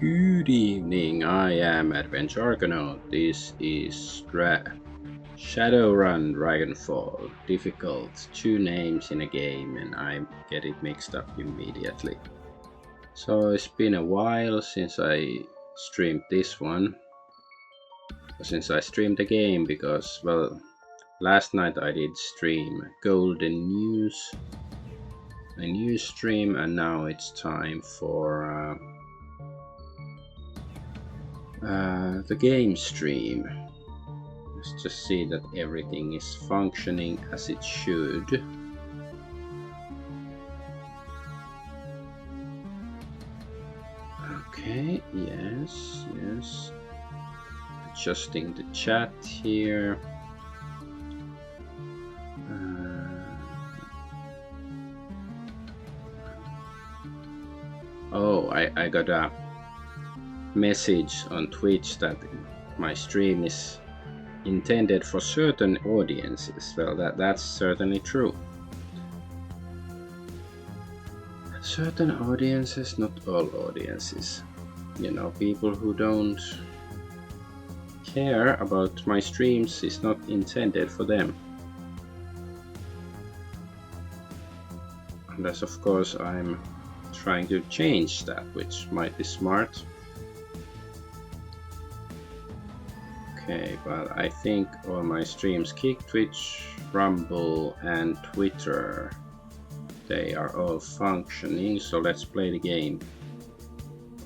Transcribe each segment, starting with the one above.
Good evening, I am Adventure Argonaut. This is Shadowrun Dragonfall. Difficult, two names in a game, and I get it mixed up immediately. So it's been a while since I streamed this one. Since I streamed the game, because, well, last night I did stream Golden News, a news stream, and now it's time for the game stream. Let's just see that everything is functioning as it should. Okay, yes. Adjusting the chat here. Oh, I got a message on Twitch that my stream is intended for certain audiences. Well, that's certainly true. Certain audiences, not all audiences. You know, people who don't care about my streams is not intended for them. Unless, of course, I'm trying to change that, which might be smart. Okay, but I think all my streams, Kick, Twitch, Rumble, and Twitter, they are all functioning, so let's play the game.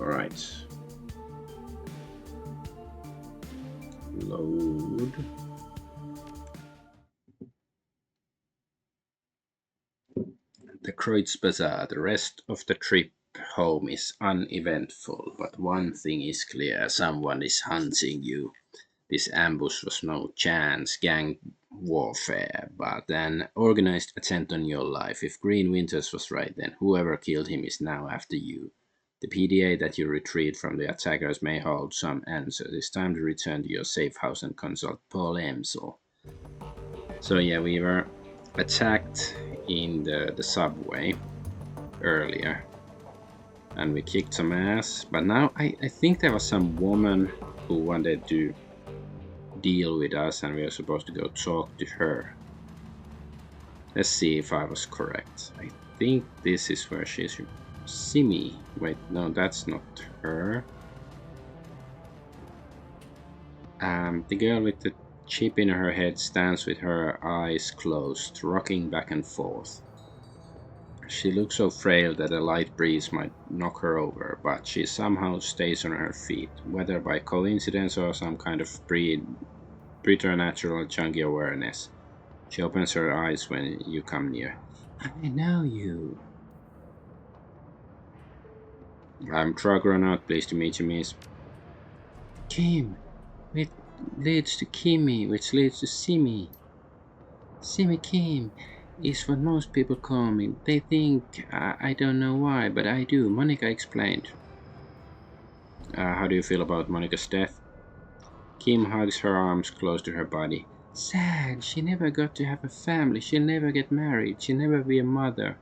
Alright. Load. The Kreutz Bazaar. The rest of the trip home is uneventful, but one thing is clear: someone is hunting you. This ambush was no chance gang warfare, but an organized attempt on your life. If Green Winters was right, then whoever killed him is now after you. The PDA that you retrieved from the attackers may hold some answers. It's time to return to your safe house and consult Paul Emsel. So yeah, we were attacked in the subway earlier, and we kicked some ass, but now I think there was some woman who wanted to deal with us, and we are supposed to go talk to her. Let's see if I was correct. I think this is where she is. Simi. Wait, no, that's not her. The girl with the chip in her head stands with her eyes closed, rocking back and forth. She looks so frail that a light breeze might knock her over, but she somehow stays on her feet, whether by coincidence or some kind of preternatural chunky awareness. She opens her eyes when you come near. I know you. I'm Argonaut, pleased to meet you, miss. Kim, which leads to Kimmy, which leads to Simi. Simi Kim is what most people call me. They think I don't know why, but I do. Monica explained. How do you feel about Monica's death? Kim hugs her arms close to her body. Sad. She never got to have a family. She'll never get married. She'll never be a mother.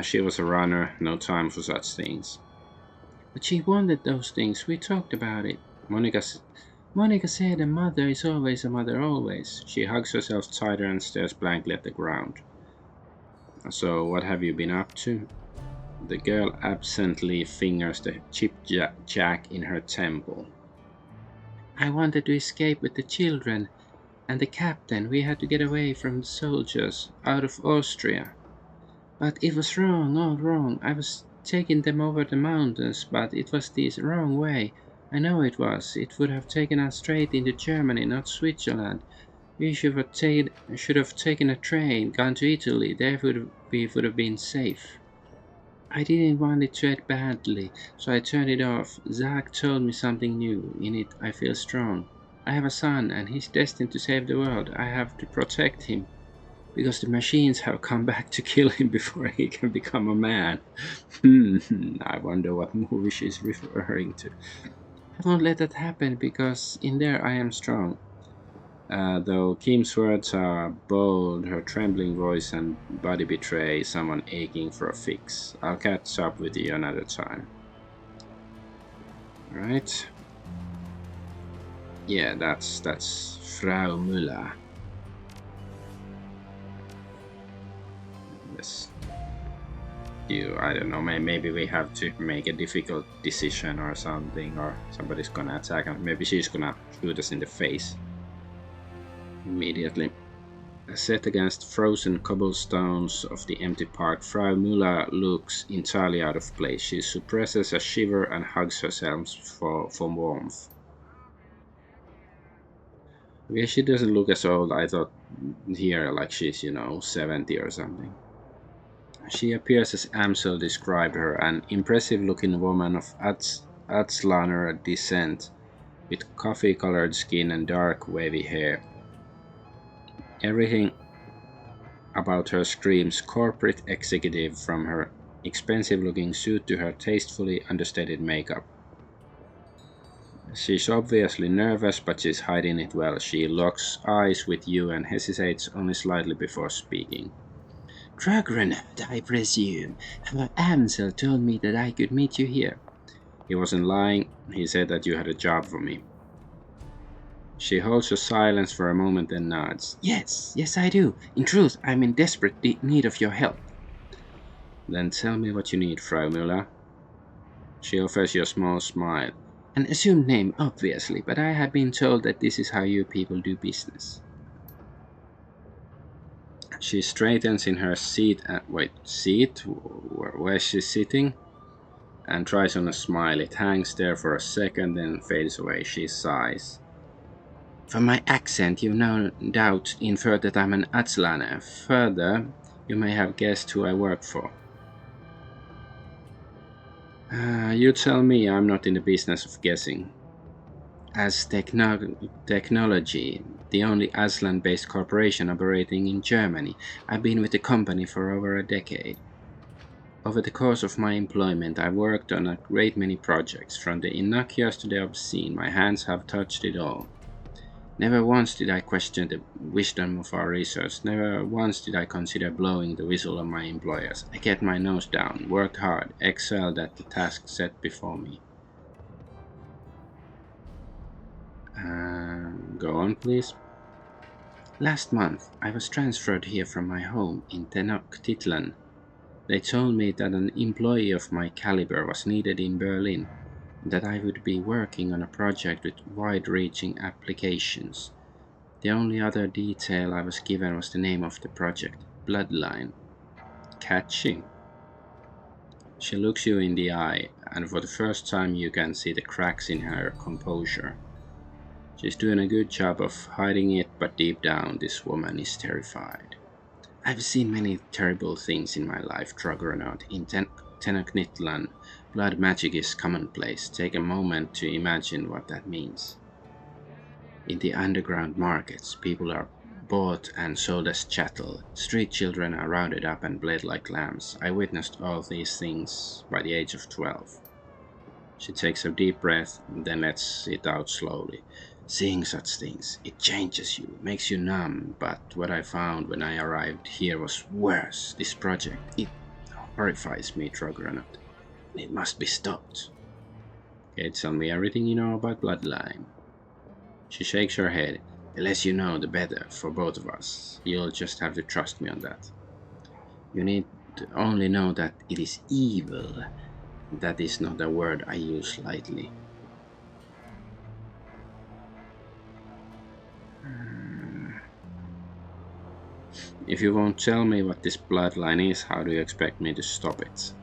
She was a runner. No time for such things. But she wanted those things. We talked about it. Monica said a mother is always a mother, always. She hugs herself tighter and stares blankly at the ground. So, what have you been up to? The girl absently fingers the chip jack in her temple. I wanted to escape with the children and the captain. We had to get away from the soldiers, out of Austria. But it was wrong, all wrong. I was taking them over the mountains, but it was the wrong way. I know it was. It would have taken us straight into Germany, not Switzerland. We should have taken a train, gone to Italy. There we would have been safe. I didn't want it to end badly, so I turned it off. Zach told me something new. In it, I feel strong. I have a son, and he's destined to save the world. I have to protect him, because the machines have come back to kill him before he can become a man. I wonder what movie she's referring to. I won't let that happen, because in there I am strong. Though Kim's words are bold, her trembling voice and body betray someone aching for a fix. I'll catch up with you another time. Right? Yeah, that's Frau Müller. Yes. I don't know. Maybe we have to make a difficult decision or something, or somebody's gonna attack us. Maybe she's gonna shoot us in the face immediately. Set against frozen cobblestones of the empty park, Frau Müller looks entirely out of place. She suppresses a shiver and hugs herself for warmth. Okay, she doesn't look as old. I thought here like she's, 70 or something. She appears as Amsel described her, an impressive-looking woman of Azlaner descent, with coffee-colored skin and dark, wavy hair. Everything about her screams corporate executive, from her expensive-looking suit to her tastefully understated makeup. She's obviously nervous, but she's hiding it well. She locks eyes with you and hesitates only slightly before speaking. Dragonaut, I presume. Amsel told me that I could meet you here. He wasn't lying. He said that you had a job for me. She holds her silence for a moment and nods. Yes, I do. In truth, I'm in desperate need of your help. Then tell me what you need, Frau Müller. She offers you a small smile. An assumed name, obviously, but I have been told that this is how you people do business. She straightens in her seat. Where she's sitting? And tries on a smile. It hangs there for a second, then fades away. She sighs. From my accent, you no doubt inferred that I'm an Azlaner. Further, you may have guessed who I work for. You tell me. I'm not in the business of guessing. As technology, the only Aslan-based corporation operating in Germany, I've been with the company for over a decade. Over the course of my employment, I've worked on a great many projects, from the innocuous to the obscene. My hands have touched it all. Never once did I question the wisdom of our research. Never once did I consider blowing the whistle on my employers. I kept my nose down, worked hard, excelled at the task set before me. Go on, please. Last month, I was transferred here from my home in Tenochtitlan. They told me that an employee of my caliber was needed in Berlin, and that I would be working on a project with wide-reaching applications. The only other detail I was given was the name of the project, Bloodline. Catchy. She looks you in the eye, and for the first time you can see the cracks in her composure. She's doing a good job of hiding it, but deep down this woman is terrified. I've seen many terrible things in my life, Dragonaut. In Tenochtitlan, blood magic is commonplace. Take a moment to imagine what that means. In the underground markets, people are bought and sold as chattel. Street children are rounded up and bled like lambs. I witnessed all these things by the age of 12. She takes a deep breath, then lets it out slowly. Seeing such things, it changes you, makes you numb, but what I found when I arrived here was worse. This project, it horrifies me, Dragonaut. It must be stopped. Okay, tell me everything you know about Bloodline. She shakes her head. The less you know, the better, for both of us. You'll just have to trust me on that. You need to only know that it is evil. That is not a word I use lightly. If you won't tell me what this bloodline is, how do you expect me to stop it?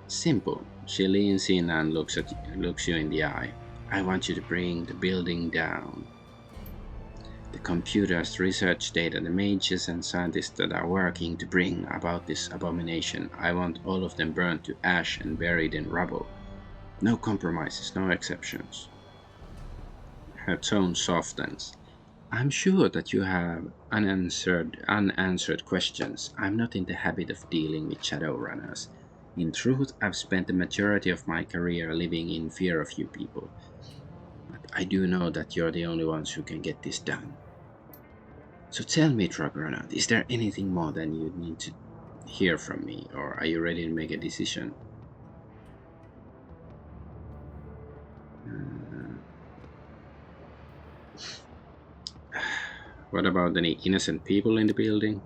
Simple. She leans in and looks you in the eye. I want you to bring the building down. The computers, research data, the mages and scientists that are working to bring about this abomination, I want all of them burned to ash and buried in rubble. No compromises, no exceptions. Her tone softens. I'm sure that you have unanswered questions. I'm not in the habit of dealing with Shadowrunners. In truth, I've spent the majority of my career living in fear of you people. But I do know that you're the only ones who can get this done. So tell me, Dragonaut, is there anything more than you need to hear from me, or are you ready to make a decision? Uh, what about any innocent people in the building?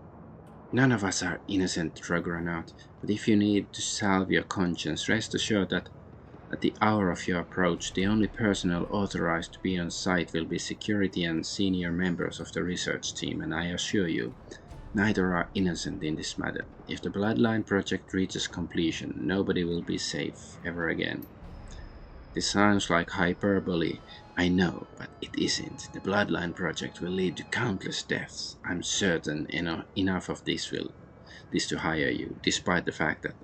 None of us are innocent, Dragonaut, but if you need to salve your conscience, rest assured that at the hour of your approach, the only personnel authorized to be on site will be security and senior members of the research team, and I assure you, neither are innocent in this matter. If the Bloodline project reaches completion, nobody will be safe ever again. This sounds like hyperbole, I know, but it isn't. The Bloodline project will lead to countless deaths. I'm certain enough of this to hire you, despite the fact that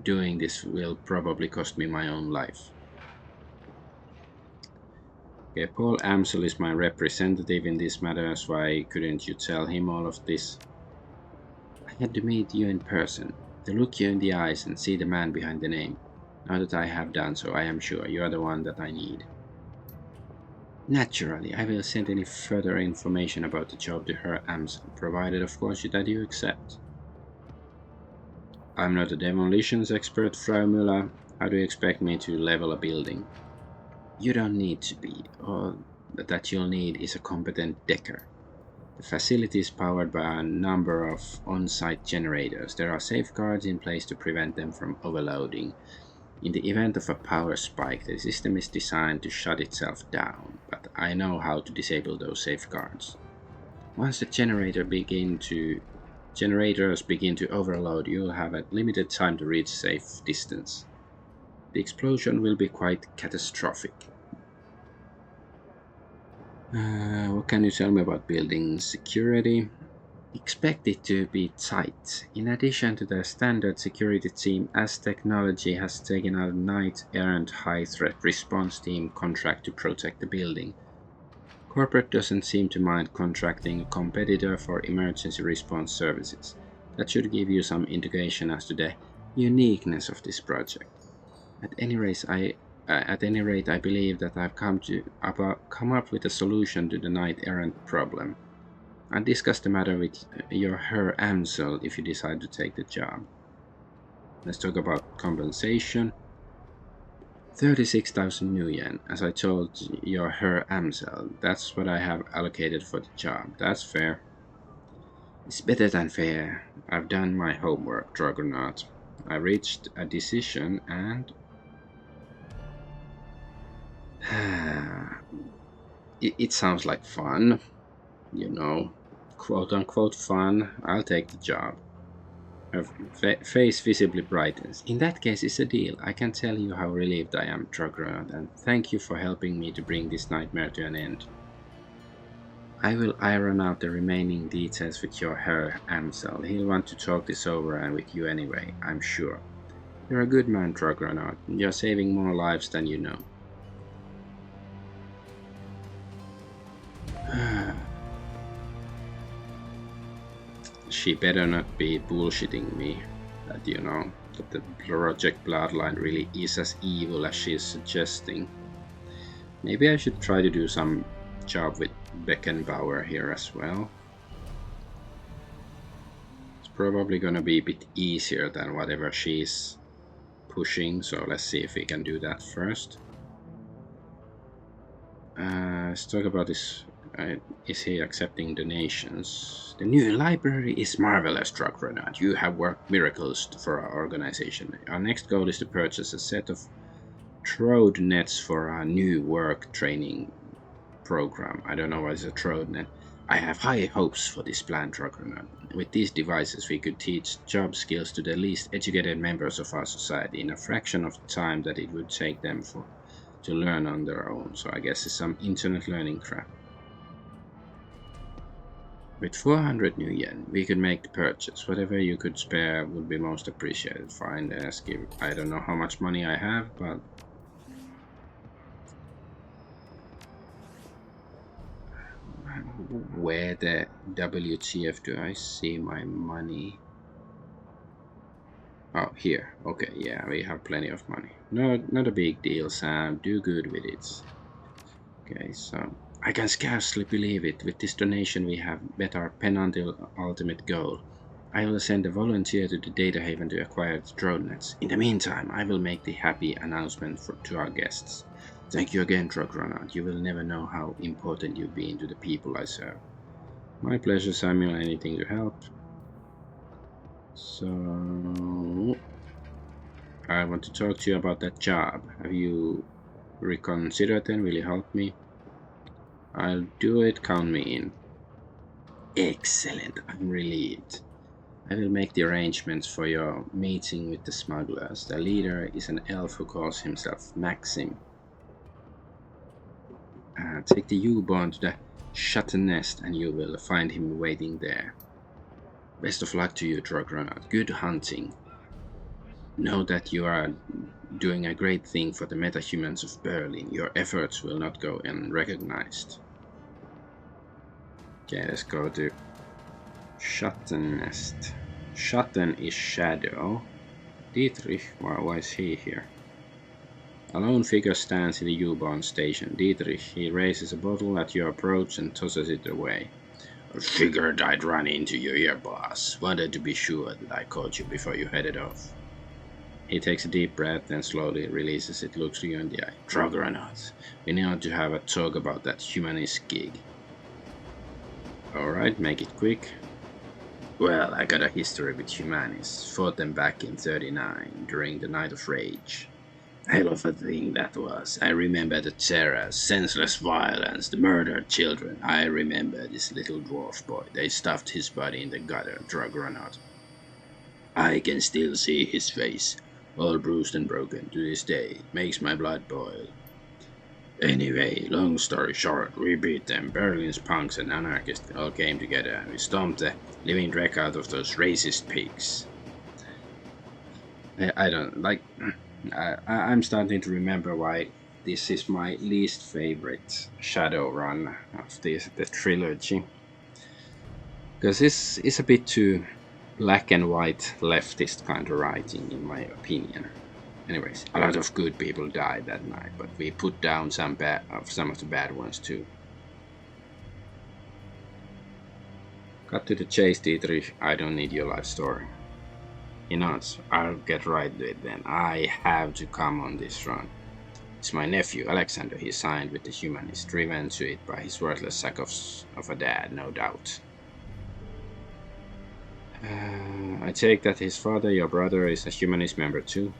doing this will probably cost me my own life. Okay, Paul Amsel is my representative in this matter, so why couldn't you tell him all of this? I had to meet you in person, to look you in the eyes and see the man behind the name. Now that I have done so, I am sure you are the one that I need. Naturally, I will send any further information about the job to Herr Amsel, provided of course that you accept. I'm not a demolitions expert, Frau Müller. How do you expect me to level a building? You don't need to be. All that you'll need is a competent decker. The facility is powered by a number of on-site generators. There are safeguards in place to prevent them from overloading. In the event of a power spike, the system is designed to shut itself down, but I know how to disable those safeguards. Once the generators begin to overload, you'll have a limited time to reach safe distance. The explosion will be quite catastrophic. What can you tell me about building security? Expect it to be tight. In addition to the standard security team, as technology has taken out a knight-errant high-threat response team contract to protect the building. Corporate doesn't seem to mind contracting a competitor for emergency response services. That should give you some indication as to the uniqueness of this project. At any rate, I believe that I've come up with a solution to the knight-errant problem. I'll discuss the matter with your Herr Amsel if you decide to take the job. Let's talk about compensation. 36,000 new yen, as I told your Herr Amsel. That's what I have allocated for the job. That's fair. It's better than fair. I've done my homework, Dragonaut. I reached a decision and... it sounds like fun. You know, quote-unquote fun. I'll take the job. Her face visibly brightens. In that case, it's a deal. I can tell you how relieved I am, Dragonaut, and thank you for helping me to bring this nightmare to an end. I will iron out the remaining details with your Herr Amsel. He'll want to talk this over and with you anyway, I'm sure. You're a good man, Dragonaut. You're saving more lives than you know. She better not be bullshitting me that, that the Project Bloodline really is as evil as she's suggesting. Maybe I should try to do some job with Beckenbauer here as well. It's probably gonna be a bit easier than whatever she's pushing, so let's see if we can do that first. Let's talk about this. Is he accepting donations? The new library is marvelous, Dragonaut. You have worked miracles for our organization. Our next goal is to purchase a set of Trode nets for our new work training program. I don't know what is a Trode net. I have high hopes for this plan, Dragonaut. With these devices, we could teach job skills to the least educated members of our society in a fraction of the time that it would take them to learn on their own. So I guess it's some internet learning crap. With 400 new yen, we could make the purchase. Whatever you could spare would be most appreciated. Fine, I don't know how much money I have, but... Where the WTF do I see my money? Oh, here. Okay, yeah, we have plenty of money. No, not a big deal, Sam. Do good with it. Okay, so I can scarcely believe it. With this donation we have met our penultimate goal. I will send a volunteer to the data haven to acquire the drone nets. In the meantime, I will make the happy announcement to our guests. Thank you again, Argonaut. You will never know how important you've been to the people I serve. My pleasure, Samuel. Anything to help? So, I want to talk to you about that job. Have you reconsidered and will you help me? I'll do it. Count me in. Excellent. I'm relieved. I will make the arrangements for your meeting with the smugglers. The leader is an elf who calls himself Maxim. Take the U-Bahn to the Shuttle Nest and you will find him waiting there. Best of luck to you, Dragonfall. Good hunting. Know that you are doing a great thing for the metahumans of Berlin. Your efforts will not go unrecognized. Okay, let's go to Shuttle Nest. Schatten is shadow. Dietrich, why is he here? A lone figure stands in the U-Bahn station. Dietrich, he raises a bottle at your approach and tosses it away. I figured I'd run into you here, boss. Wanted to be sure that I caught you before you headed off. He takes a deep breath and slowly releases it, looks you in the eye. Argonaut, we need to have a talk about that humanist gig. Alright, make it quick. Well, I got a history with humanists. Fought them back in 39 during the Night of Rage. Hell of a thing that was. I remember the terror, senseless violence, the murdered children. I remember this little dwarf boy. They stuffed his body in the gutter, Argonaut. I can still see his face, all bruised and broken to this day. It makes my blood boil. Anyway, long story short, we beat them. Berlin's punks and anarchists all came together and we stomped the living dreck out of those racist pigs. I don't like. I'm starting to remember why this is my least favorite Shadowrun of the trilogy. Because this is a bit too black and white leftist kind of writing, in my opinion. Anyways, a lot of good people died that night, but we put down some of the bad ones too. Cut to the chase, Dietrich. I don't need your life story. He nods. I'll get right to it then. I have to come on this run. It's my nephew, Alexander. He signed with the humanists, driven to it by his worthless sack of a dad, no doubt. I take that his father, your brother, is a humanist member too?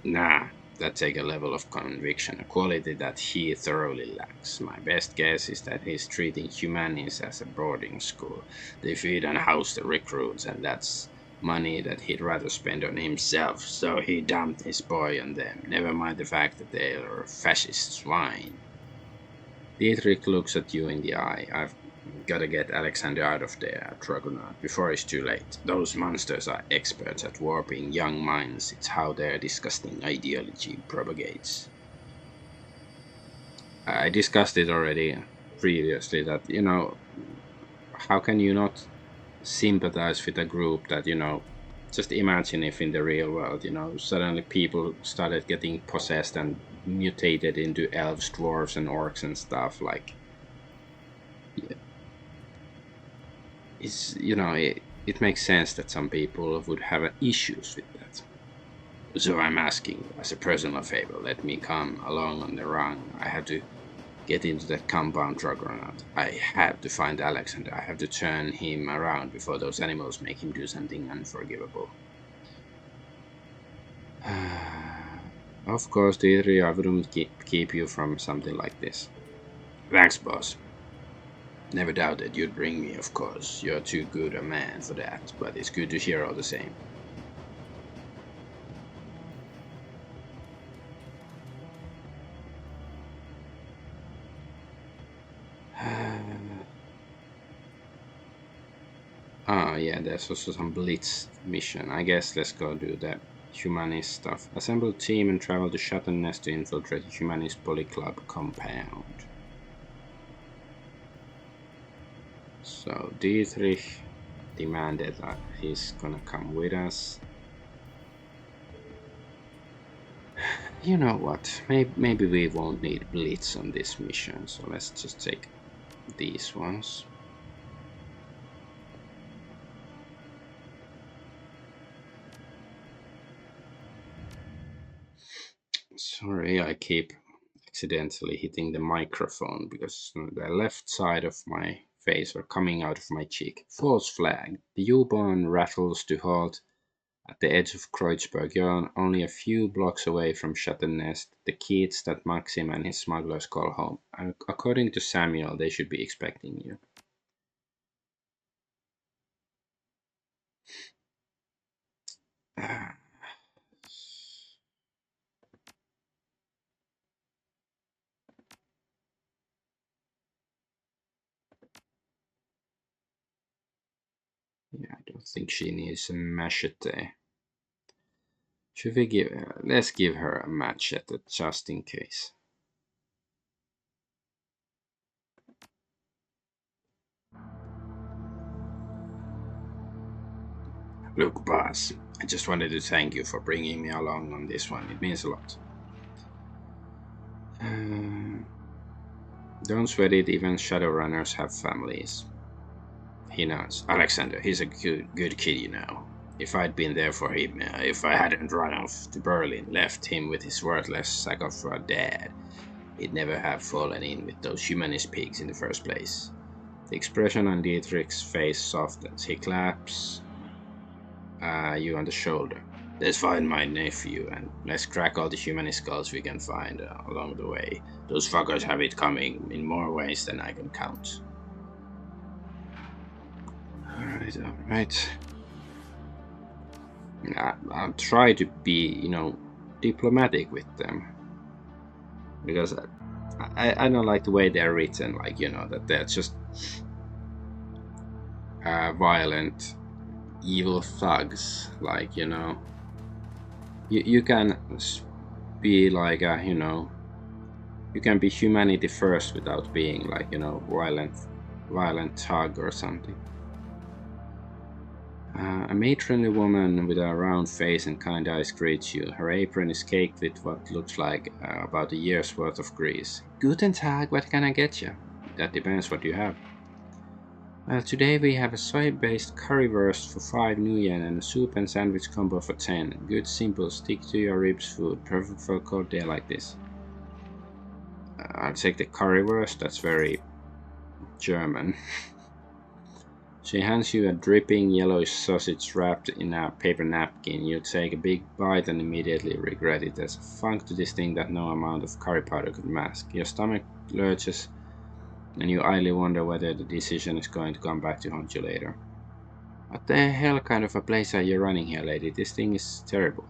Nah, that takes a level of conviction, a quality that he thoroughly lacks. My best guess is that he's treating humanists as a boarding school. They feed and house the recruits, and that's money that he'd rather spend on himself, so he dumped his boy on them, never mind the fact that they are fascist swine. Dietrich looks at you in the eye. I've gotta get Alexander out of there, Dragonaut, before it's too late. Those monsters are experts at warping young minds. It's how their disgusting ideology propagates. I discussed it already previously that, how can you not sympathize with a group that, just imagine if in the real world, suddenly people started getting possessed and mutated into elves, dwarves, and orcs and stuff, like, yeah. It makes sense that some people would have issues with that. So I'm asking you, as a personal favor, let me come along on the run. I have to get into that compound, Argonaut. I have to find Alexander. I have to turn him around before those animals make him do something unforgivable. Of course, Deirdre, I wouldn't keep you from something like this. Thanks, boss. Never doubted you'd bring me, of course. You're too good a man for that, but it's good to hear all the same. Yeah, there's also some Blitz mission. I guess let's go do that humanist stuff. Assemble a team and travel to Shuttle Nest to infiltrate the humanist polyclub compound. So Dietrich demanded that he's gonna come with us. You know what? Maybe we won't need Blitz on this mission, so let's just take these ones. Sorry, I keep accidentally hitting the microphone because the left side of my face or coming out of my cheek. False flag. The U-Bahn rattles to halt at the edge of Kreuzberg. You're only a few blocks away from Chatternest, the kids that Maxim and his smugglers call home. According to Samuel, they should be expecting you. Ah, yeah, I don't think she needs a machete. Should we give? Let's give her a machete just in case. Look, boss, I just wanted to thank you for bringing me along on this one. It means a lot. Don't sweat it, even Shadowrunners have families. He nods. Alexander, he's a good kid, you know. If I'd been there for him, if I hadn't run off to Berlin, left him with his worthless sack of a dad, he'd never have fallen in with those humanist pigs in the first place. The expression on Dietrich's face softens. He claps you on the shoulder. Let's find my nephew and let's crack all the humanist skulls we can find along the way. Those fuckers have it coming in more ways than I can count. Alright. I'll try to be, diplomatic with them. Because I don't like the way they're written, that they're just violent, evil thugs. You can be like you can be humanity first without being violent thug or something. A matronly woman with a round face and kind eyes greets you. Her apron is caked with what looks like about a year's worth of grease. Guten Tag, what can I get you? That depends what you have. Well, today we have a soy-based currywurst for 5 new yen and a soup and sandwich combo for 10. Good, simple, stick to your ribs food. Perfect for a cold day like this. I'll take the currywurst, that's very German. She hands you a dripping yellowish sausage wrapped in a paper napkin. You take a big bite and immediately regret it. There's a funk to this thing that no amount of curry powder could mask. Your stomach lurches and you idly wonder whether the decision is going to come back to haunt you later. What the hell kind of a place are you running here, lady? This thing is terrible.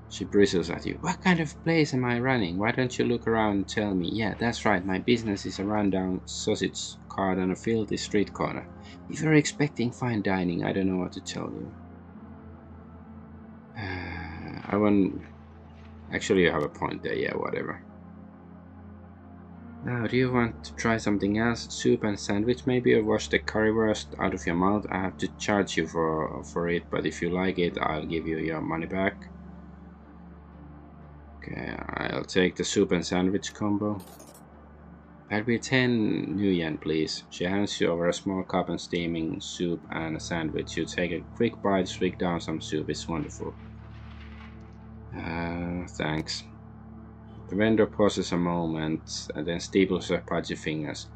She bristles at you. What kind of place am I running? Why don't you look around and tell me? Yeah, that's right, my business is a rundown sausage cart on a filthy street corner. If you're expecting fine dining, I don't know what to tell you. I want... Actually, you have a point there, yeah, whatever. Now, do you want to try something else? Soup and sandwich maybe, or wash the currywurst out of your mouth? I have to charge you for it, but if you like it, I'll give you your money back. Okay, I'll take the soup and sandwich combo. That'll be 10 new yen, please. She hands you over a small cup and steaming soup and a sandwich. You take a quick bite, swig down some soup. It's wonderful. Thanks. The vendor pauses a moment and then steeples her pudgy fingers.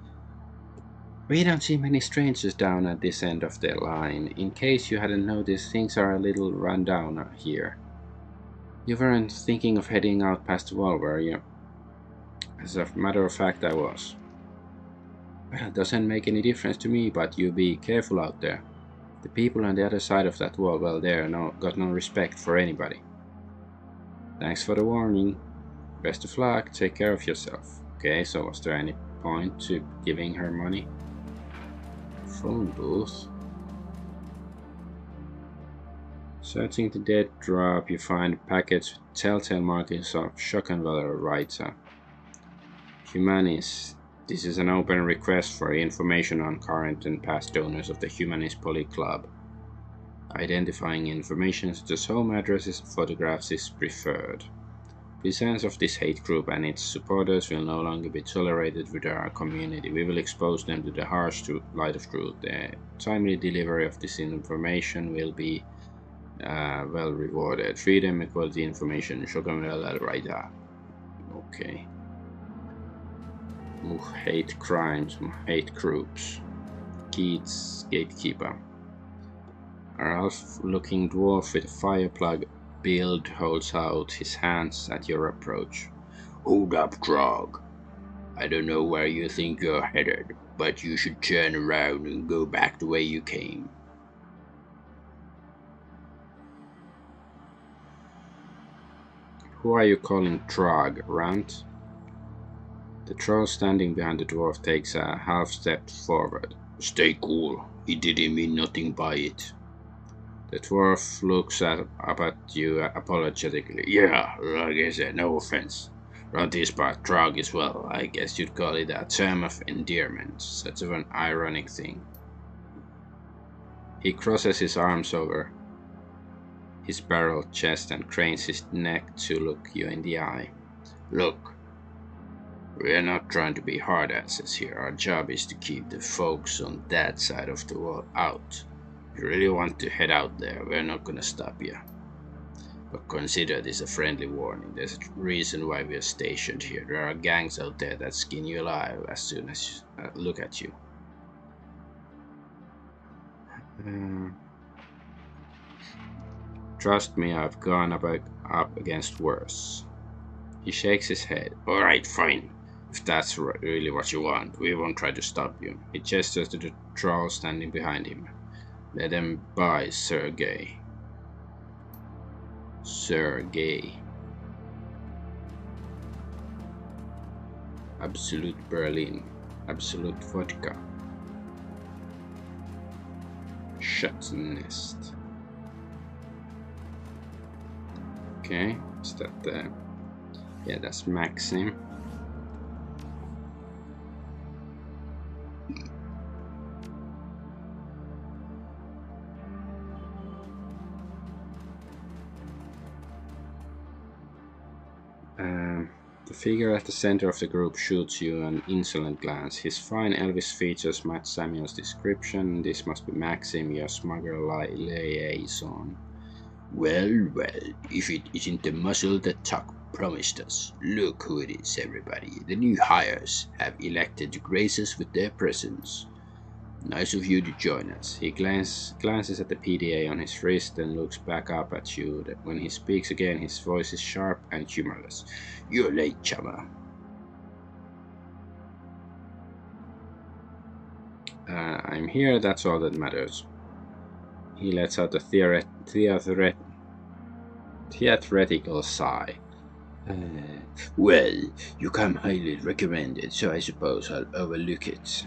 We don't see many strangers down at this end of the line. In case you hadn't noticed, things are a little run down here. You weren't thinking of heading out past the wall, were you? As a matter of fact, I was. Well, it doesn't make any difference to me, but you be careful out there. The people on the other side of that wall, well, got no respect for anybody. Thanks for the warning. Best of luck, take care of yourself. Okay, so was there any point to giving her money? Phone booth. Searching the dead drop, you find a package with telltale markings of Schockenweiler writer. Humanis. This is an open request for information on current and past donors of the Humanist Poly Club. Identifying information such as home addresses and photographs is preferred. Presence of this hate group and its supporters will no longer be tolerated within our community. We will expose them to the harsh light of truth. The timely delivery of this information will be well rewarded. Freedom, equality, information. Right. Okay. Hate crimes, hate groups. Keats, gatekeeper. A rough-looking dwarf with a fireplug build holds out his hands at your approach. Hold up, Trog. I don't know where you think you're headed, but you should turn around and go back the way you came. Who are you calling Trog, Runt? The troll standing behind the dwarf takes a half step forward. Stay cool. He didn't mean nothing by it. The dwarf looks up at you apologetically. Yeah, like I said, no offense. Around this part, Trog as well. I guess you'd call it a term of endearment. Such of an ironic thing. He crosses his arms over his barreled chest and cranes his neck to look you in the eye. Look, we're not trying to be hard asses here. Our job is to keep the folks on that side of the world out. If you really want to head out there, we're not gonna stop you. But consider this a friendly warning. There's a reason why we're stationed here. There are gangs out there that skin you alive as soon as look at you. Trust me, I've gone up against worse. He shakes his head. Alright, fine. If that's really what you want, we won't try to stop you. He gestures to the troll standing behind him. Let them by, Sergei. Sergei. Absolute Berlin. Absolute vodka. Shut nest. Okay, is that the... Yeah, that's Maxim. The figure at the center of the group shoots you an insolent glance. His fine Elvis features match Samuel's description. This must be Maxim, your smuggler liaison. Well, if it isn't the muscle that Tuck promised us. Look who it is, everybody. The new hires have elected to grace us with their presence. Nice of you to join us. He glances at the PDA on his wrist and looks back up at you. When he speaks again, his voice is sharp and humorless. You're late, chummer. I'm here, that's all that matters. He lets out a theatrical sigh. Well, you come highly recommended, so I suppose I'll overlook it.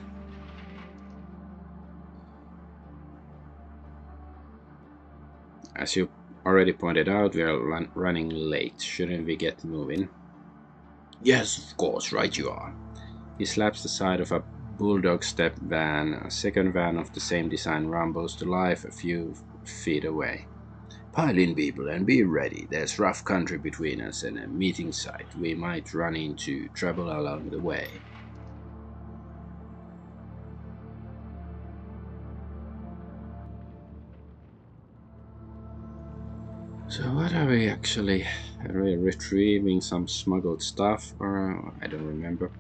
As you already pointed out, we are running late. Shouldn't we get moving? Yes, of course, right you are. He slaps the side of a bulldog step van. A second van of the same design rumbles to life a few feet away. Pile in, people, and be ready. There's rough country between us and a meeting site. We might run into trouble along the way. So what are we actually? Are we retrieving some smuggled stuff, or I don't remember.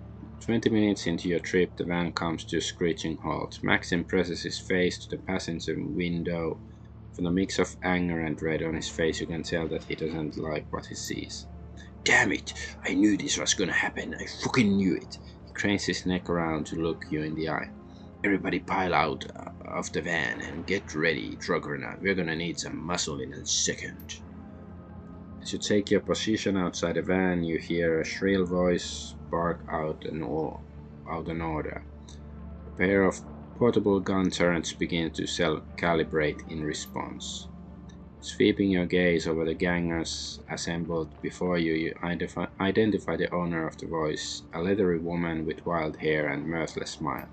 20 minutes into your trip, the van comes to a screeching halt. Maxim presses his face to the passenger window. From the mix of anger and dread on his face, you can tell that he doesn't like what he sees. Damn it! I knew this was gonna happen. I fucking knew it. He cranes his neck around to look you in the eye. Everybody pile out of the van and get ready, Argonaut. We're gonna need some muscle in a second. As you take your position outside the van, you hear a shrill voice bark out an order. A pair of portable gun turrets begin to self-calibrate in response. Sweeping your gaze over the gangers assembled before you, you identify the owner of the voice, a leathery woman with wild hair and mirthless smile.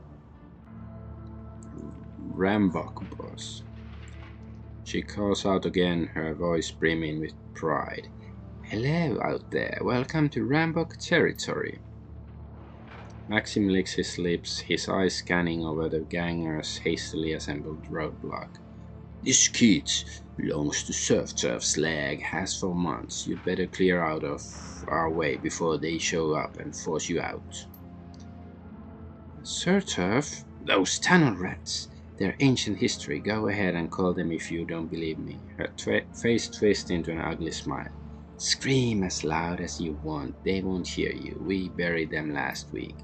Rambok, boss. She calls out again, her voice brimming with pride. Hello out there, welcome to Rambok territory. Maxim licks his lips, his eyes scanning over the ganger's hastily assembled roadblock. This kid belongs to Surf's leg, has for months. You'd better clear out of our way before they show up and force you out. Surturf? Those tunnel rats! Their ancient history. Go ahead and call them if you don't believe me. Her face twists into an ugly smile. Scream as loud as you want. They won't hear you. We buried them last week.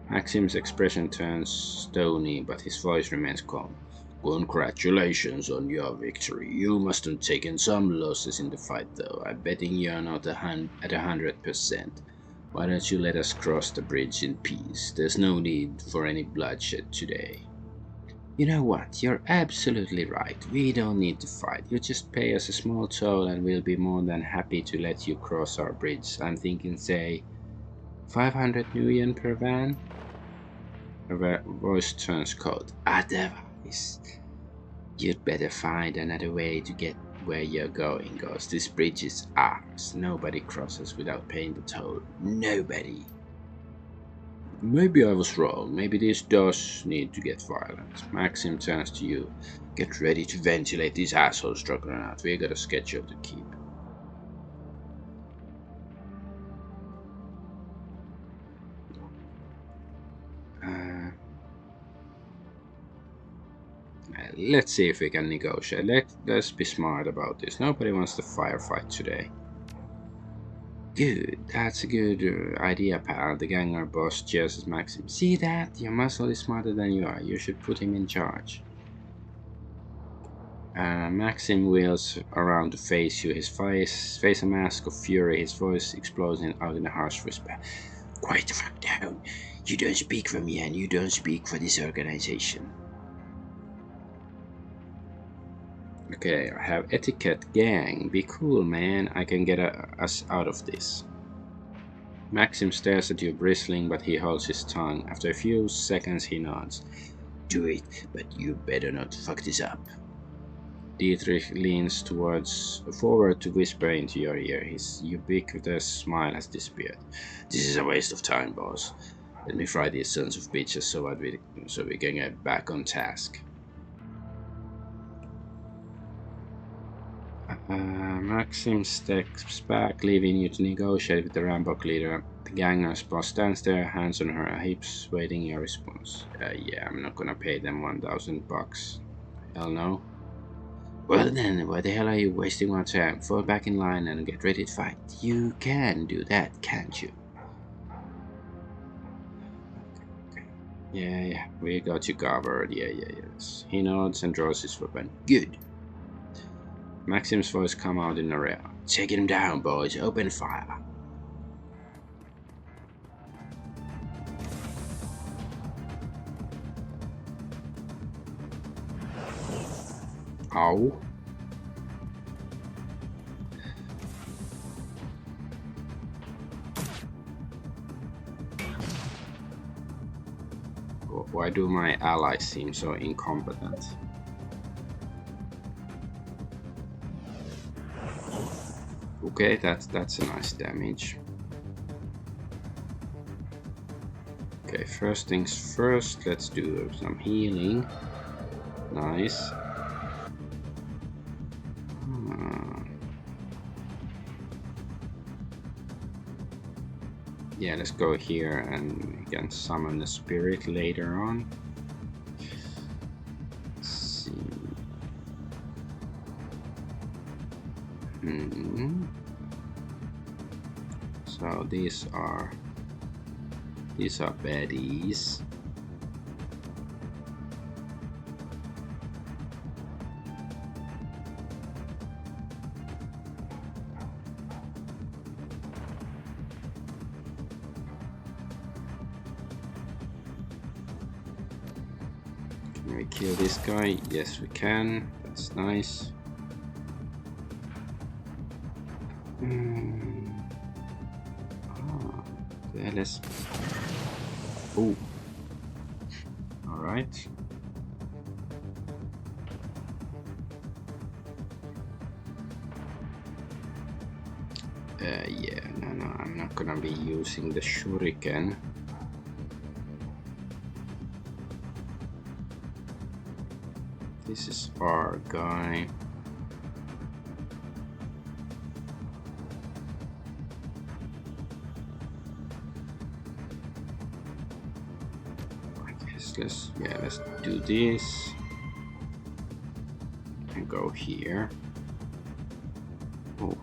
Maxim's expression turns stony, but his voice remains calm. Congratulations on your victory. You must have taken some losses in the fight, though. I'm betting you're not at 100%. Why don't you let us cross the bridge in peace? There's no need for any bloodshed today. You know what? You're absolutely right. We don't need to fight. You just pay us a small toll and we'll be more than happy to let you cross our bridge. I'm thinking, say, 500 million per van? Her voice turns cold. Otherwise, you'd better find another way to get where you're going, Ghost. This bridge is ours. Nobody crosses without paying the toll. Nobody. Maybe I was wrong. Maybe this does need to get violent. Maxim turns to you. Get ready to ventilate these assholes, Argonaut. We got a schedule to keep. Let's see if we can negotiate. Let's be smart about this. Nobody wants to firefight today. Good, that's a good idea, pal. The ganger boss cheers at Maxim. See that? Your muscle is smarter than you are. You should put him in charge. Maxim wheels around to face you. His face a mask of fury. His voice explodes out in a harsh whisper. Quiet the fuck down. You don't speak for me and you don't speak for this organization. Okay, I have etiquette, gang. Be cool, man. I can get us out of this. Maxim stares at you, bristling, but he holds his tongue. After a few seconds, he nods. Do it, but you better not fuck this up. Dietrich leans forward to whisper into your ear. His ubiquitous smile has disappeared. This is a waste of time, boss. Let me fry these sons of bitches so we can get back on task. Maxim steps back, leaving you to negotiate with the Rambok leader. The ganger's boss stands there, hands on her hips, waiting your response. Yeah, I'm not gonna pay them $1,000. Hell no. Well then, why the hell are you wasting our time? Fall back in line and get ready to fight. You can do that, can't you? Okay. Yeah, we got you covered. Yes. He nods and draws his weapon. Good. Maxim's voice comes out in a rail. Take him down, boys. Open fire. Ow. Why do my allies seem so incompetent? Okay, that's a nice damage. Okay, first things first, let's do some healing. Nice. Yeah, let's go here and we can summon the spirit later on. Let's see. So these are baddies. Can we kill this guy? Yes, we can. That's nice. Let's. Oh. All right. Yeah, no, I'm not gonna be using the shuriken. This is our guy. I guess let's do this and go here. Oh,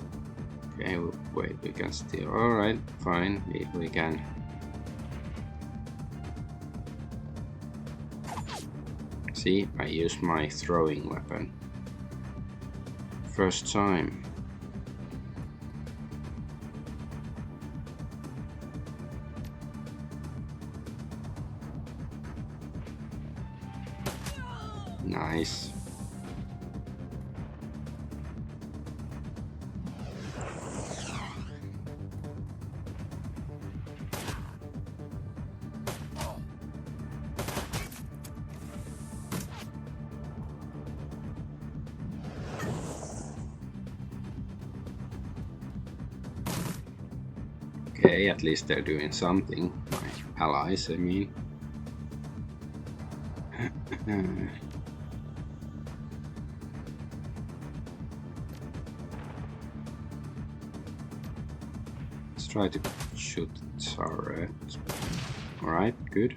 okay, wait, we can still. Alright, fine, we can. See, I used my throwing weapon. First time. Nice. Okay, at least they're doing something. My allies, I mean. Let's try to shoot the turret. Alright, good.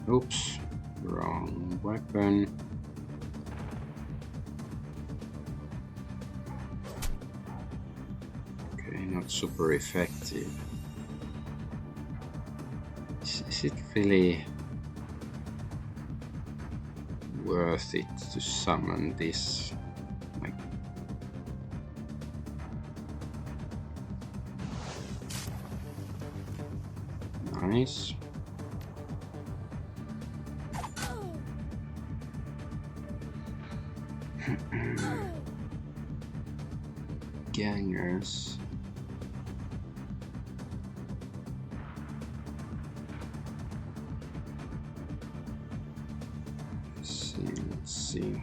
Oops, wrong weapon. Okay, not super effective. Is it really worth it to summon this? Like, nice. Gangers. Let's see.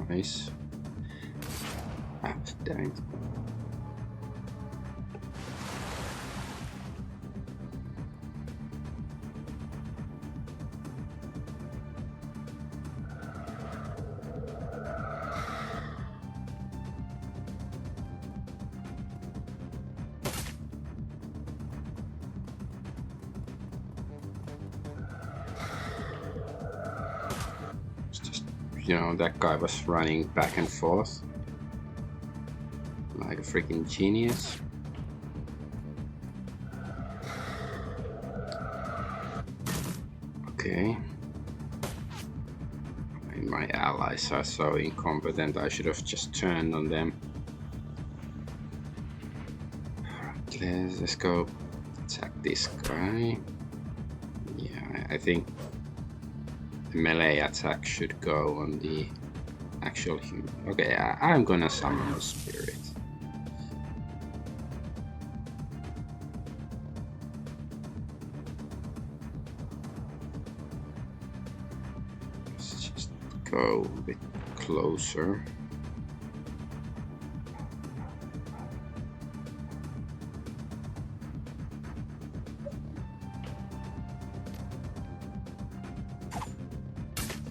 Nice. Ah, damn it. You know, that guy was running back and forth like a freaking genius. Okay. My allies are so incompetent, I should have just turned on them. Let's go attack this guy. Yeah, I think the melee attack should go on the actual human. Okay, I'm gonna summon a spirit. Let's just go a bit closer.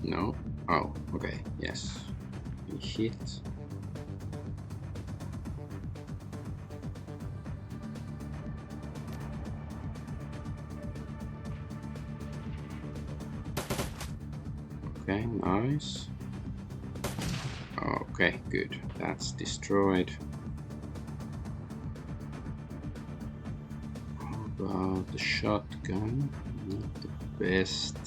No? Oh, okay, yes. We hit. Okay, nice. Okay, good. That's destroyed. How about the shotgun? Not the best.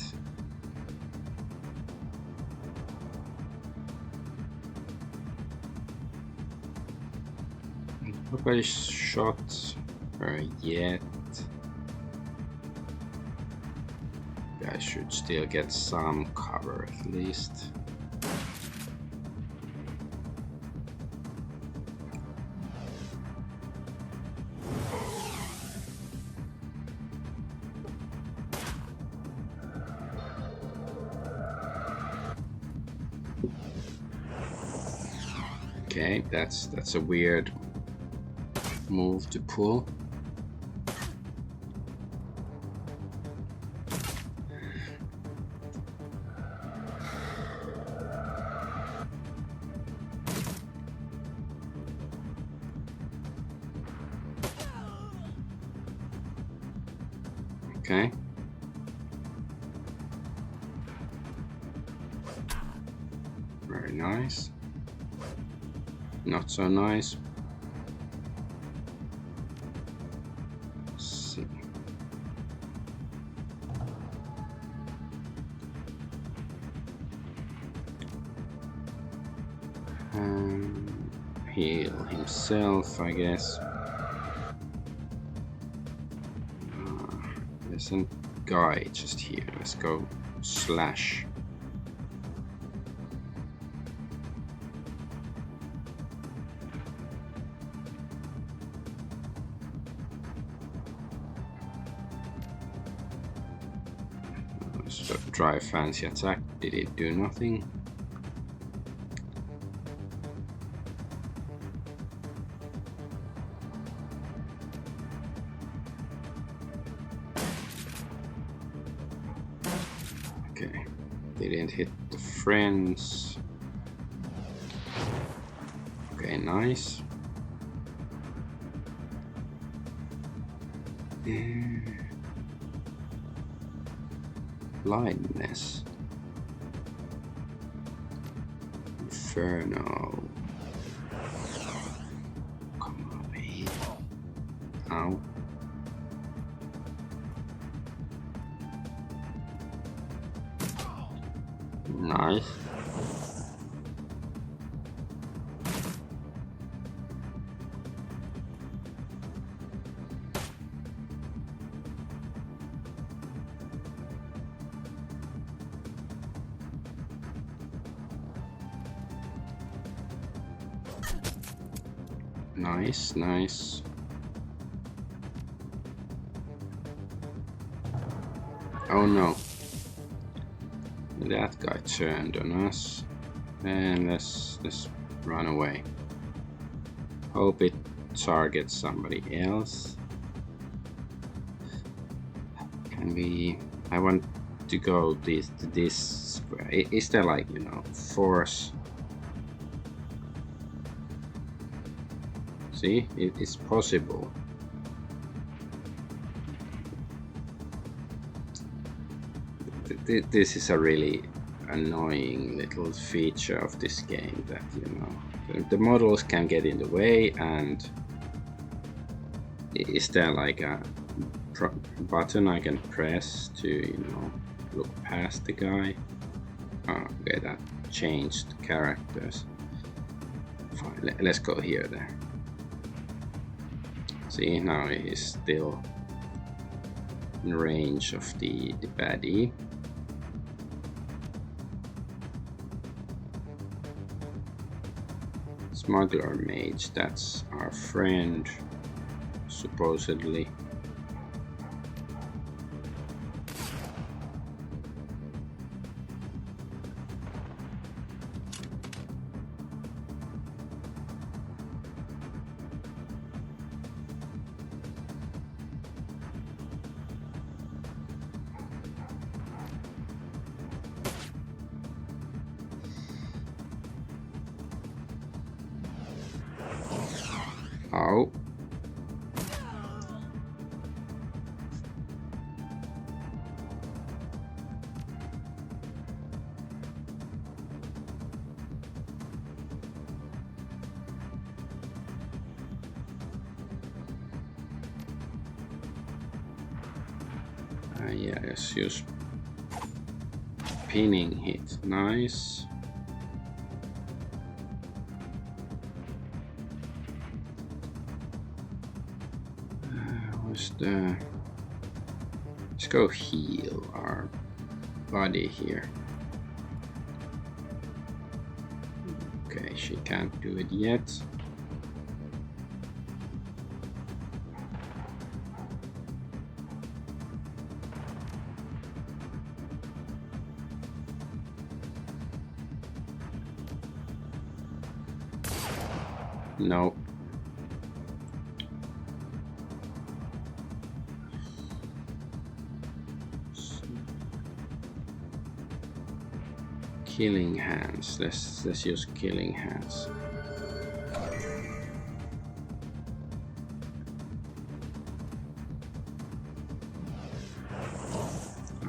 Nobody shot her yet. should still get some cover at least. Okay, that's a weird move to pull. Okay. Very nice. Not so nice. Let's see. Heal himself, I guess. There's a guy just here. Let's go slash. So try fancy attack. Did it do nothing? Okay, didn't hit the friends. Okay, nice. Blindness. Inferno. Come on, babe. Ow. Nice. Nice, nice. Oh no. That guy turned on us. And let's run away. Hope it targets somebody else. Can we... I want to go this square. Is there like, you know, force? See, it is possible. This is a really annoying little feature of this game, that, you know, the models can get in the way, and is there like a button I can press to, you know, look past the guy? Oh, okay, that changed characters. Fine, let's go here then. See, now he's still in range of the baddie. Smuggler mage, that's our friend, supposedly. Oh. Yeah, let's use pinning hit. Nice. Let's go heal our body here. Okay, she can't do it yet. No. Killing hands. Let's use killing hands.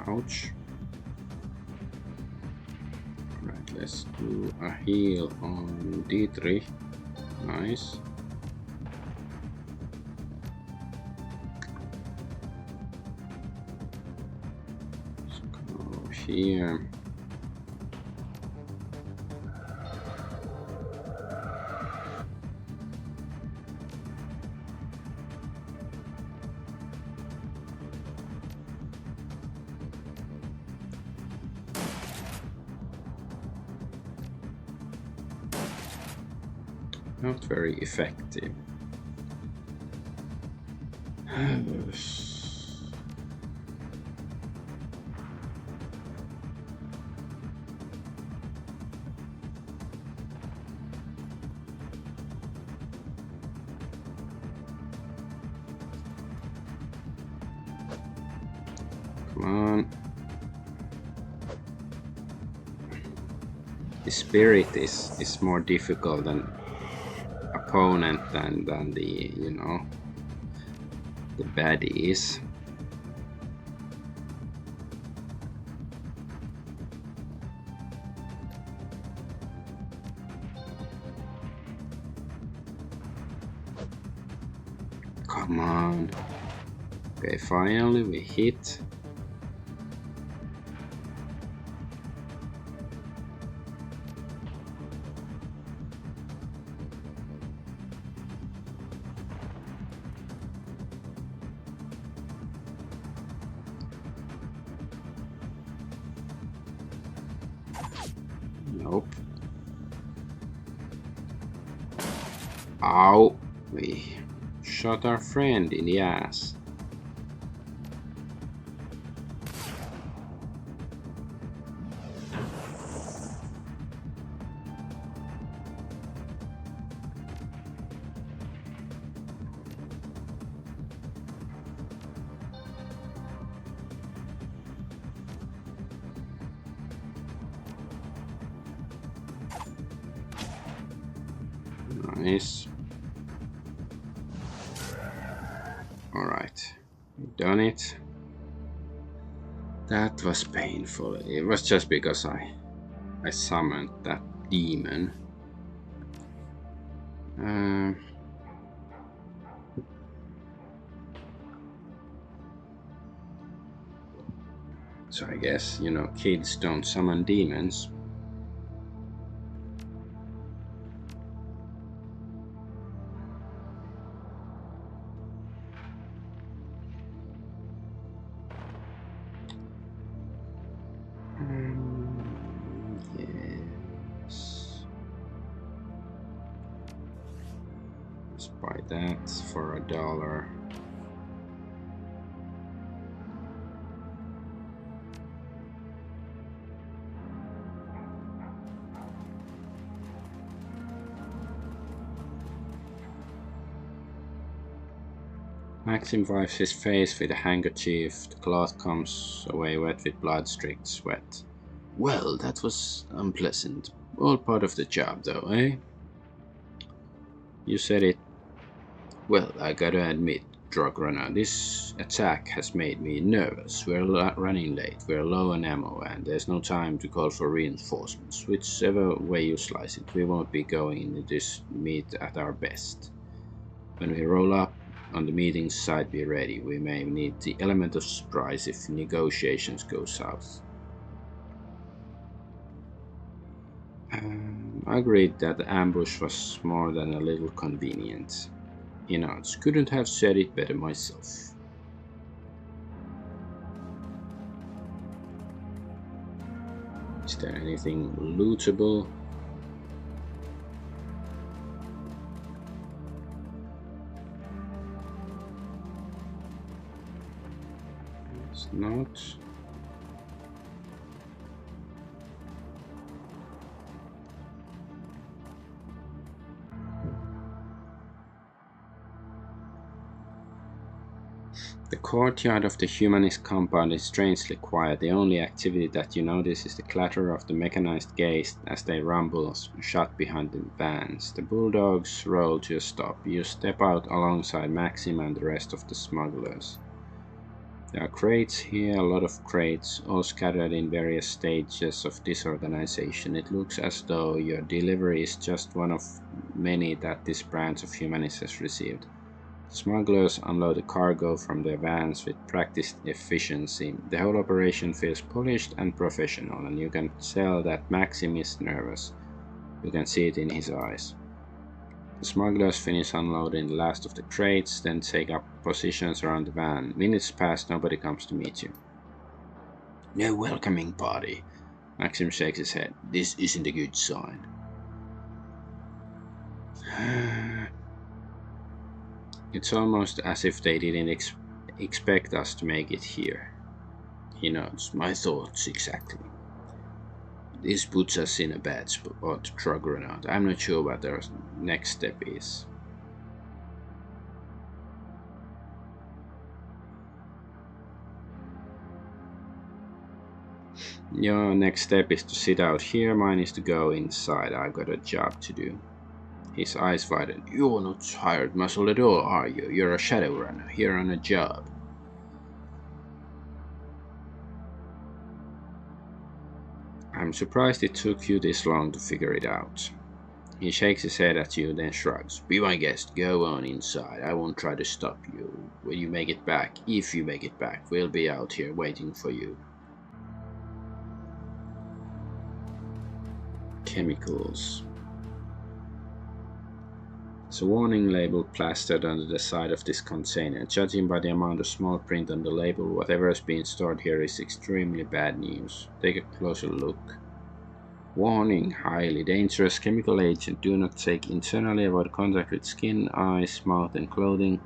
Ouch. Right, let's do a heal on D3. Nice. Let's go here. Not very effective. Come on. The spirit is more difficult than opponent than the, you know, the baddies. Come on. Okay, finally we hit. Nope. Ow! We shot our friend in the ass. Nice. Alright, we've done it. That was painful. It was just because I summoned that demon. So I guess, you know, kids don't summon demons. Yes. Let's buy that for $1. Maxim wipes his face with a handkerchief. The cloth comes away wet with blood-streaked sweat. Well, that was unpleasant. All part of the job, though, eh? You said it. Well, I gotta admit, drug runner, this attack has made me nervous. We're running late, we're low on ammo, and there's no time to call for reinforcements. Whichever way you slice it, we won't be going into this meet at our best. When we roll up on the meeting side, be ready. We may need the element of surprise if negotiations go south. I agreed that the ambush was more than a little convenient. You know, couldn't have said it better myself. Is there anything lootable? It's not. The courtyard of the humanist compound is strangely quiet. The only activity that you notice is the clatter of the mechanized gates as they rumble shut behind the vans. The bulldogs roll to a stop. You step out alongside Maxim and the rest of the smugglers. There are crates here, a lot of crates, all scattered in various stages of disorganization. It looks as though your delivery is just one of many that this branch of humanist has received. Smugglers unload the cargo from their vans with practiced efficiency. The whole operation feels polished and professional, and you can tell that Maxim is nervous. You can see it in his eyes. The smugglers finish unloading the last of the crates, then take up positions around the van. Minutes pass, nobody comes to meet you. No welcoming party. Maxim shakes his head. This isn't a good sign. It's almost as if they didn't expect us to make it here. He nods. My thoughts exactly. This puts us in a bad spot, Argonaut. I'm not sure what our next step is. Your next step is to sit out here, mine is to go inside. I've got a job to do. His eyes widen. You're not hired muscle at all, are you? You're a Shadowrunner, here on a job. I'm surprised it took you this long to figure it out. He shakes his head at you, then shrugs. Be my guest, go on inside. I won't try to stop you. When you make it back, if you make it back, we'll be out here waiting for you. Chemicals. There's a warning label plastered under the side of this container. Judging by the amount of small print on the label, whatever is being stored here is extremely bad news. Take a closer look. Warning, highly dangerous chemical agent. Do not take internally. Avoid contact with skin, eyes, mouth, and clothing.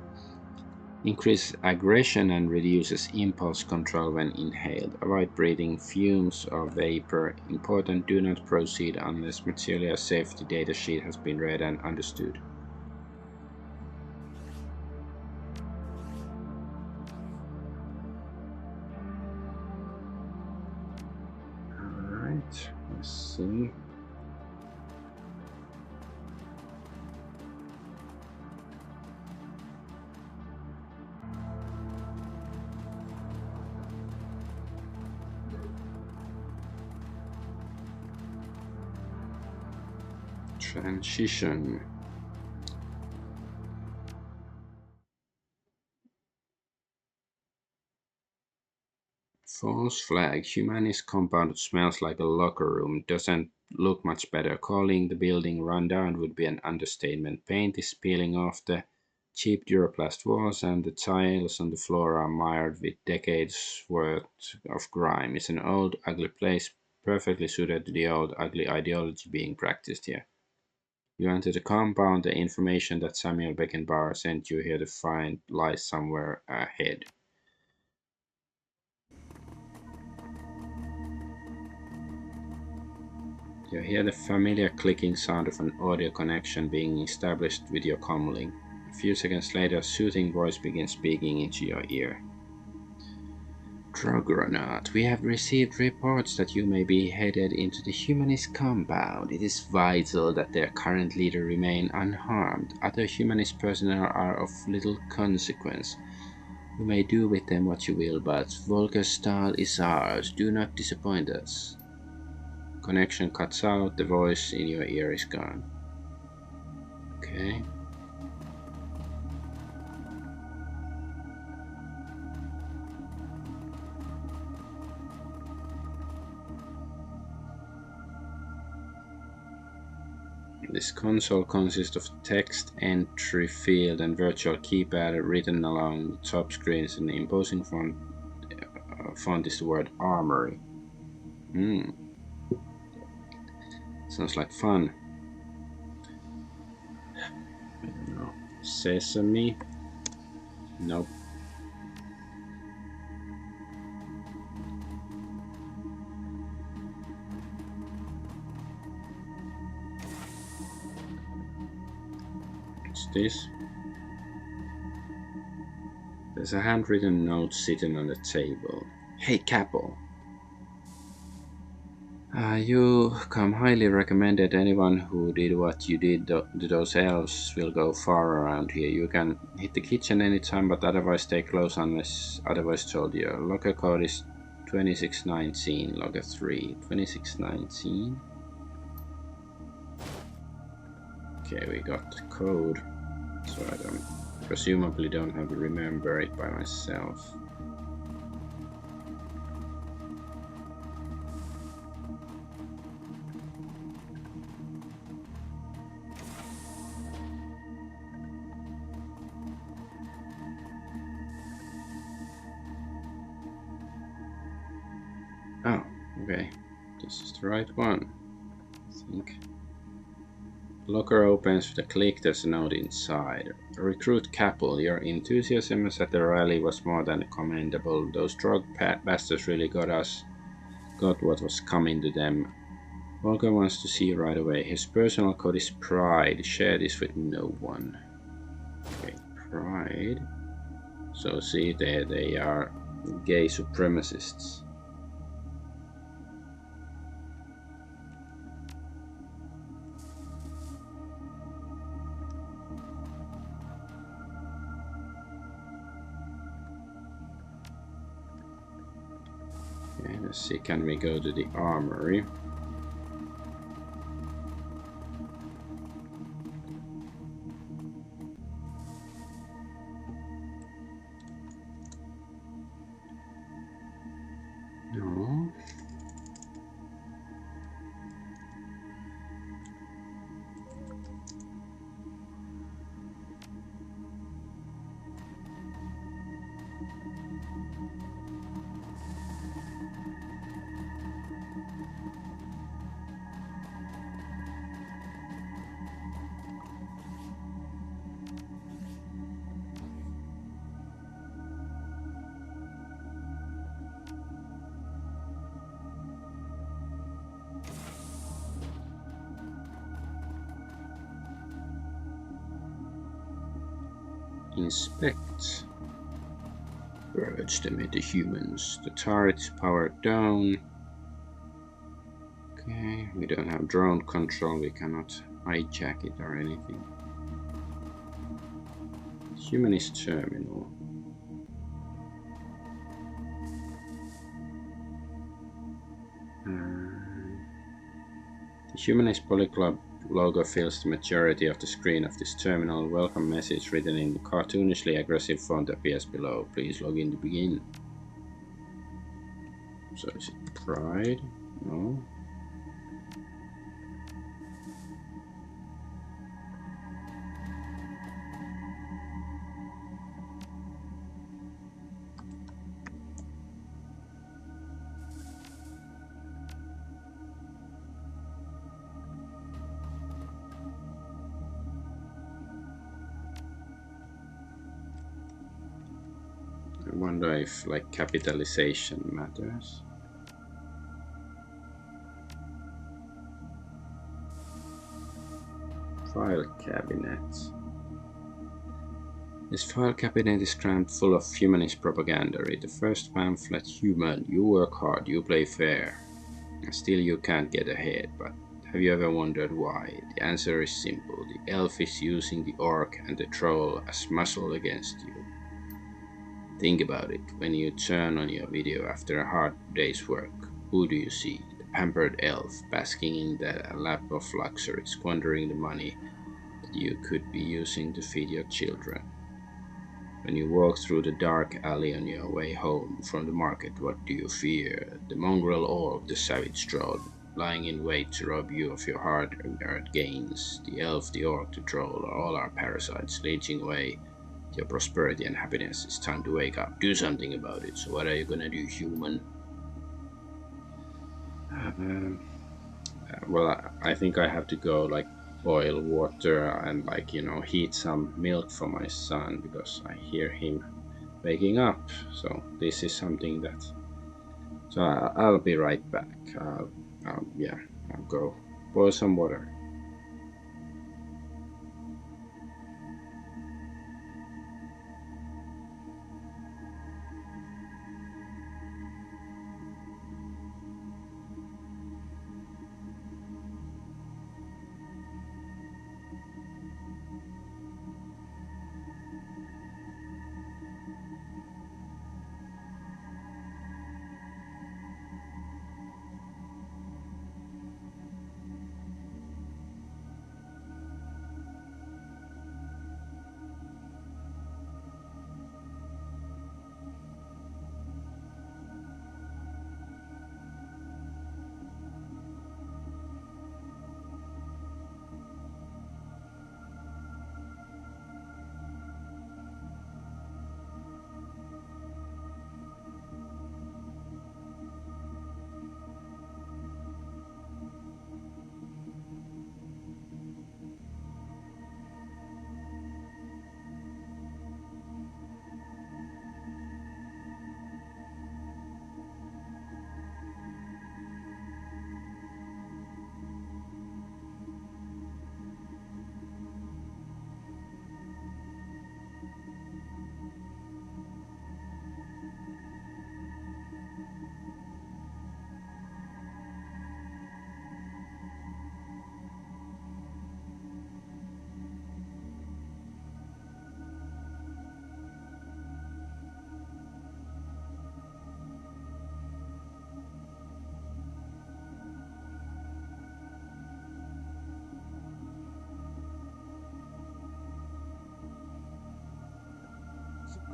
Increases aggression and reduces impulse control when inhaled. Avoid breathing fumes or vapor. Important, do not proceed unless material safety data sheet has been read and understood. Alright, let's see. Transition. False flag. Humanist compound smells like a locker room. Doesn't look much better. Calling the building run down would be an understatement. Paint is peeling off the cheap Duraplast walls, and the tiles on the floor are mired with decades worth of grime. It's an old, ugly place, perfectly suited to the old, ugly ideology being practiced here. You enter the compound. The information that Samuel Beckenbauer sent you here to find lies somewhere ahead. You hear the familiar clicking sound of an audio connection being established with your comlink. A few seconds later, a soothing voice begins speaking into your ear. Dragonfall, we have received reports that you may be headed into the humanist compound. It is vital that their current leader remain unharmed. Other humanist personnel are of little consequence. You may do with them what you will, but Volkerstal is ours. Do not disappoint us. Connection cuts out, the voice in your ear is gone. Okay. This console consists of text entry field and virtual keypad written along the top screens. In the imposing font is the word Armory. Sounds like fun. I don't know. Sesame? Nope. What's this? There's a handwritten note sitting on the table. Hey, Capel. You come highly recommended. Anyone who did what you did to those elves will go far around here. You can hit the kitchen anytime, but otherwise stay close unless otherwise told. Your locker code is 2619, locker 3. 2619. Okay, we got the code, so I presumably don't have to remember it by myself. Oh, okay. This is the right one, I think. Locker opens with a click. There's a note inside. Recruit Capel, your enthusiasm at the rally was more than commendable. Those drug bastards really got what was coming to them. Volker wants to see you right away. His personal code is Pride. Share this with no one. Okay, Pride. So see, they are gay supremacists. Okay, let's see, can we go to the armory? No. Inspect. Purge them into humans. The turret's powered down. Okay, we don't have drone control. We cannot hijack it or anything. Humanist terminal. The Humanist Polyclub logo fills the majority of the screen of this terminal. Welcome message written in cartoonishly aggressive font appears below. Please log in to begin. So is it Pride? No. I wonder if like capitalization matters. File cabinet. This file cabinet is crammed full of humanist propaganda. Read the first pamphlet. Human, you work hard, you play fair. Still you can't get ahead, but have you ever wondered why? The answer is simple. The elf is using the orc and the troll as muscle against you. Think about it. When you turn on your video after a hard day's work, who do you see? The pampered elf, basking in the lap of luxury, squandering the money that you could be using to feed your children. When you walk through the dark alley on your way home from the market, what do you fear? The mongrel orc, the savage troll, lying in wait to rob you of your hard-earned gains. The elf, the orc, the troll, all are parasites, leeching away your prosperity and happiness. It's time to wake up. Do something about it. So what are you gonna do, human? Well, I think I have to go like boil water and like heat some milk for my son because I hear him waking up. So this is something that. So I'll be right back. Yeah, I'll go boil some water.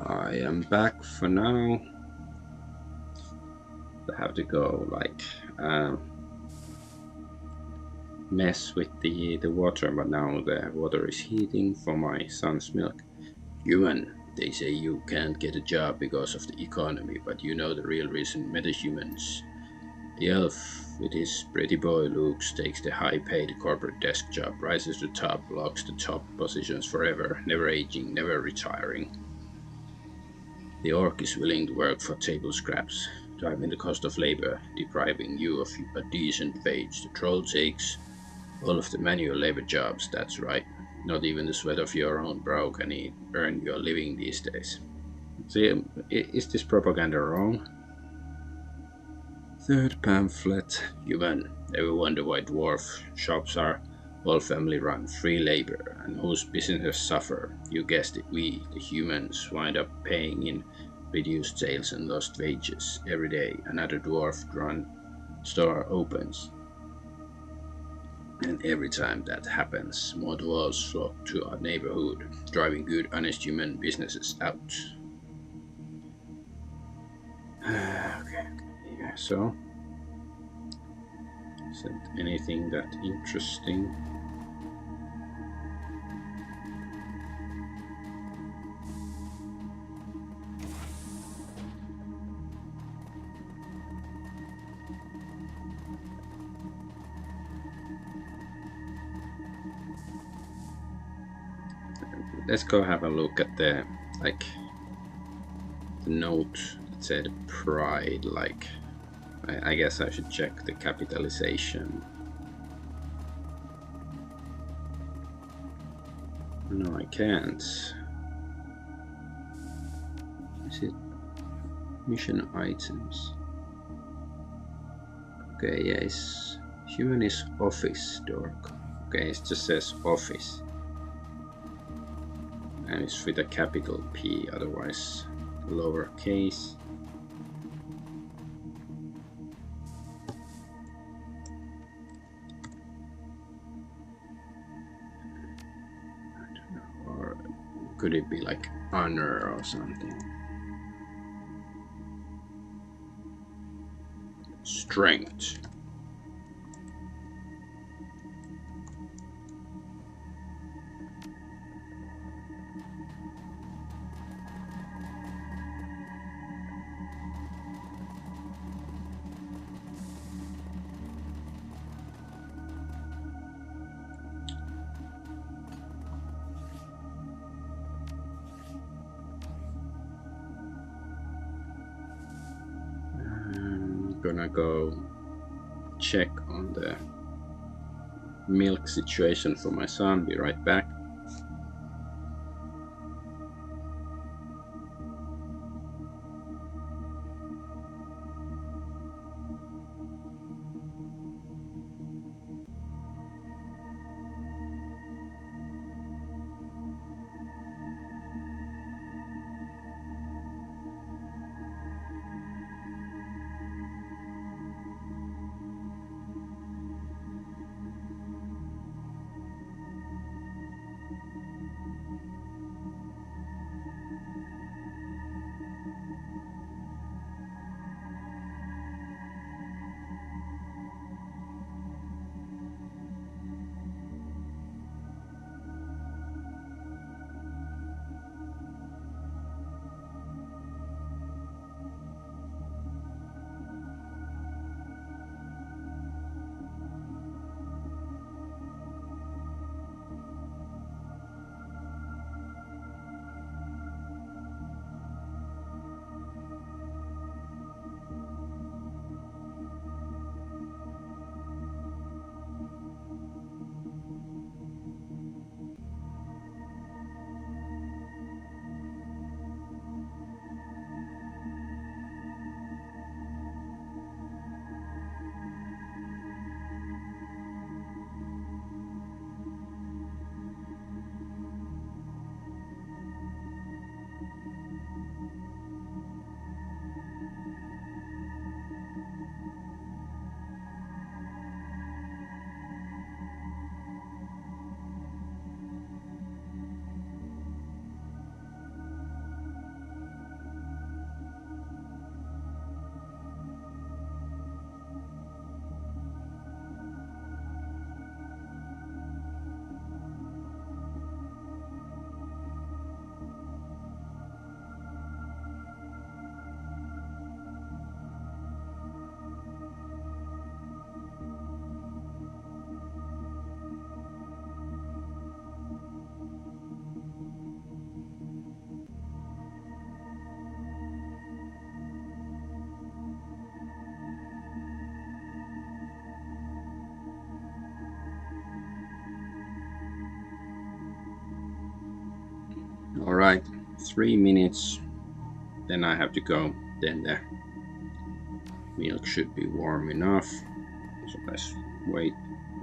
I am back for now. I have to go like mess with the water, but now the water is heating for my son's milk. Human, they say you can't get a job because of the economy, but you know the real reason metahumans. The elf, with his pretty boy looks, takes the high paid corporate desk job, rises to the top, locks the top positions forever, never aging, never retiring. The orc is willing to work for table scraps, driving the cost of labor, depriving you of a decent wage. The troll takes all of the manual labor jobs, that's right. Not even the sweat of your own brow can earn your living these days. See, is this propaganda wrong? Third pamphlet. Human. Ever wonder why dwarf shops are all family run, free labor, and whose businesses suffer? You guessed it, we, the humans, wind up paying in reduced sales and lost wages. Every day, another dwarf run store opens. And every time that happens, more dwarves flock to our neighborhood, driving good, honest human businesses out. Okay, yeah, so isn't anything that interesting? Let's go have a look at the the note that said pride. I guess I should check the capitalization. No, I can't. Is it mission items? Okay, yes. Human is office dork. Okay, it just says office. And it's with a capital P, otherwise lowercase. I don't know, or could it be like honor or something? Strength. Gonna go check on the milk situation for my son. Be right back. All right, 3 minutes. Then I have to go. Then the milk should be warm enough. So let's wait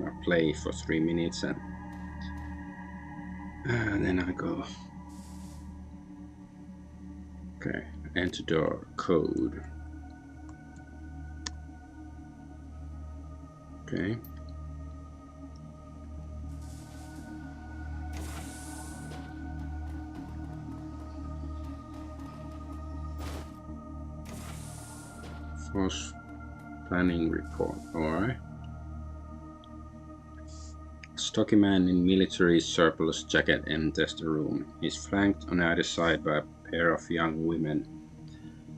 or play for 3 minutes and then I go. Okay, enter door code. Okay. Force planning report. Alright. Stocky man in military surplus jacket enters the room. He's flanked on either side by a pair of young women.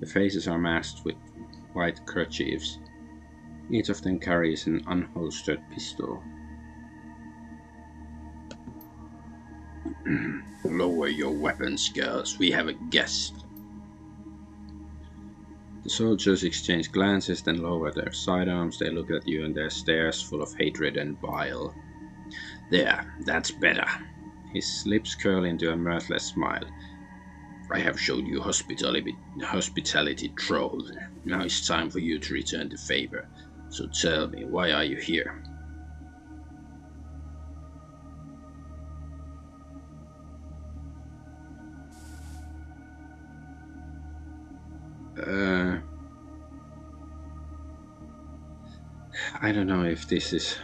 The faces are masked with white kerchiefs. Each of them carries an unholstered pistol. Lower your weapons, girls. We have a guest. The soldiers exchange glances, then lower their sidearms. They look at you and their stares full of hatred and bile. There, that's better. His lips curl into a mirthless smile. I have showed you hospitality, troll. Now it's time for you to return the favor. So tell me, why are you here? I don't know if this is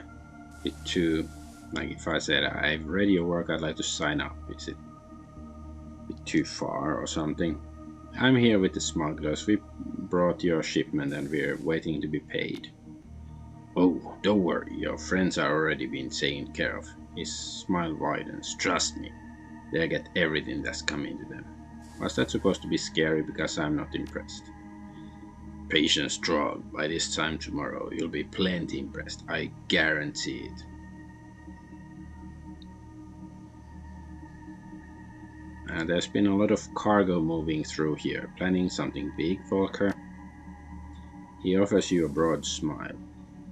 a bit too... Like if I said, I've read your work, I'd like to sign up. Is it a bit too far or something? I'm here with the smugglers. We brought your shipment and we're waiting to be paid. Oh, don't worry. Your friends are already being taken care of. His smile widens. Trust me. They'll get everything that's coming to them. Was that supposed to be scary because I'm not impressed? Patience strong. By this time tomorrow, you'll be plenty impressed. I guarantee it. There's been a lot of cargo moving through here. Planning something big, Volker? He offers you a broad smile.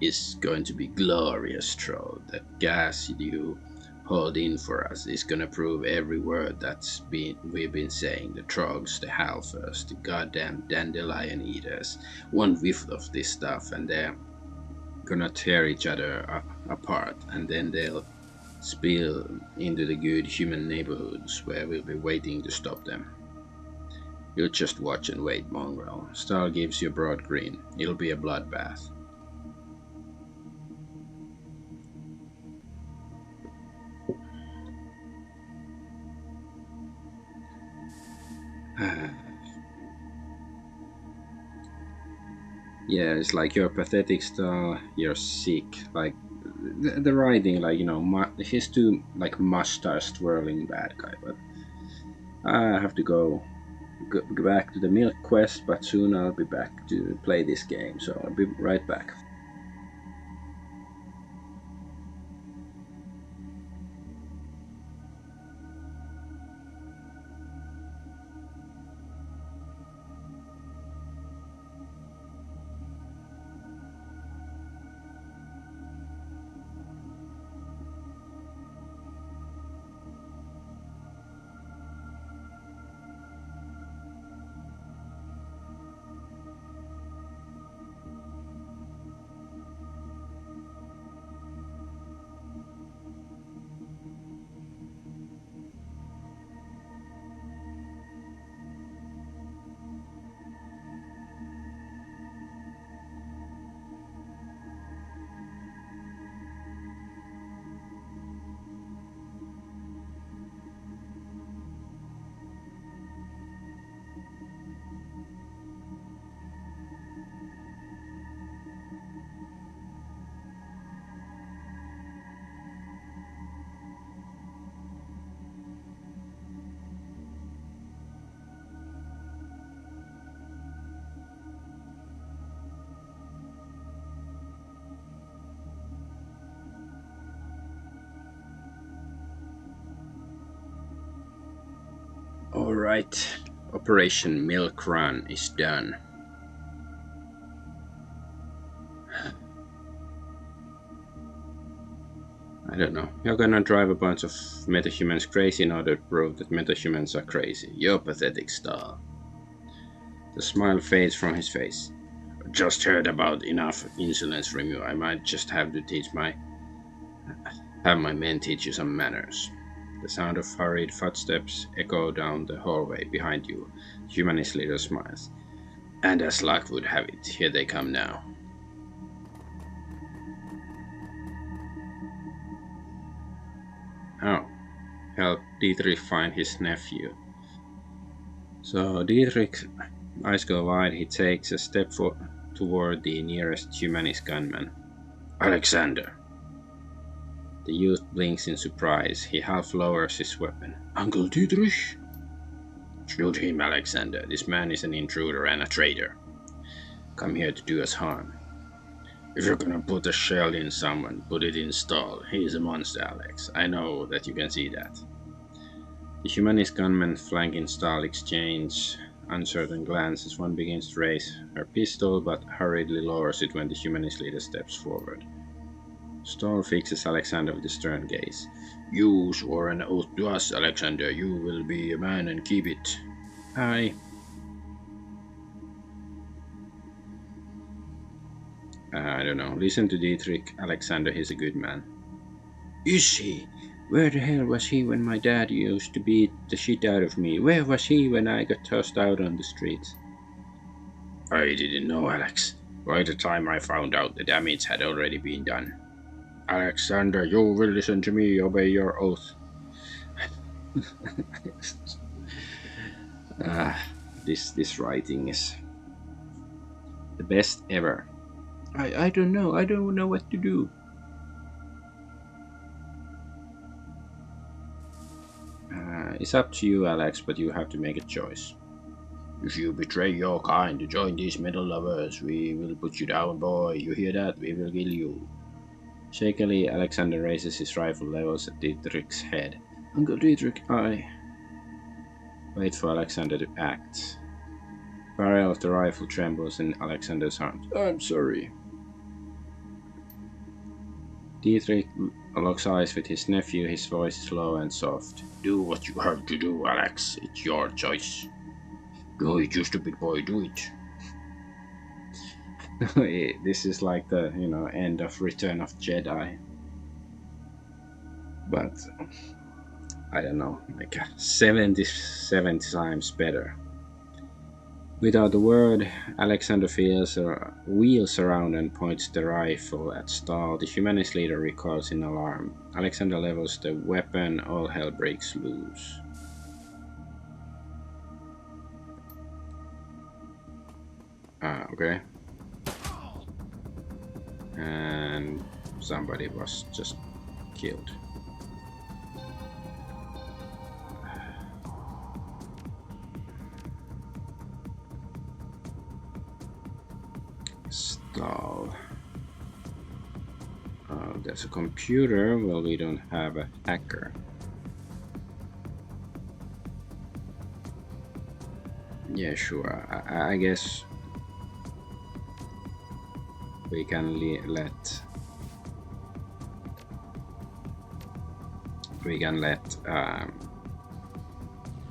It's going to be glorious, troll. The gas you hold in for us is gonna prove every word we've been saying. The trogs, the halfers, the goddamn dandelion eaters. One whiff of this stuff and they're gonna tear each other apart, and then they'll spill into the good human neighborhoods where we'll be waiting to stop them. You'll just watch and wait, mongrel. Star gives you a broad grin. It'll be a bloodbath. Yeah, it's like you're pathetic, Star. You're sick. Like the writing, like he's too like mustache twirling bad guy. But I have to go back to the milk quest. But soon I'll be back to play this game. So I'll be right back. Alright, Operation Milk Run is done. I don't know. You're gonna drive a bunch of metahumans crazy in order to prove that metahumans are crazy. You're pathetic, Star. The smile fades from his face. Just heard about enough insolence from you. I might just have my men teach you some manners. The sound of hurried footsteps echo down the hallway behind you. Humanist leader smiles. And as luck would have it, here they come now. Oh, help Dietrich find his nephew. So Dietrich's eyes go wide. He takes a step toward the nearest humanist gunman. Alexander. The youth blinks in surprise. He half lowers his weapon. Uncle Dietrich? Shoot him, Alexander. This man is an intruder and a traitor. Come here to do us harm. If you're gonna put a shell in someone, put it in Stahl. He's a monster, Alex. I know that you can see that. The humanist gunmen flanking Stahl exchange uncertain glances. One begins to raise her pistol, but hurriedly lowers it when the humanist leader steps forward. Stahl fixes Alexander with a stern gaze. You swore an oath to us, Alexander. You will be a man and keep it. I don't know. Listen to Dietrich. Alexander, he's a good man. Is he? Where the hell was he when my dad used to beat the shit out of me? Where was he when I got tossed out on the streets? I didn't know, Alex. By the time I found out, the damage had already been done. Alexander, you will listen to me, obey your oath. This writing is the best ever. I don't know. I don't know what to do. It's up to you, Alex, but you have to make a choice. If you betray your kind to join these metal lovers, we will put you down, boy. You hear that? We will kill you. Shakily, Alexander raises his rifle levels at Dietrich's head. Uncle Dietrich, I... Wait for Alexander to act. barrel of the rifle trembles in Alexander's arms. I'm sorry. Dietrich locks eyes with his nephew, his voice is low and soft. Do what you have to do, Alex. It's your choice. Do it, you stupid boy, do it. This is like the, end of Return of Jedi. But, I don't know, like 70 times better. Without a word, Alexander wheels around and points the rifle at Stahl. The humanist leader recoils in alarm. Alexander levels the weapon, all hell breaks loose. Okay. And somebody was just killed. Stahl. There's a computer. Well, we don't have a hacker. Yeah, sure. I guess we can let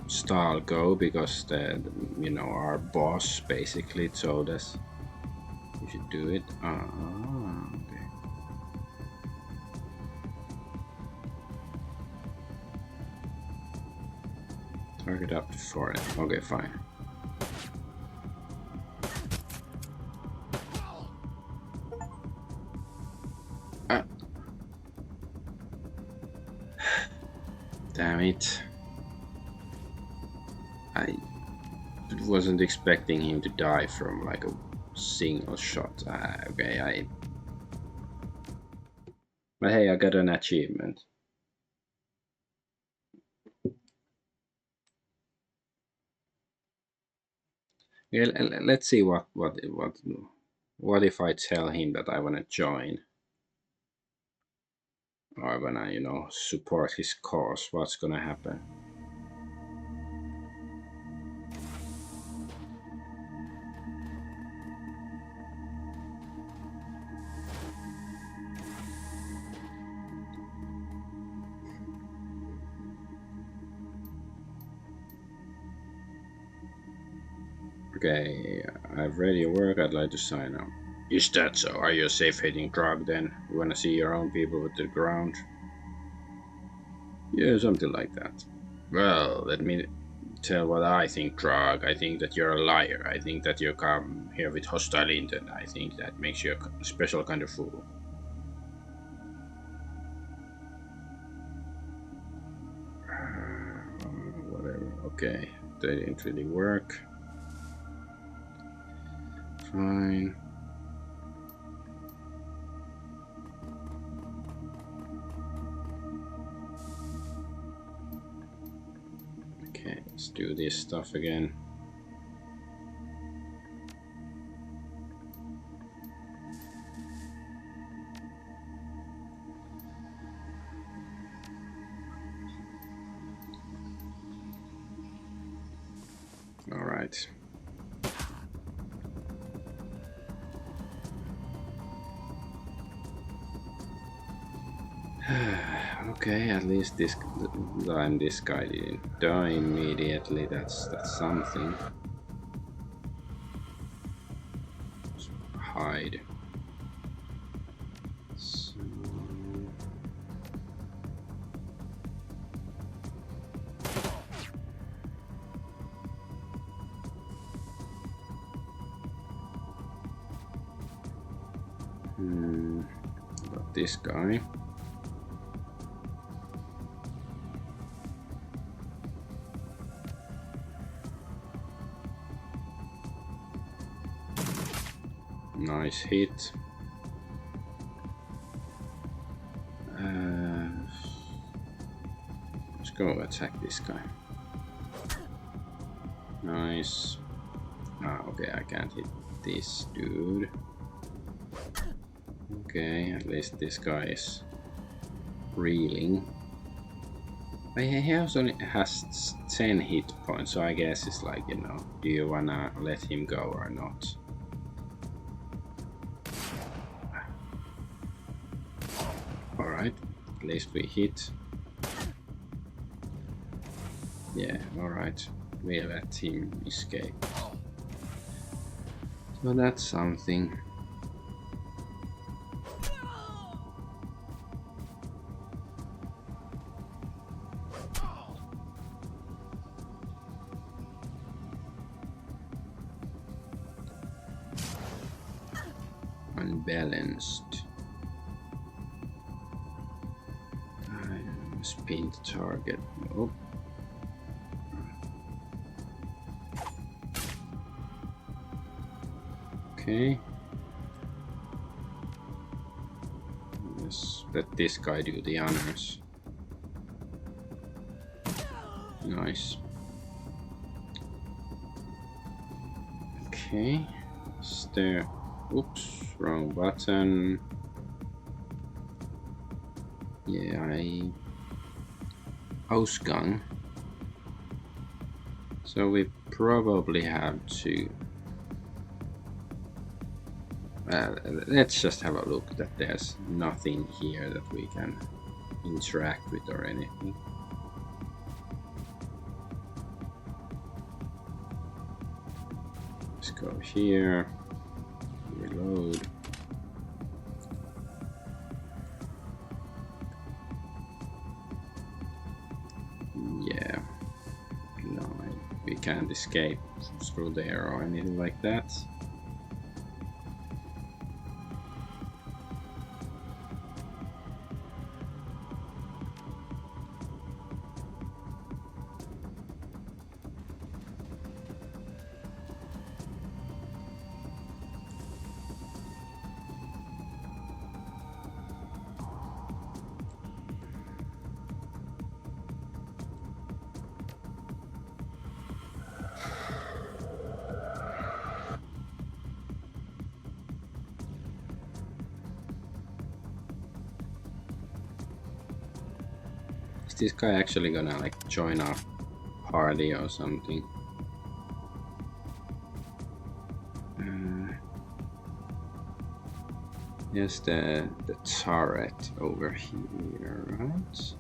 Stahl go because our boss basically told us we should do it. Okay. Target up to 4. Okay, fine. Damn it. I wasn't expecting him to die from like a single shot. Okay, but hey, I got an achievement. Yeah, let's see what if I tell him that I wanna join, or wanna support his cause. What's gonna happen? Okay, I've read your work. I'd like to sign up. Is that so? Are you a safe-hating drug then? You wanna see your own people with the ground? Yeah, something like that. Well, let me tell what I think, drug. I think that you're a liar. I think that you come here with hostile intent. I think that makes you a special kind of fool. Whatever. Okay, that didn't really work. Fine. Okay, let's do this stuff again. All right. Okay, at least this time this guy didn't die immediately. That's something. Let's hide. So... Got this guy. Nice hit. Let's go attack this guy. Nice. Okay, I can't hit this dude. Okay, at least this guy is reeling. But he also has 10 hit points, so I guess it's like, you know, do you wanna let him go or not? Alright, at least we hit. Yeah, alright. We let him escape. So that's something. Unbalanced. Spin the target. Nope. Okay. Let's let this guy do the honors. Nice. Okay. Stare. Oops, wrong button. Yeah, Ausgang. So we probably have to. Let's just have a look that there's nothing here that we can interact with or anything. Let's go here. Reload. Yeah. No, we can't escape through there or anything like that. Is this guy actually gonna like join our party or something? Here's the turret over here, right?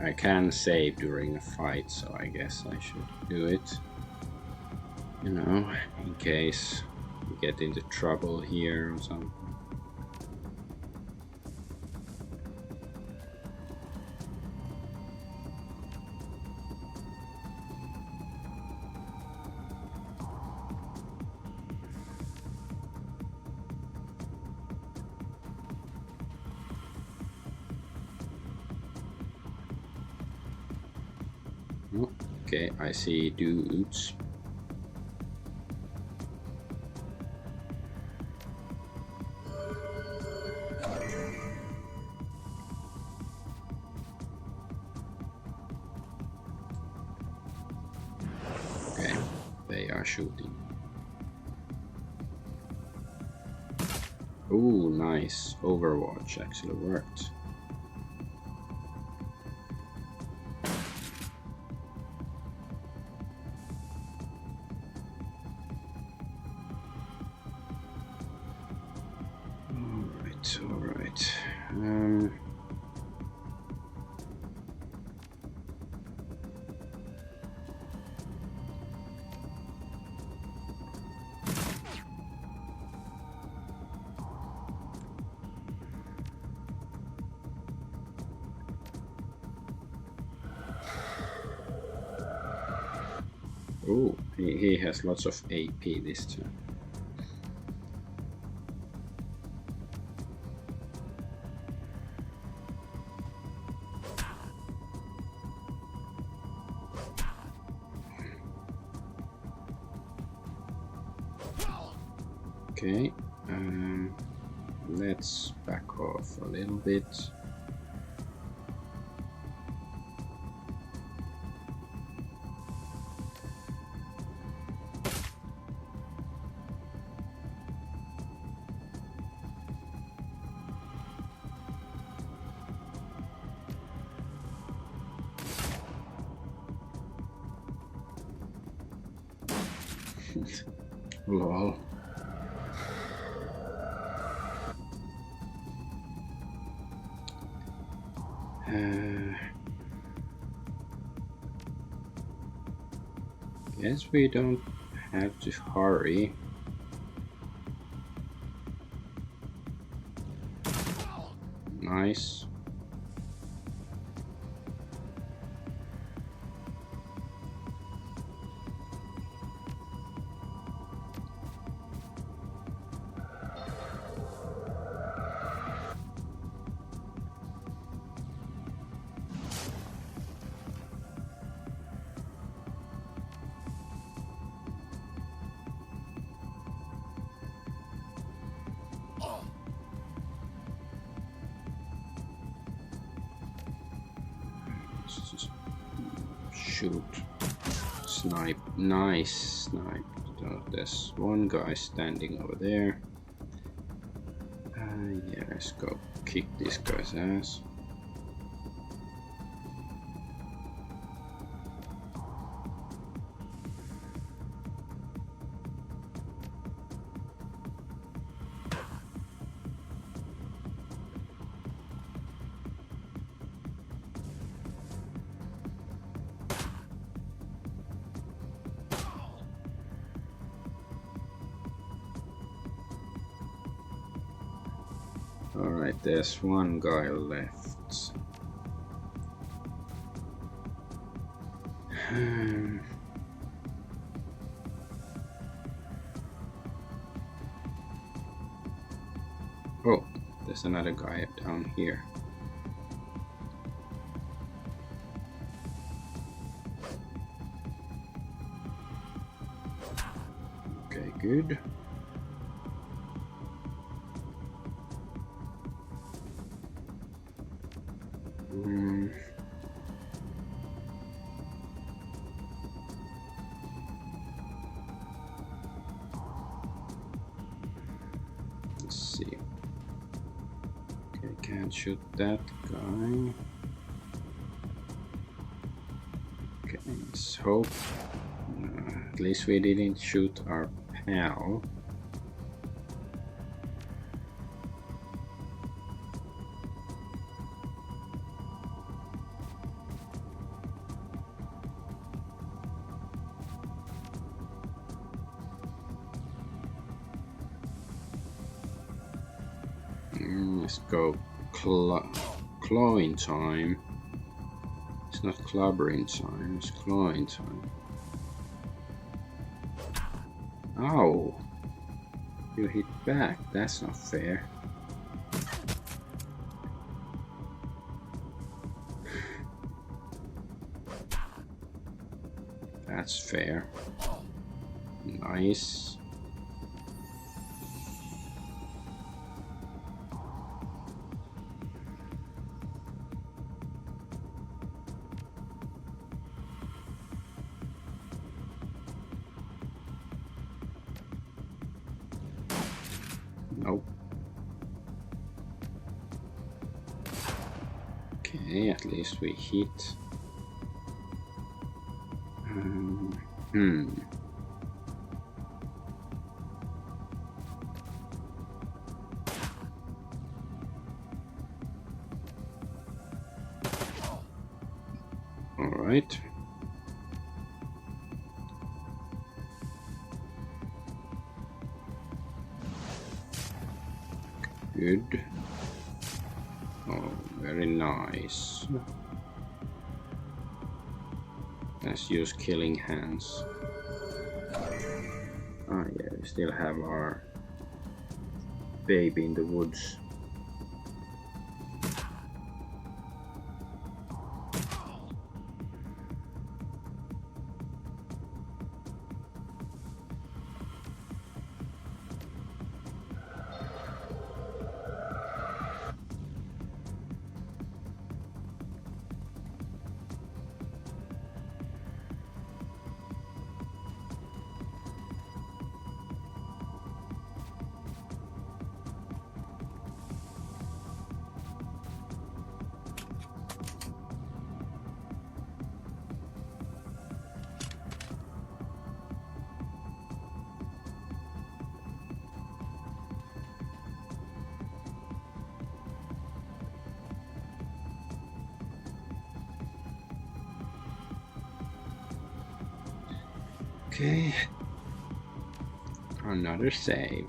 I can save during a fight, so I guess I should do it. You know, in case we get into trouble here or something. Okay, I see dudes. Okay, they are shooting. Ooh, nice. Overwatch actually worked. Alright. Oh, he has lots of AP this turn. Okay, let's back off a little bit. Lol. Guess we don't have to hurry. Nice. Shoot. Snipe. Nice snipe. So there's one guy standing over there. Yeah, let's go kick this guy's ass. Alright, there's one guy left. Oh, there's another guy down here. Okay, good. Let's see. Okay, can't shoot that guy. Okay, let's hope. At least we didn't shoot our pal. Let's go clawing time. It's not clobbering time, it's clawing time. Ow! You hit back, that's not fair. That's fair. Nice. Nope. Okay, at least we hit. right. Good. Oh, very nice. Let's use killing hands. Oh yeah, we still have our baby in the woods. Okay. Another save.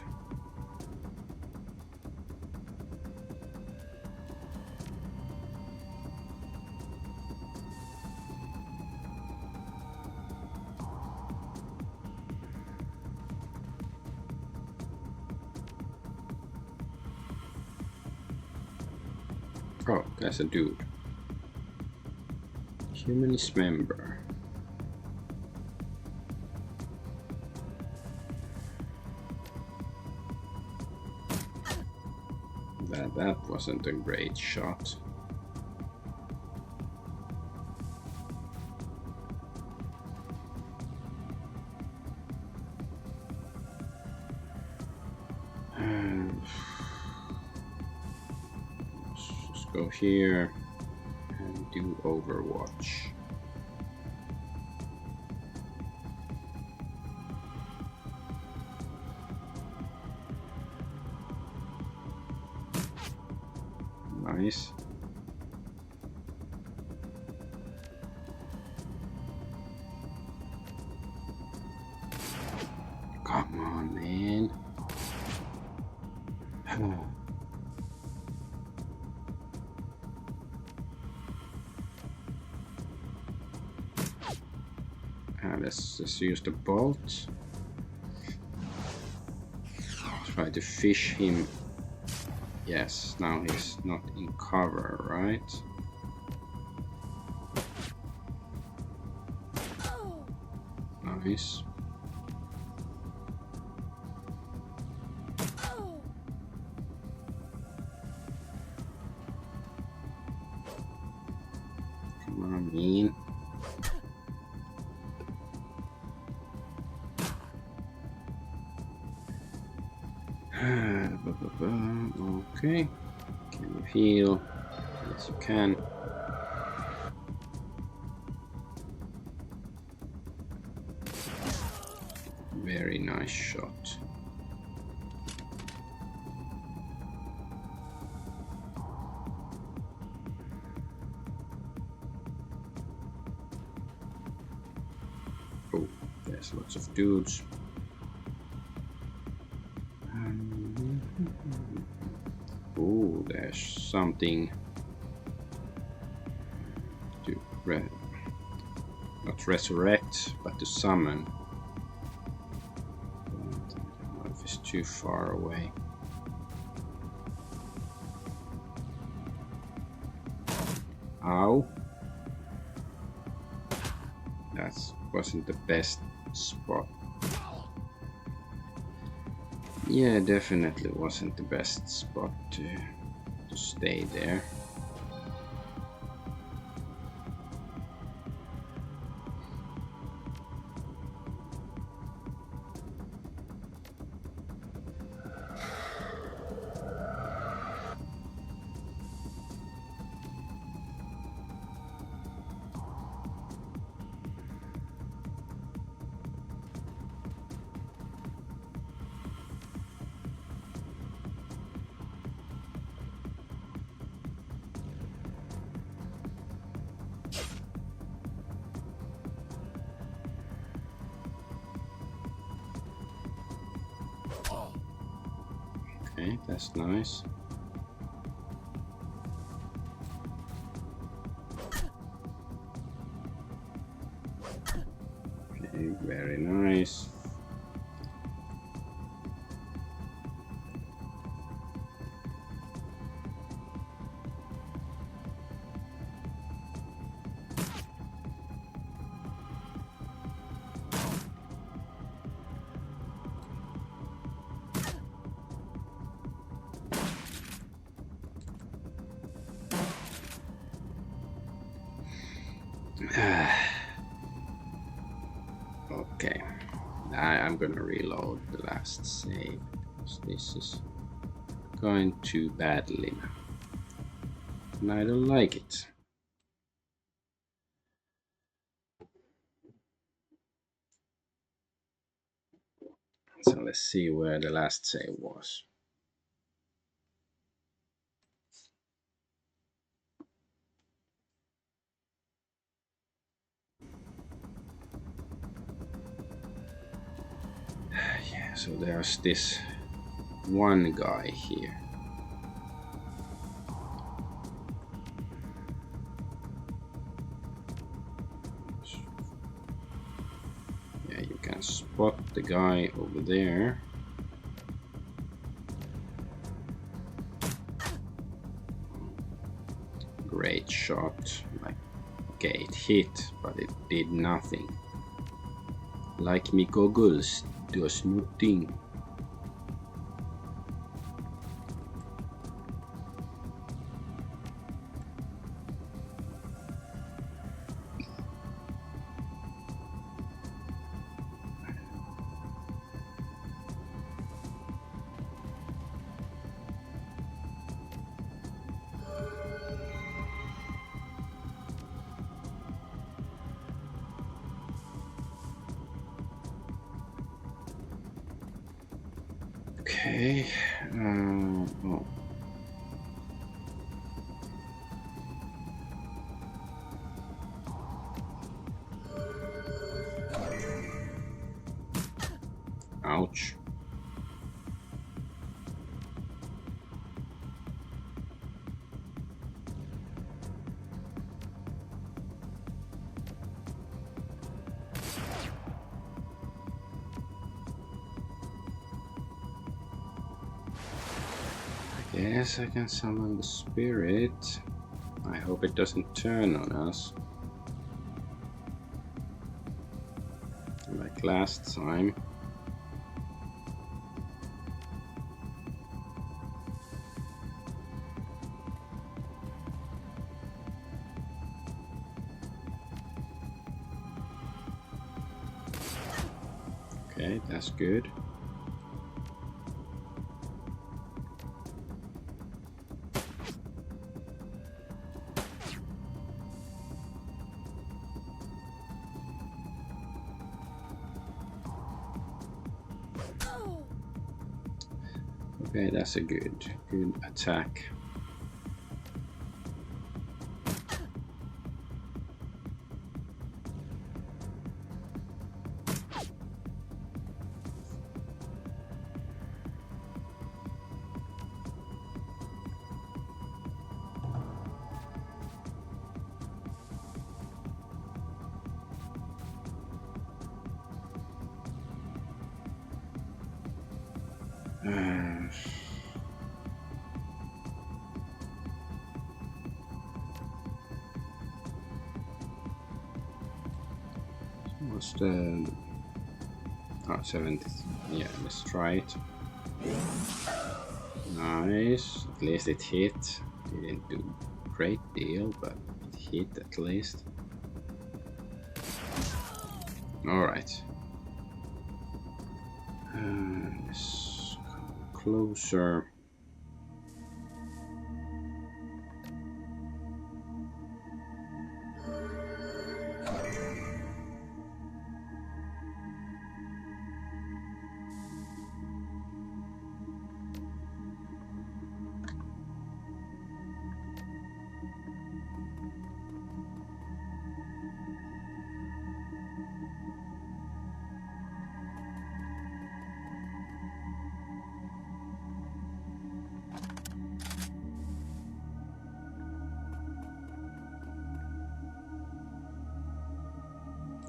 Oh, that's a dude. Humanist member. That wasn't a great shot. Let's just go here and do Overwatch. Nice. Come on, man. Let's just use the bolt. Try to fish him. Yes, now he's not in cover, right? Nice. Come on, man. Okay. Can you heal? Yes, you can. Very nice shot. Oh, there's lots of dudes. Oh, there's something to not resurrect, but to summon. I don't know if it's too far away. Ow. That wasn't the best spot. Yeah, definitely wasn't the best spot to stay there. Okay, that's nice. Okay, very nice. Okay, I'm gonna reload the last save because this is going too badly now, and I don't like it. So let's see where the last save was. Yeah, so there's this one guy here. Yeah, you can spot the guy over there. Great shot. Like, okay, it hit, but it did nothing. Like me goggles does nothing. Okay. Oh. Ouch. Yes, I can summon the spirit. I hope it doesn't turn on us like last time. Okay, that's good. Okay, that's a good attack. What's the 70? Yeah, let's try it. Nice. At least it hit. Didn't do a great deal, but it hit at least. Alright. Let's come closer.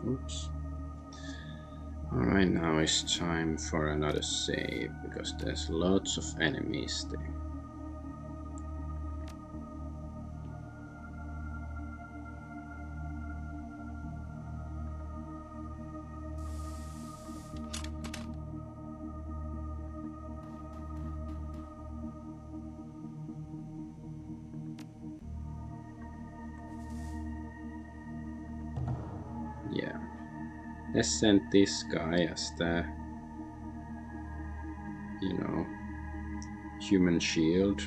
Oops. Alright, now it's time for another save because there's lots of enemies there. Yeah. Let's send this guy as the, human shield.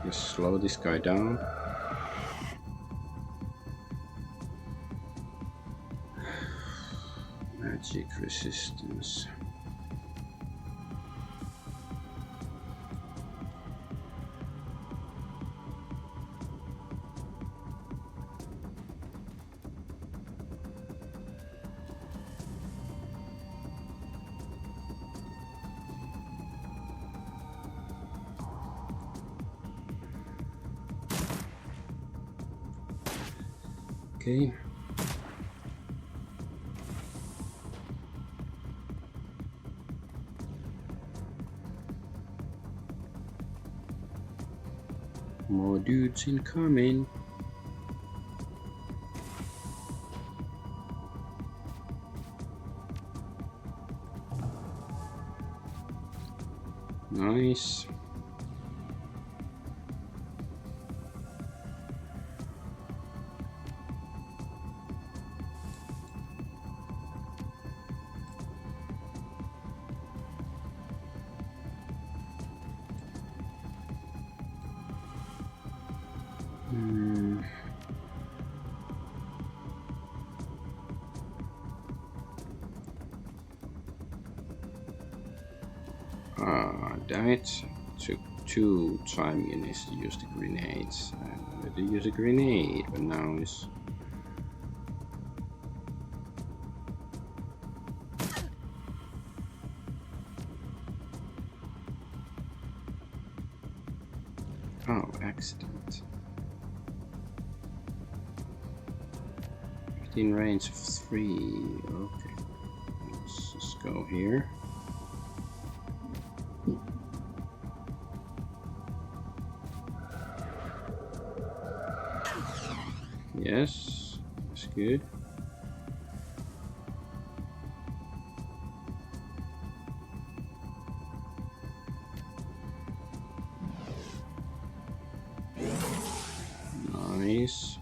Just slow this guy down. Magic resistance. Okay. More dudes incoming. Nice. Damn it. Took 2 time units to use the grenades. I wanted to use a grenade, but now it's... Oh, accident. Within range of 3. Okay. Let's just go here. Yes, that's good. Nice.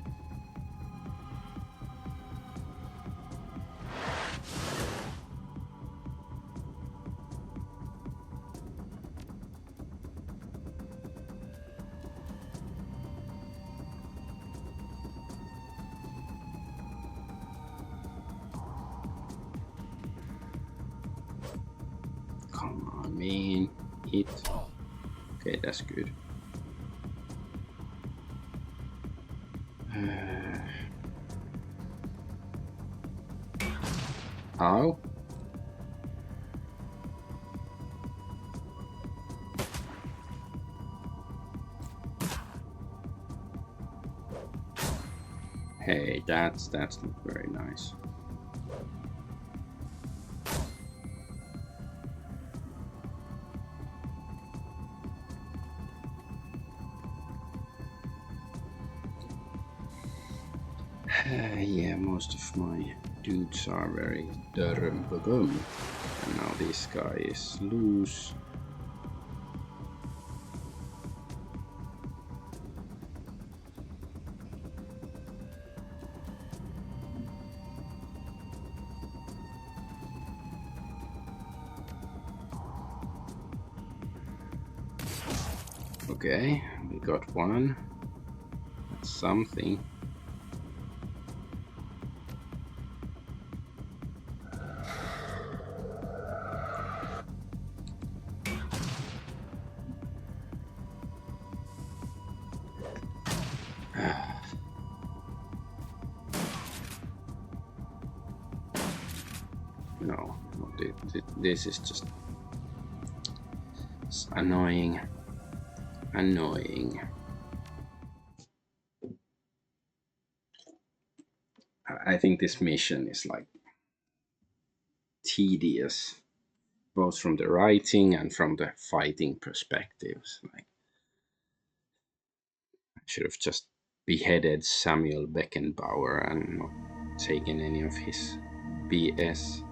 Come on, man. Hit. Okay, that's good. How? Hey, that's not very nice. Yeah, most of my dudes are very durum. Now this guy is loose. Okay, we got one. That's something. No, this is just annoying. Annoying. I think this mission is like tedious, both from the writing and from the fighting perspectives. Like, I should have just beheaded Samuel Beckenbauer and not taken any of his BS.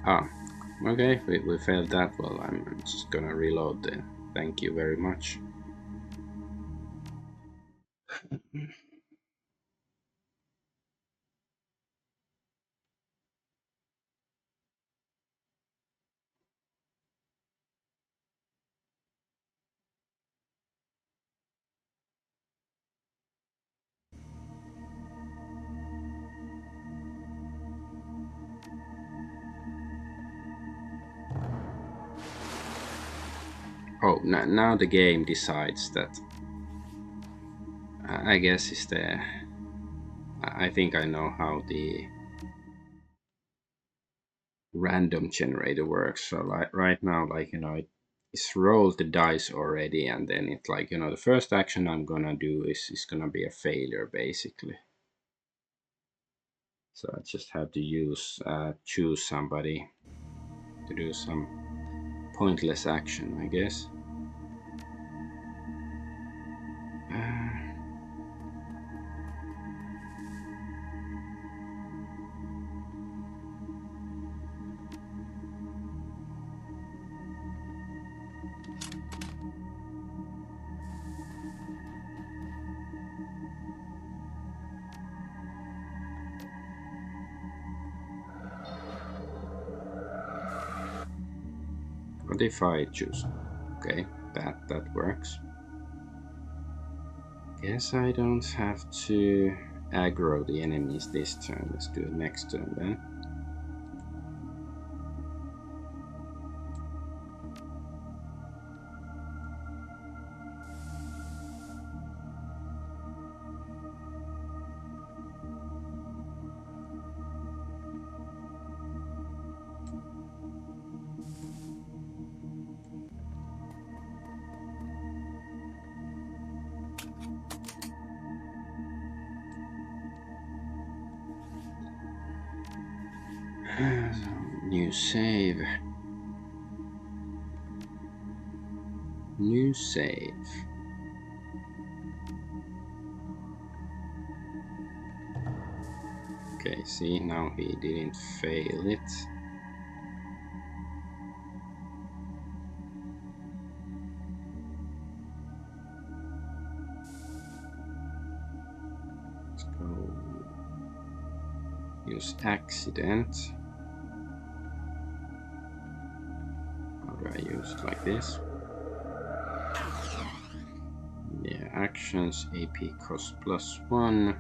Ah, okay, we failed that. Well, I'm just gonna reload then. Thank you very much. Oh, now the game decides that. I guess is the. I think I know how the random generator works. So like right now, like it's rolled the dice already, and then it's like the first action I'm gonna do is gonna be a failure basically. So I just have to choose somebody to do some pointless action, I guess. 25 choose. Okay, that works. Guess I don't have to aggro the enemies this turn. Let's do it next turn then. New save. New save. Okay, see, now he didn't fail it. Let's go use accident. How do I use it? Like this? Yeah, actions, AP cost +1.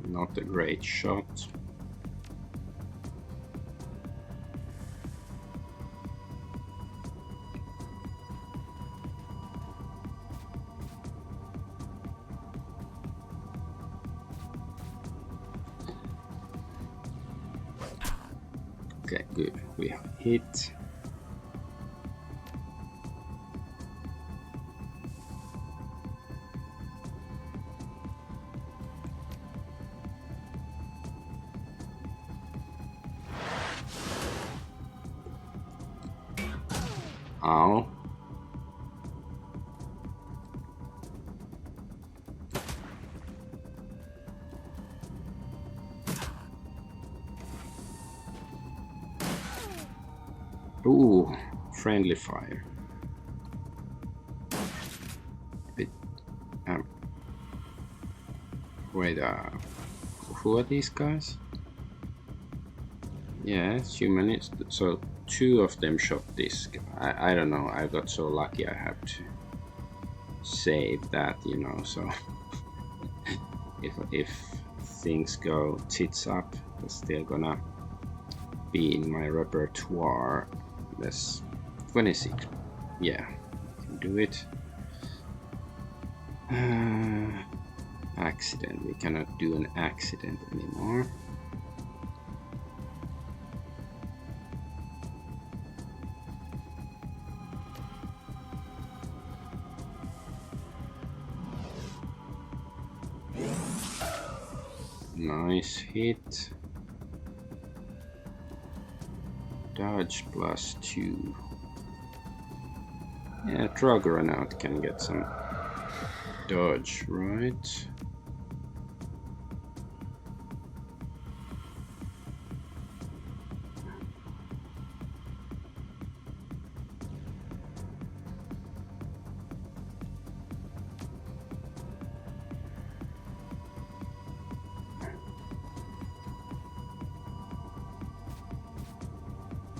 Not a great shot. Okay, good. We have hit. Ow. Ooh, friendly fire. Bit, wait, who are these guys? Yeah, it's human. So 2 of them shot this guy. I don't know. I got so lucky I have to save that, you know. So if things go tits up, it's still gonna be in my repertoire. That's 26. Yeah, I can do it. Accident. We cannot do an accident anymore. Nice hit. Dodge +2. Yeah, Argonaut can get some dodge, right?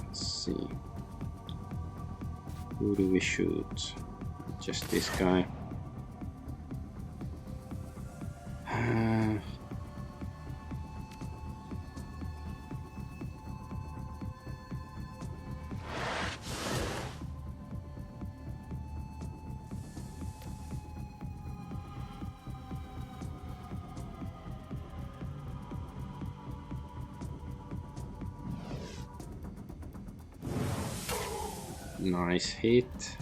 Let's see. Who do we shoot? Just this guy. Nice hit.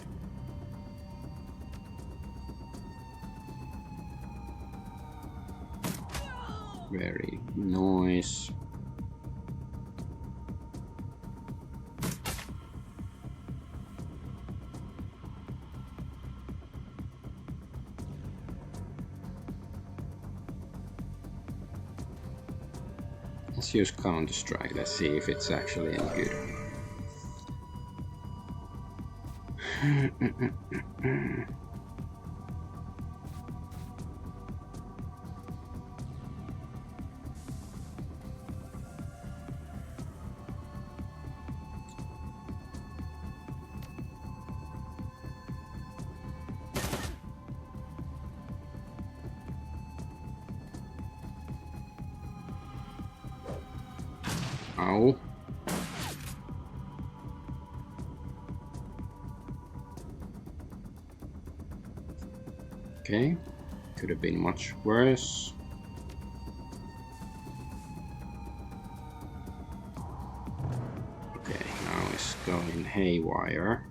Very nice. Let's use Counter-Strike. Let's see if it's actually any good. Ow. Okay, could have been much worse. Okay, now it's going haywire.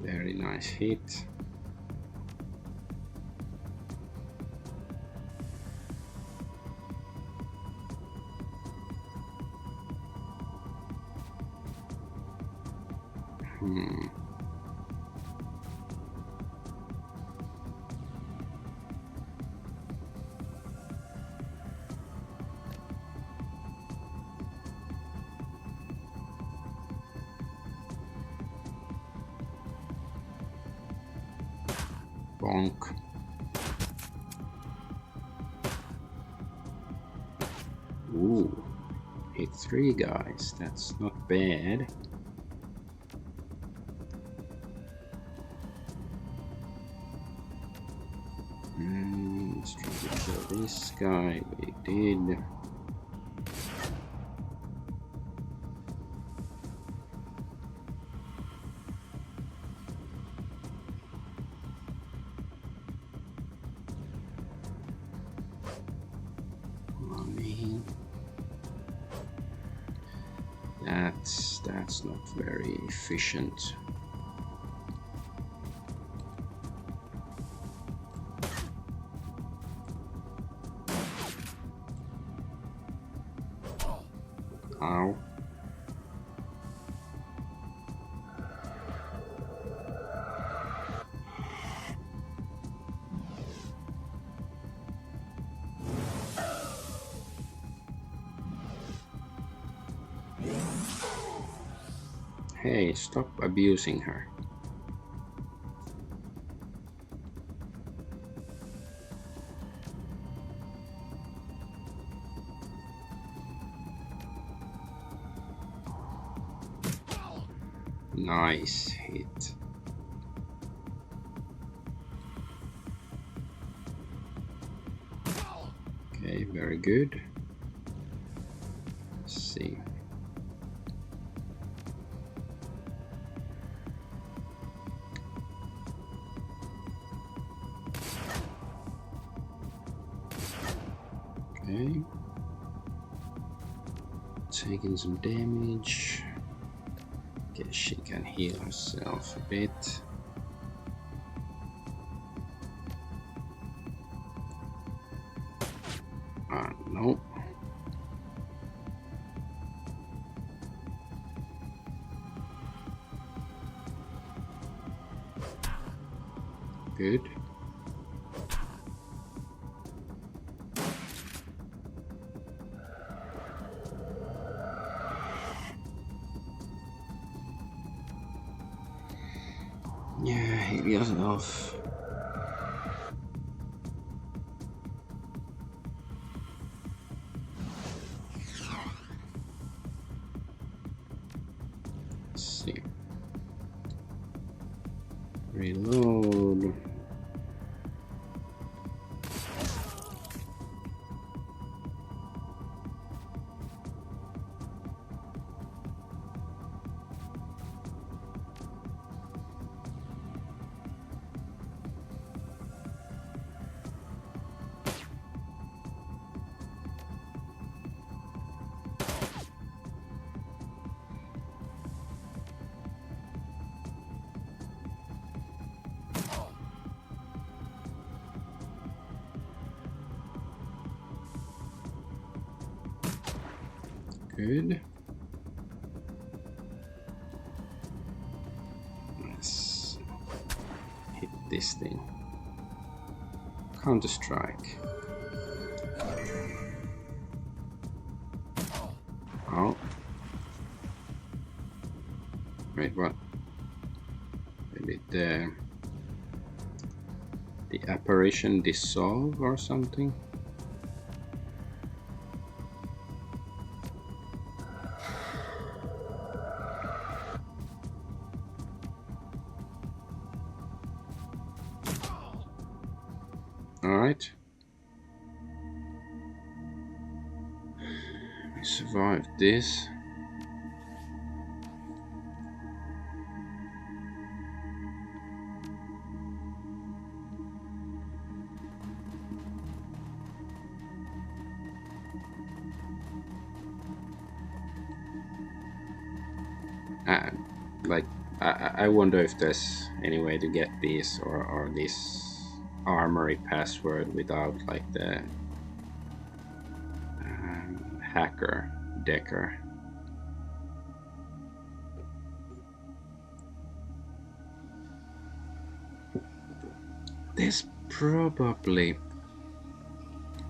Very nice hit. Bonk. Ooh, hit 3 guys. That's not bad. Let's try to kill this guy. We did. That's not very efficient. Ow. Hey, stop abusing her. Nice hit. Okay, very good. Let's see. Okay. Taking some damage. Guess she can heal herself a bit. No. Good. Yeah, heal yourself. Let's see. Reload. Good. Let's hit this thing. Counter-strike. Oh. Wait, what? Maybe the apparition dissolve or something? Alright. We survived this. Like, I wonder if there's any way to get these or this armory password without like the hacker Decker. There's probably,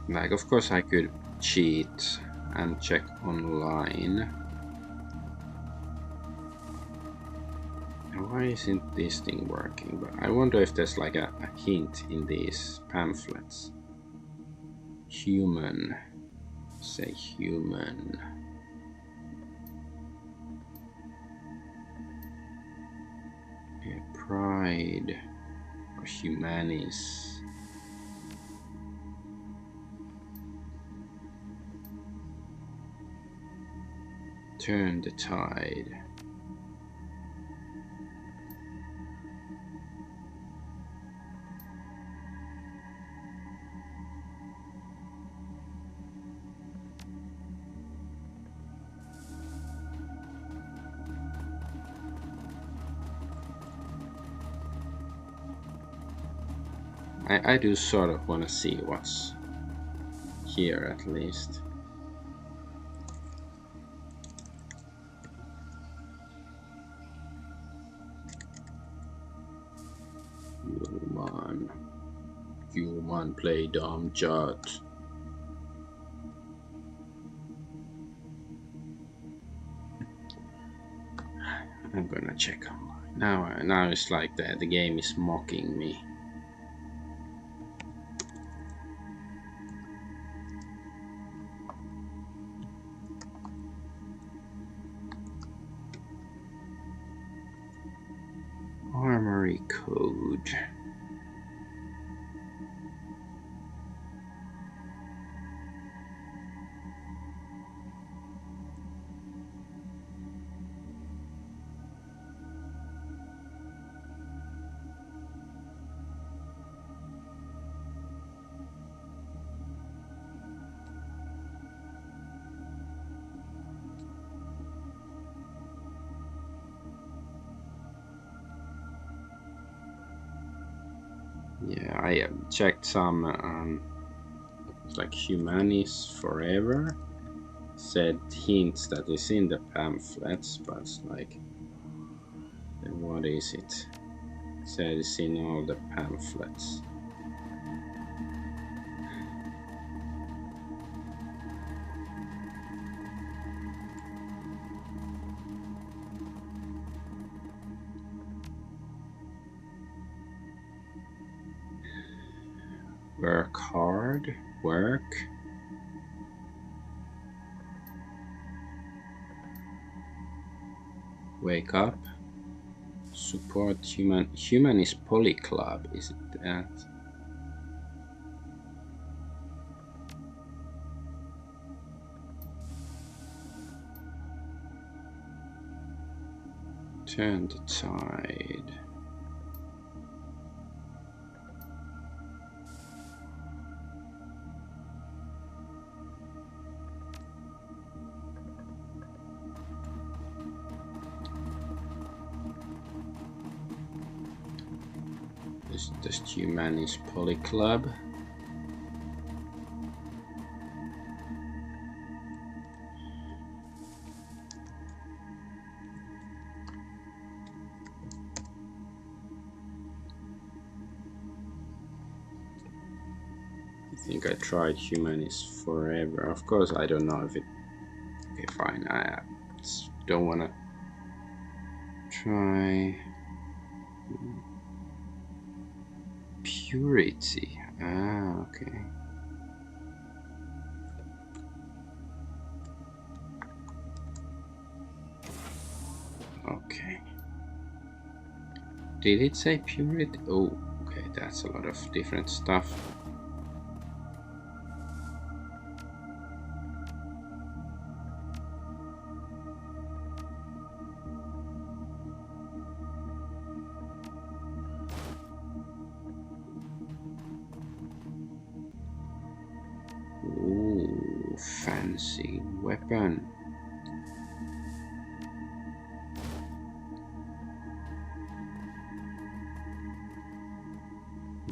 like, of course I could cheat and check online. Why isn't this thing working? But I wonder if there's like a hint in these pamphlets. Human. Say human. Yeah, pride or humanis. Turn the tide. I do sort of want to see what's here at least. Human play dumb chat. I'm gonna check online. Now it's like the game is mocking me. Armory code. Yeah, I checked some like Humanis Forever said hints that is in the pamphlets, but it's like, then what is it? It says it's in all the pamphlets. Work hard, work. Wake up. Support human. Human is Polyclub, is it that? Turn the tide. This human is Polyclub. I think I tried Humanist Forever. Of course, I don't know if it. Okay, fine. I don't want to try. Purity. Ah, okay. Okay. Did it say purity? Oh, okay. That's a lot of different stuff. Fancy weapon.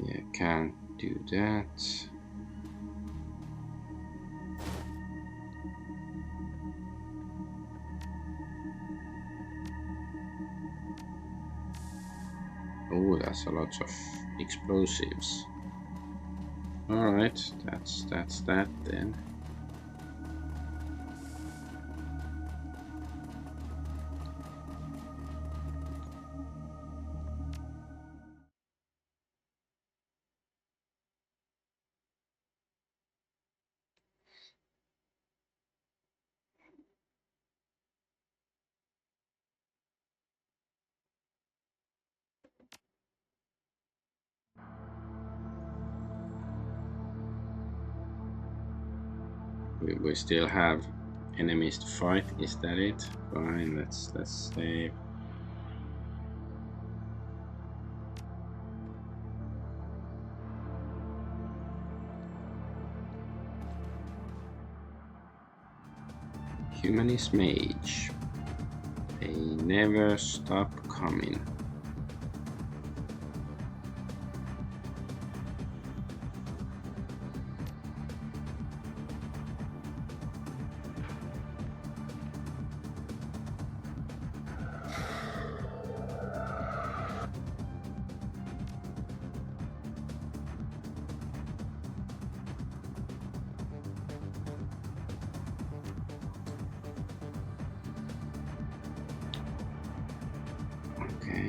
Yeah, can't do that. Oh, that's a lot of explosives. All right, that's that then. We still have enemies to fight. Is that it? Fine. Let's save. Humanist Mage. They never stop coming.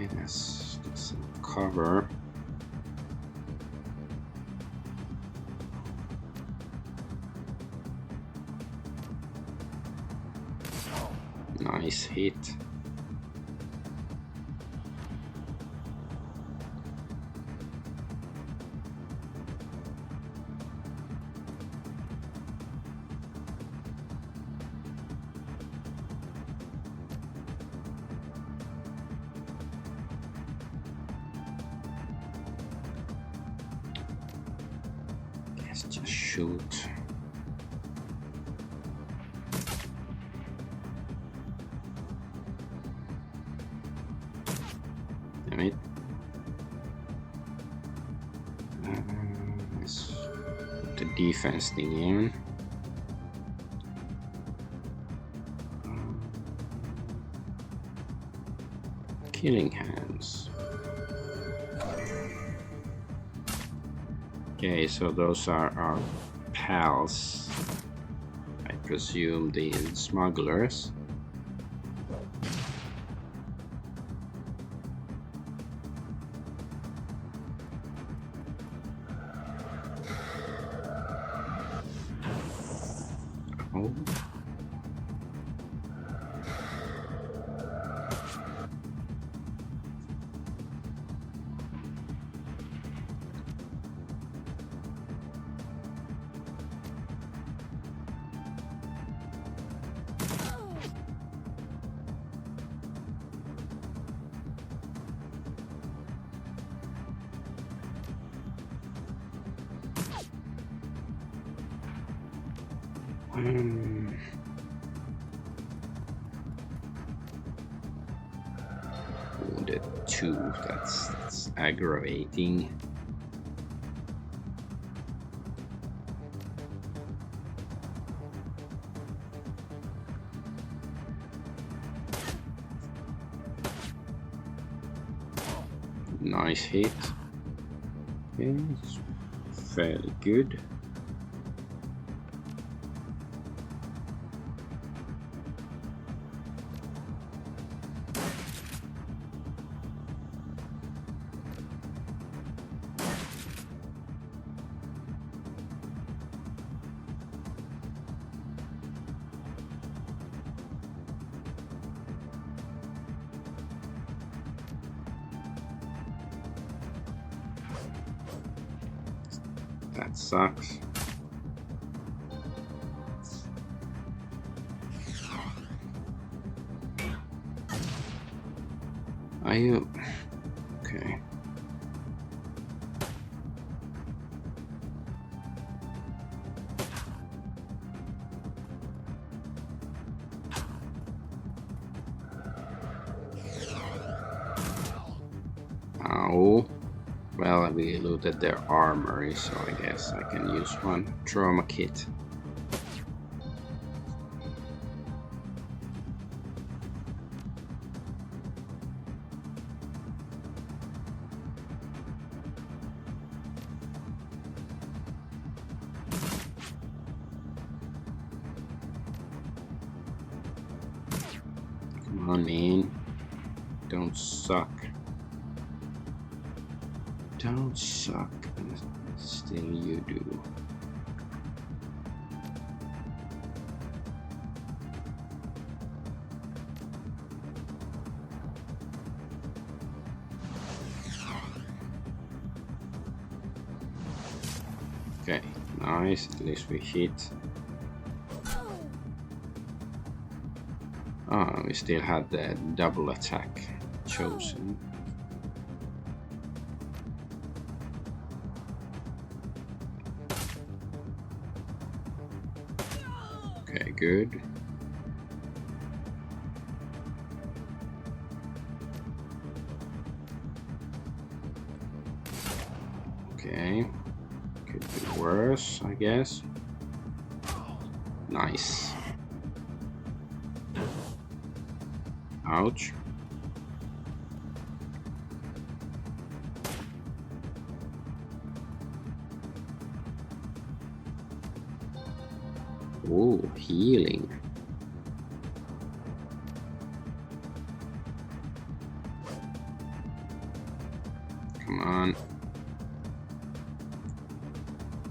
Okay, let's get some cover. Nice hit. Let's just shoot. Damn it. Let's put the defense thing in. Killing hands. Okay, so those are our pals. I presume the smugglers. Oh. Wounded 2, that's aggravating. Nice hit. Okay, it's fairly good. That sucks. Are you okay? Ow. Well, we looted their armory, so I guess I can use one trauma kit. Come on, man. Don't suck. Don't suck, and still you do. Okay, nice, at least we hit. Ah, we still had the double attack chosen. Okay, good. Okay, could be worse, I guess. Nice. Ouch. Oh, healing. Come on.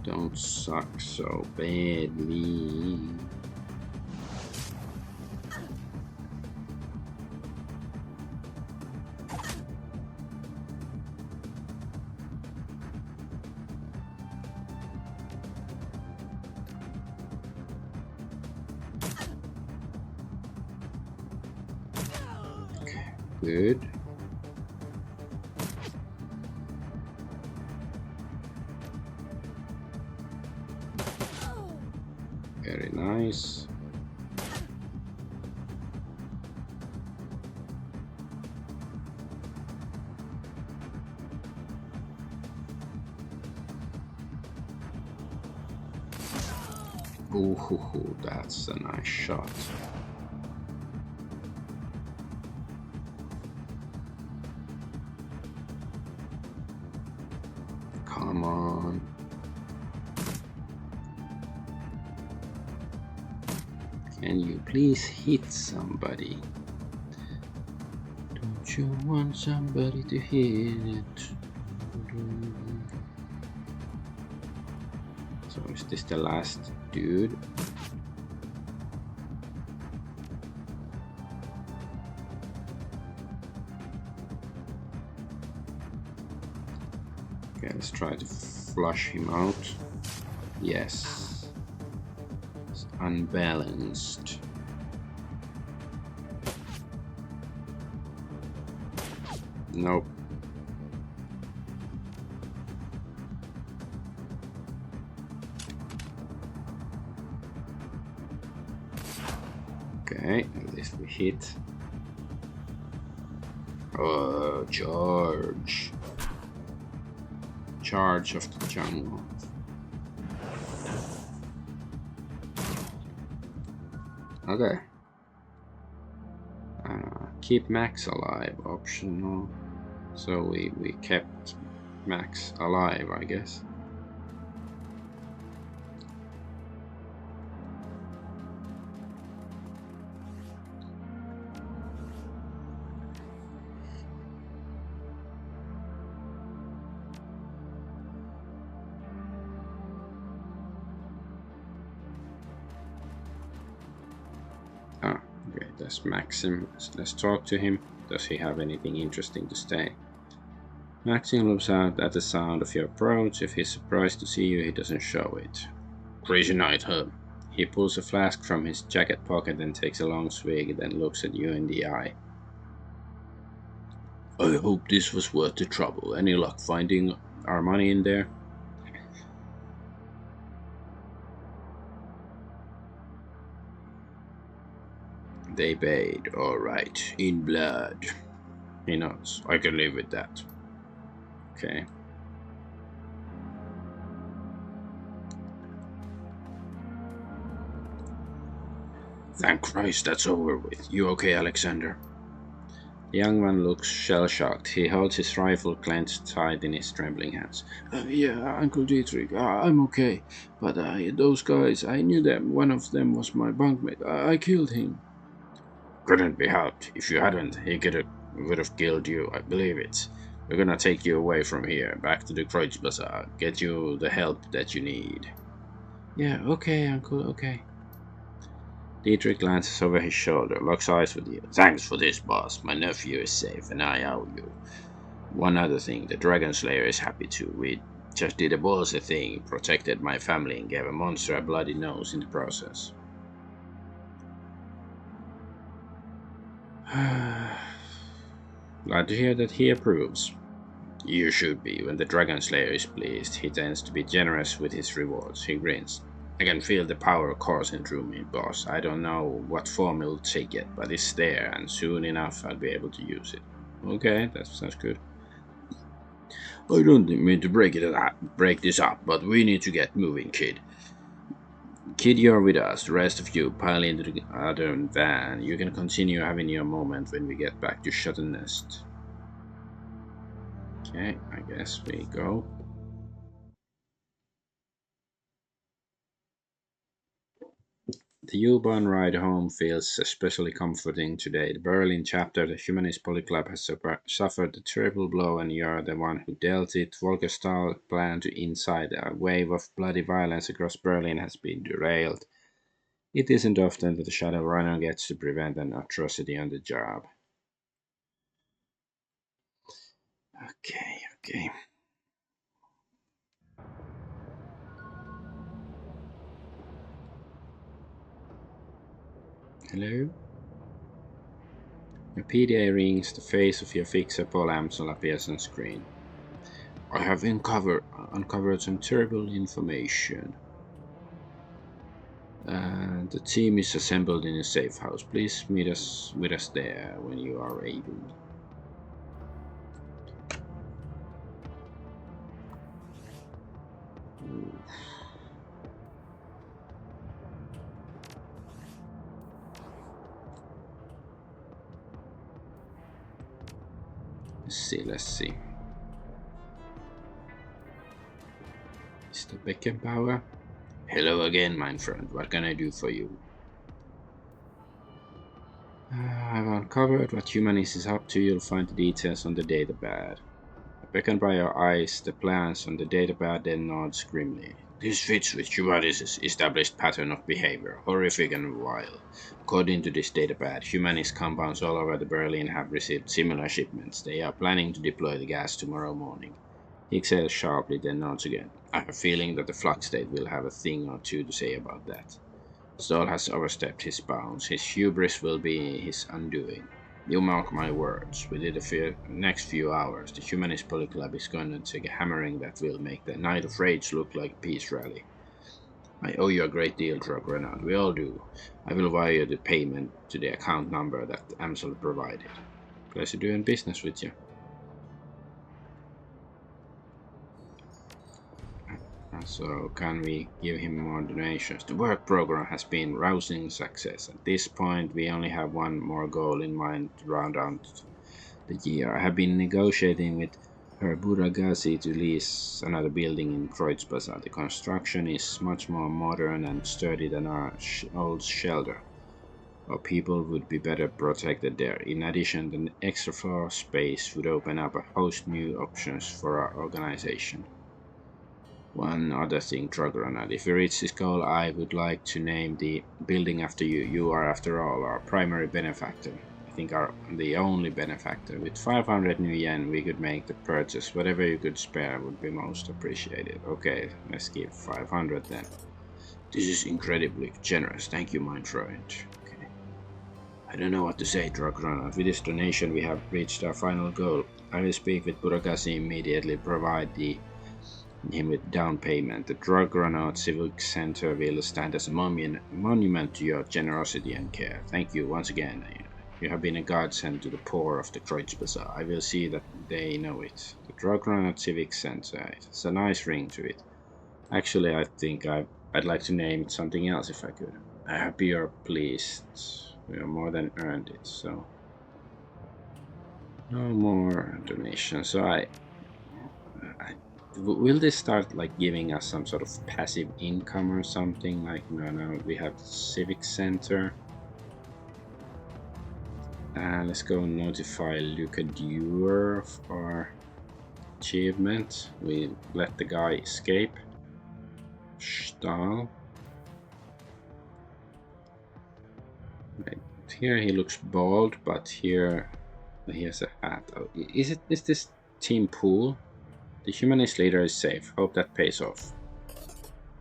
Don't suck so badly. Good. Very nice. Ooh, that's a nice shot. Come on. Can you please hit somebody? Don't you want somebody to hit it? So is this the last dude? Okay, let's try to flush him out. Yes. It's unbalanced. Nope. Okay, at least we hit. Oh, charge. Charge of the jungle. Okay. Keep Max alive, optional. So we kept Max alive, I guess. Okay, that's Maxim. Let's talk to him. Does he have anything interesting to say? Maxim looks out at the sound of your approach. If he's surprised to see you, he doesn't show it. Crazy night, huh? He pulls a flask from his jacket pocket and takes a long swig, then looks at you in the eye. I hope this was worth the trouble. Any luck finding our money in there? They paid, all right, in blood. He nods. I can live with that. Okay. Thank Christ that's over with. You okay, Alexander? The young man looks shell-shocked. He holds his rifle clenched tight in his trembling hands. Yeah, Uncle Dietrich, I'm okay. But those guys, I knew them. One of them was my bunkmate. I killed him. Couldn't be helped. If you hadn't, he would have killed you. I believe it. We're gonna take you away from here, back to the Kreutz Bazaar. Get you the help that you need. Yeah, okay, Uncle, okay. Dietrich glances over his shoulder, locks eyes with you. Thanks for this, boss. My nephew is safe, and I owe you. One other thing, the Dragon Slayer is happy too. We just did a ballsy thing, protected my family, and gave a monster a bloody nose in the process. Glad to hear that he approves. You should be. When the Dragon Slayer is pleased, he tends to be generous with his rewards. He grins. I can feel the power coursing through me, boss. I don't know what form it'll take yet, but it's there, and soon enough I'll be able to use it. Okay, that sounds good. I don't mean to break this up, but we need to get moving, kid. Kid, you're with us. The rest of you pile into the other van. You can continue having your moment when we get back to Shuttle Nest. Okay, I guess we go. The U-Bahn ride home feels especially comforting today. The Berlin chapter, the Humanist Polyclub, has suffered a terrible blow, and you're the one who dealt it. Volker's plan to incite a wave of bloody violence across Berlin has been derailed. It isn't often that the Shadowrunner gets to prevent an atrocity on the job. Okay. Hello? Your PDA rings, the face of your fixer Paul Amsel appears on screen. I have uncovered some terrible information. The team is assembled in a safe house. Please meet us there when you are able. Let's see. Mr. Beckenbauer? Hello again, my friend. What can I do for you? I've uncovered what Humanist is up to. You'll find the details on the database. Beckoned by your eyes, the plans on the database then nods grimly. This fits with Humanity's established pattern of behavior, horrific and vile. According to this database, Humanist compounds all over the Berlin have received similar shipments. They are planning to deploy the gas tomorrow morning. He exhales sharply, then nods again. I have a feeling that the Flux State will have a thing or two to say about that. Stoll has overstepped his bounds. His hubris will be his undoing. You mark my words, within the next few hours, the Humanist Polyclub is going to take a hammering that will make the Night of Rage look like a peace rally. I owe you a great deal, Argonaut. We all do. I will wire the payment to the account number that Amsel provided. Pleasure doing business with you. So can we give him more donations? The work program has been rousing success. At this point, we only have one more goal in mind to round out the year. I have been negotiating with Herburagazi to lease another building in Kreuzbazar. The construction is much more modern and sturdy than our old shelter. Our people would be better protected there. In addition, the extra floor space would open up a host new options for our organization. One other thing, Dragonfall. If we reach this goal, I would like to name the building after you. You are, after all, our primary benefactor. I think the only benefactor. With 500 new yen, we could make the purchase. Whatever you could spare would be most appreciated. Okay, let's give 500 then. This is incredibly generous. Thank you, my friend. Okay. I don't know what to say, Dragonfall. With this donation, we have reached our final goal. I will speak with Buragasi immediately, provide him with down payment. The Argonaut Civic Center will stand as a monument to your generosity and care. Thank you once again. You have been a godsend to the poor of the Kreuzbazar. I will see that they know it. The Argonaut Civic Center. It has a nice ring to it. Actually, I think I'd like to name it something else if I could. I hope you're pleased. We have more than earned it, so no more donations. So will they start like giving us some sort of passive income or something? Like no, we have the civic center. Let's go notify Luca Dewar of our achievement. We let the guy escape. Stahl. Right. Here he looks bald, but here he has a hat. Oh, is this Team Pool? The Humanist leader is safe. Hope that pays off.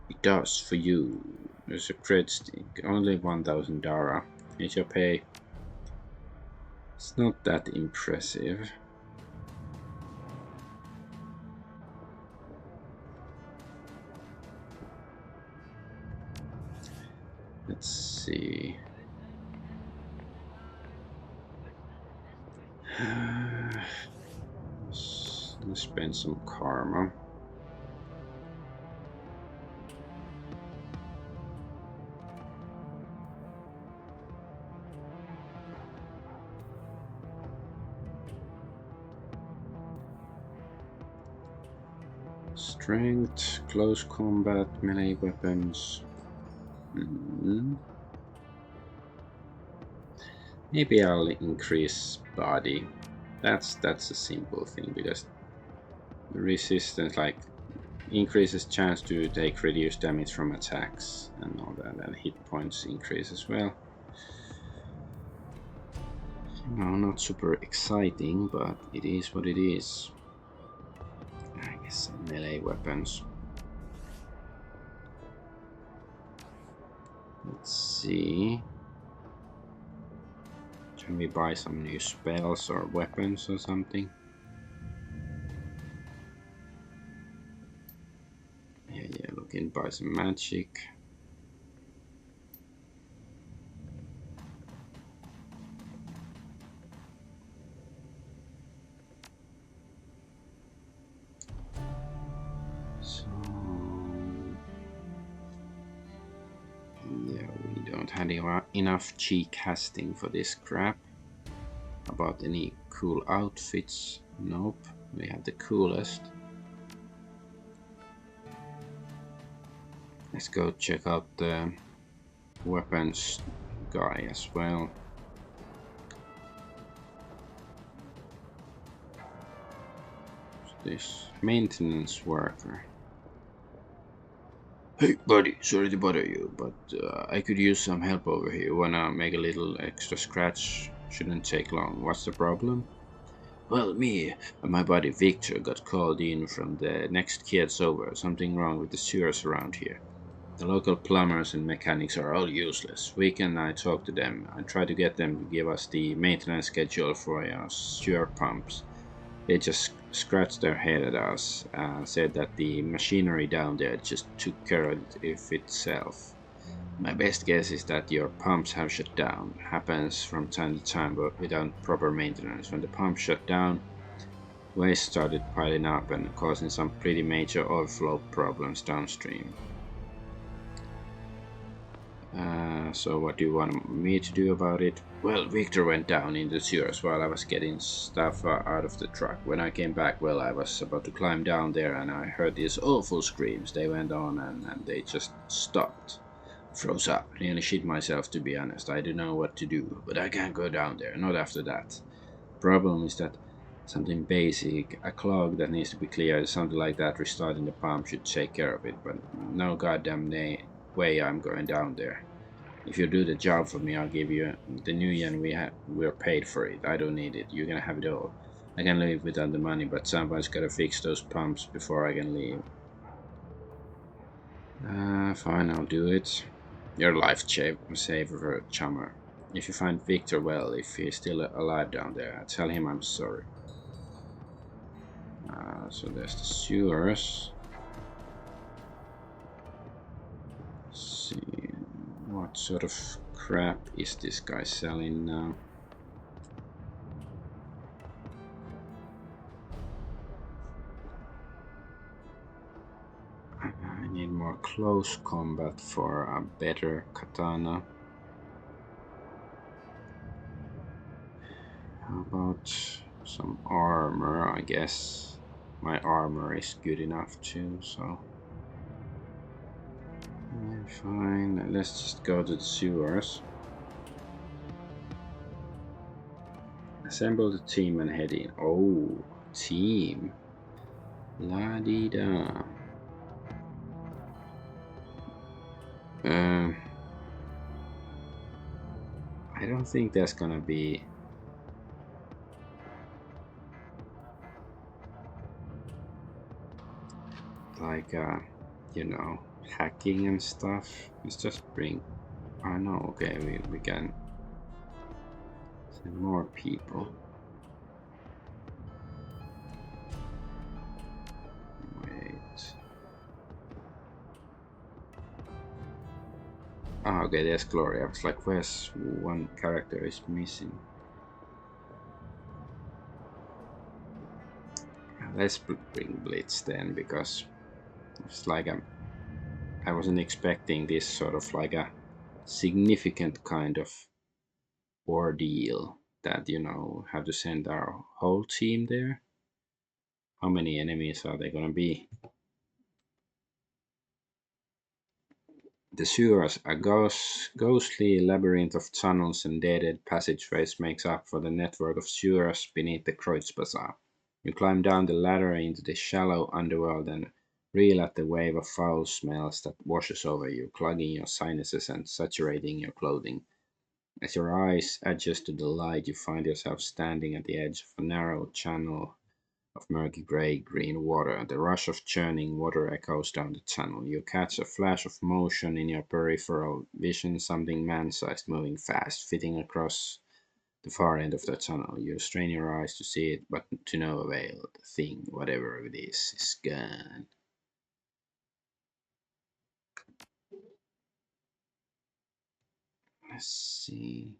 It does for you. There's a credit stick. Only 1,000 Dara. Here's your pay. It's not that impressive. Let's see. Let's spend some karma. Strength, close combat, melee weapons. Maybe I'll increase body. That's a simple thing because the resistance like increases chance to take reduced damage from attacks and all that, and hit points increase as well. No, not super exciting, but it is what it is. I guess some melee weapons. Let's see. Can we buy some new spells or weapons or something? Yeah, looking buy some magic. So yeah, we don't have enough chi casting for this crap. About any cool outfits? Nope, we have the coolest. Let's go check out the weapons guy as well. This maintenance worker. Hey buddy, sorry to bother you, but I could use some help over here. Wanna make a little extra scratch? Shouldn't take long. What's the problem? Well, me and my buddy Victor got called in from the next kids over. Something wrong with the sewers around here. The local plumbers and mechanics are all useless. Vic and I talked to them and tried to get them to give us the maintenance schedule for our sewer pumps. They just scratched their head at us and said that the machinery down there just took care of it itself. My best guess is that your pumps have shut down. Happens from time to time, but without proper maintenance. When the pump shut down, waste started piling up and causing some pretty major overflow problems downstream. So what do you want me to do about it? Well, Victor went down in the sewers while I was getting stuff out of the truck. When I came back, well, I was about to climb down there and I heard these awful screams. They went on and they just stopped. Froze up. Nearly shit myself, to be honest. I don't know what to do, but I can't go down there. Not after that. Problem is that something basic, a clog that needs to be cleared, something like that, restarting the pump should take care of it, but no goddamn way I'm going down there. If you do the job for me, I'll give you the new yen we're paid for it. I don't need it. You can have it all. I can live without the money, but somebody's gotta fix those pumps before I can leave. Fine, I'll do it. Your saver, chummer. If you find Victor, well, if he's still alive down there, tell him I'm sorry. So there's the sewers. Let's see, what sort of crap is this guy selling now? I need more close combat for a better katana. How about some armor? I guess my armor is good enough too, so. Yeah, fine, let's just go to the sewers. Assemble the team and head in. Oh, team. La di da. I don't think there's gonna be like hacking and stuff. Let's just bring. I know. Okay, we can send more people. Wait. Ah, okay, there's Glory. I was like, where's one character is missing? Let's bring Blitz then, because it's like I wasn't expecting this sort of like a significant kind of ordeal that have to send our whole team there. How many enemies are they gonna be? The sewers, a ghostly labyrinth of tunnels and dead passageways, makes up for the network of sewers beneath the Kreuzbazaar. You climb down the ladder into the shallow underworld and reel at the wave of foul smells that washes over you, clogging your sinuses and saturating your clothing. As your eyes adjust to the light, you find yourself standing at the edge of a narrow channel of murky gray-green water. The rush of churning water echoes down the tunnel. You catch a flash of motion in your peripheral vision, something man-sized moving fast, fitting across the far end of the tunnel. You strain your eyes to see it, but to no avail. The thing, whatever it is gone. Let's see.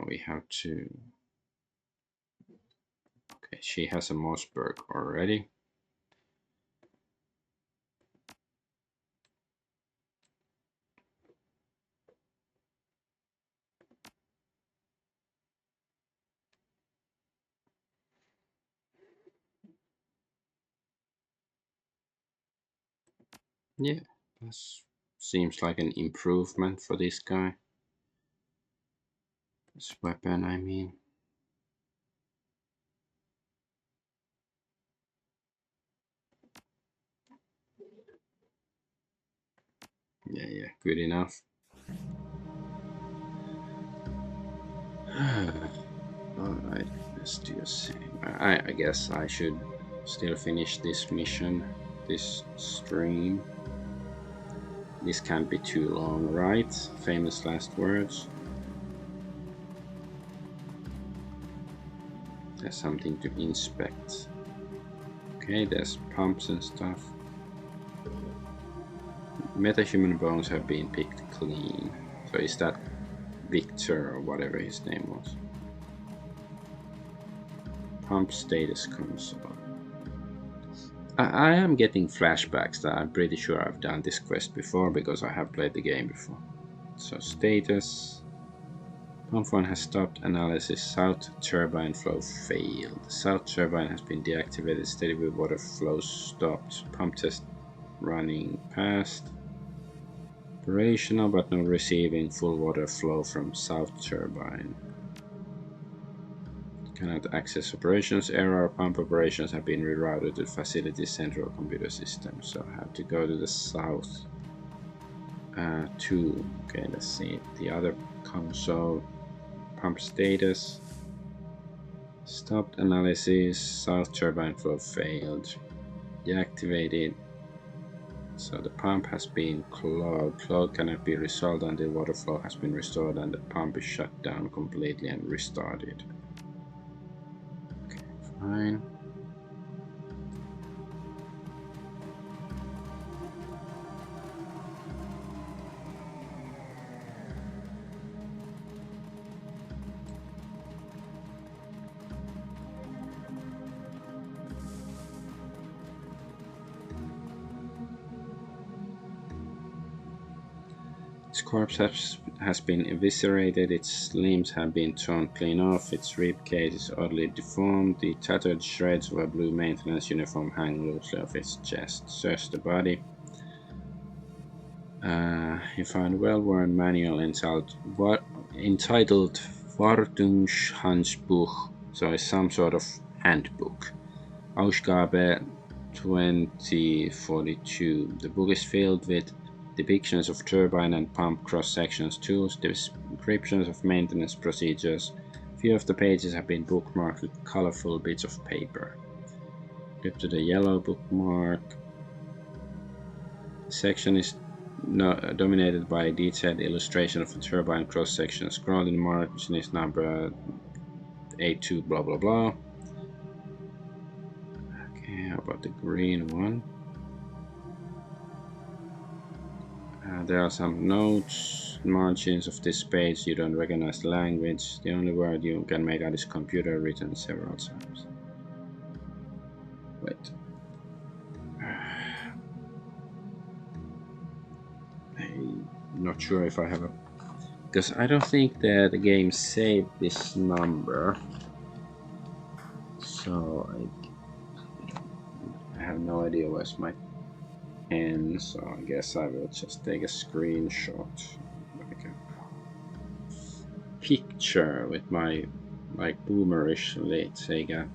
We have to. Okay, she has a Mossberg already. Yeah, that seems like an improvement for this guy. This weapon, I mean. Yeah, good enough. Alright, let's do the same. I guess I should still finish this mission, this stream. This can't be too long, right? Famous last words. There's something to inspect. Okay, there's pumps and stuff. Metahuman bones have been picked clean. So is that Victor or whatever his name was? Pump status console. I am getting flashbacks that I'm pretty sure I've done this quest before because I have played the game before. So status. Pump 1 has stopped analysis. South turbine flow failed. South turbine has been deactivated. Steady with water flow stopped. Pump test running past. Operational but not receiving full water flow from south turbine. Cannot access operations. Error. Pump operations have been rerouted to facility central computer system. So I have to go to the south. 2. Okay, let's see. The other console. Pump status. Stopped analysis. South turbine flow failed. Deactivated. So the pump has been clogged. Clog cannot be resolved until water flow has been restored and the pump is shut down completely and restarted. Okay, fine. Its corpse has been eviscerated, its limbs have been torn clean off, its rib cage is oddly deformed, the tattered shreds of a blue maintenance uniform hang loosely off its chest. Search the body. You find a well-worn manual entitled Wartungshandbuch, so it's some sort of handbook. Ausgabe 2042. The book is filled with depictions of turbine and pump cross-sections, tools, descriptions of maintenance procedures. A few of the pages have been bookmarked with colorful bits of paper. Flip to the yellow bookmark. The section is dominated by a detailed illustration of the turbine cross-section. Scroll in the margin is number 82 blah blah blah. Okay, how about the green one? There are some notes, margins of this page. You don't recognize the language. The only word you can make out is computer, written several times. Wait. I'm not sure if I have a... Because I don't think that the game saved this number. So I have no idea where's my in, so I guess I will just take a screenshot, like a picture with my, like, boomerishly take a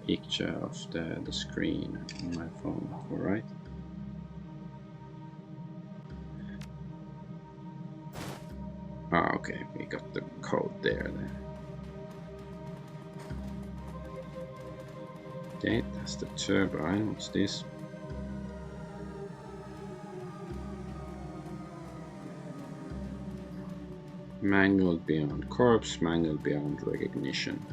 picture of the screen on my phone, alright? Ah, okay, we got the code there then. Okay, that's the turbine. What's this? Mangled beyond corpse, mangled beyond recognition.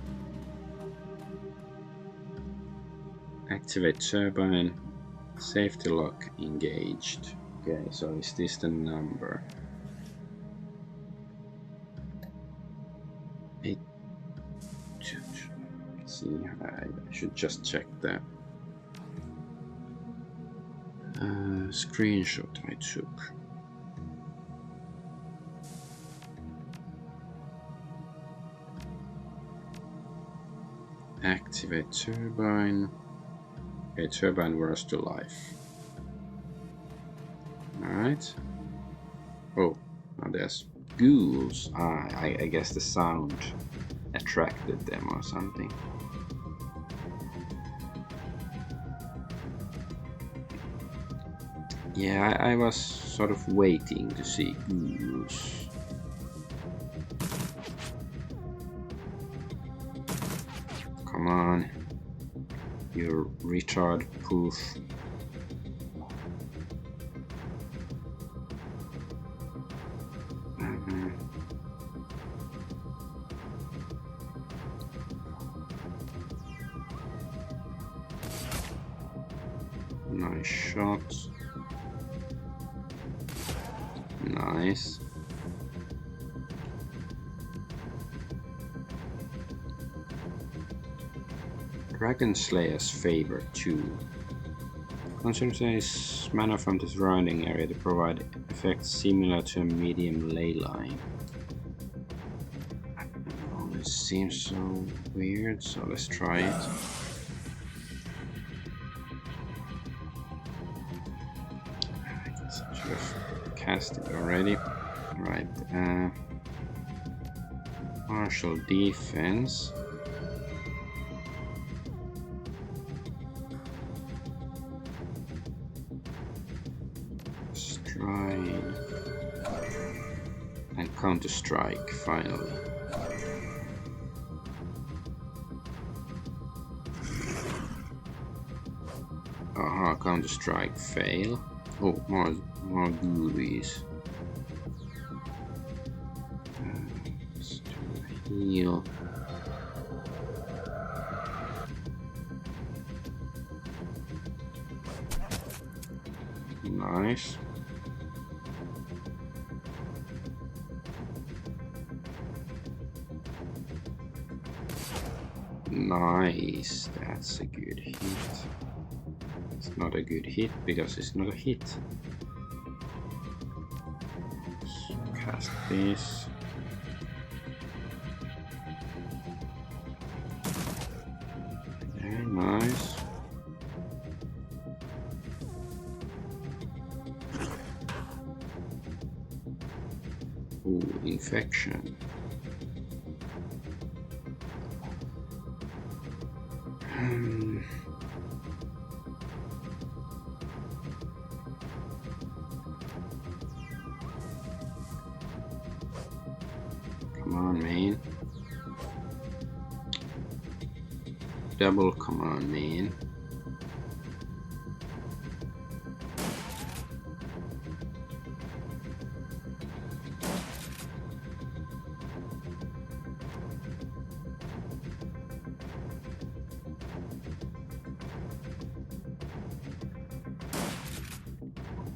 Activate turbine. Safety lock engaged. Okay, so is this the number? 8. See, I should just check that. Screenshot I took. Activate turbine. Okay, turbine rose to life. Alright. Oh, now there's ghouls. I guess the sound attracted them or something. Yeah, I was sort of waiting to see ghouls. Come on, you retard poof. Nice shot. Nice. Dragon Slayer's Favor 2. Concentrates mana from the surrounding area to provide effects similar to a medium ley line. Oh, this seems so weird, so let's try it. I guess I should have cast it already. Right. Partial defense. And counter strike finally. Aha, counter strike fail. Oh, more ghoulies. Let's do a heal. Nice. Nice, that's a good hit. It's not a good hit because it's not a hit. Let's cast this. Very nice. Ooh, infection. Come on, man. Double, come on, man.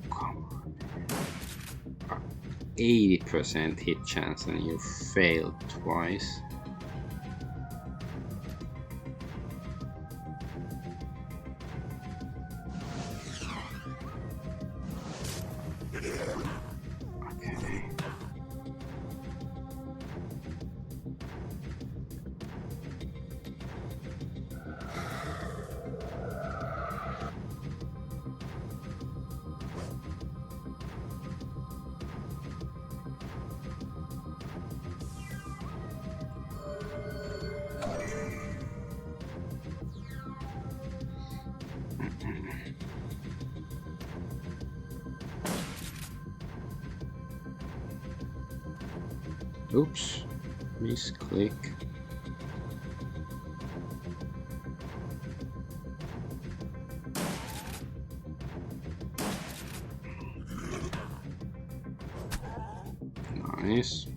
Come on. 80% hit chance and you failed twice. Okay. Oops, misclick. Nice.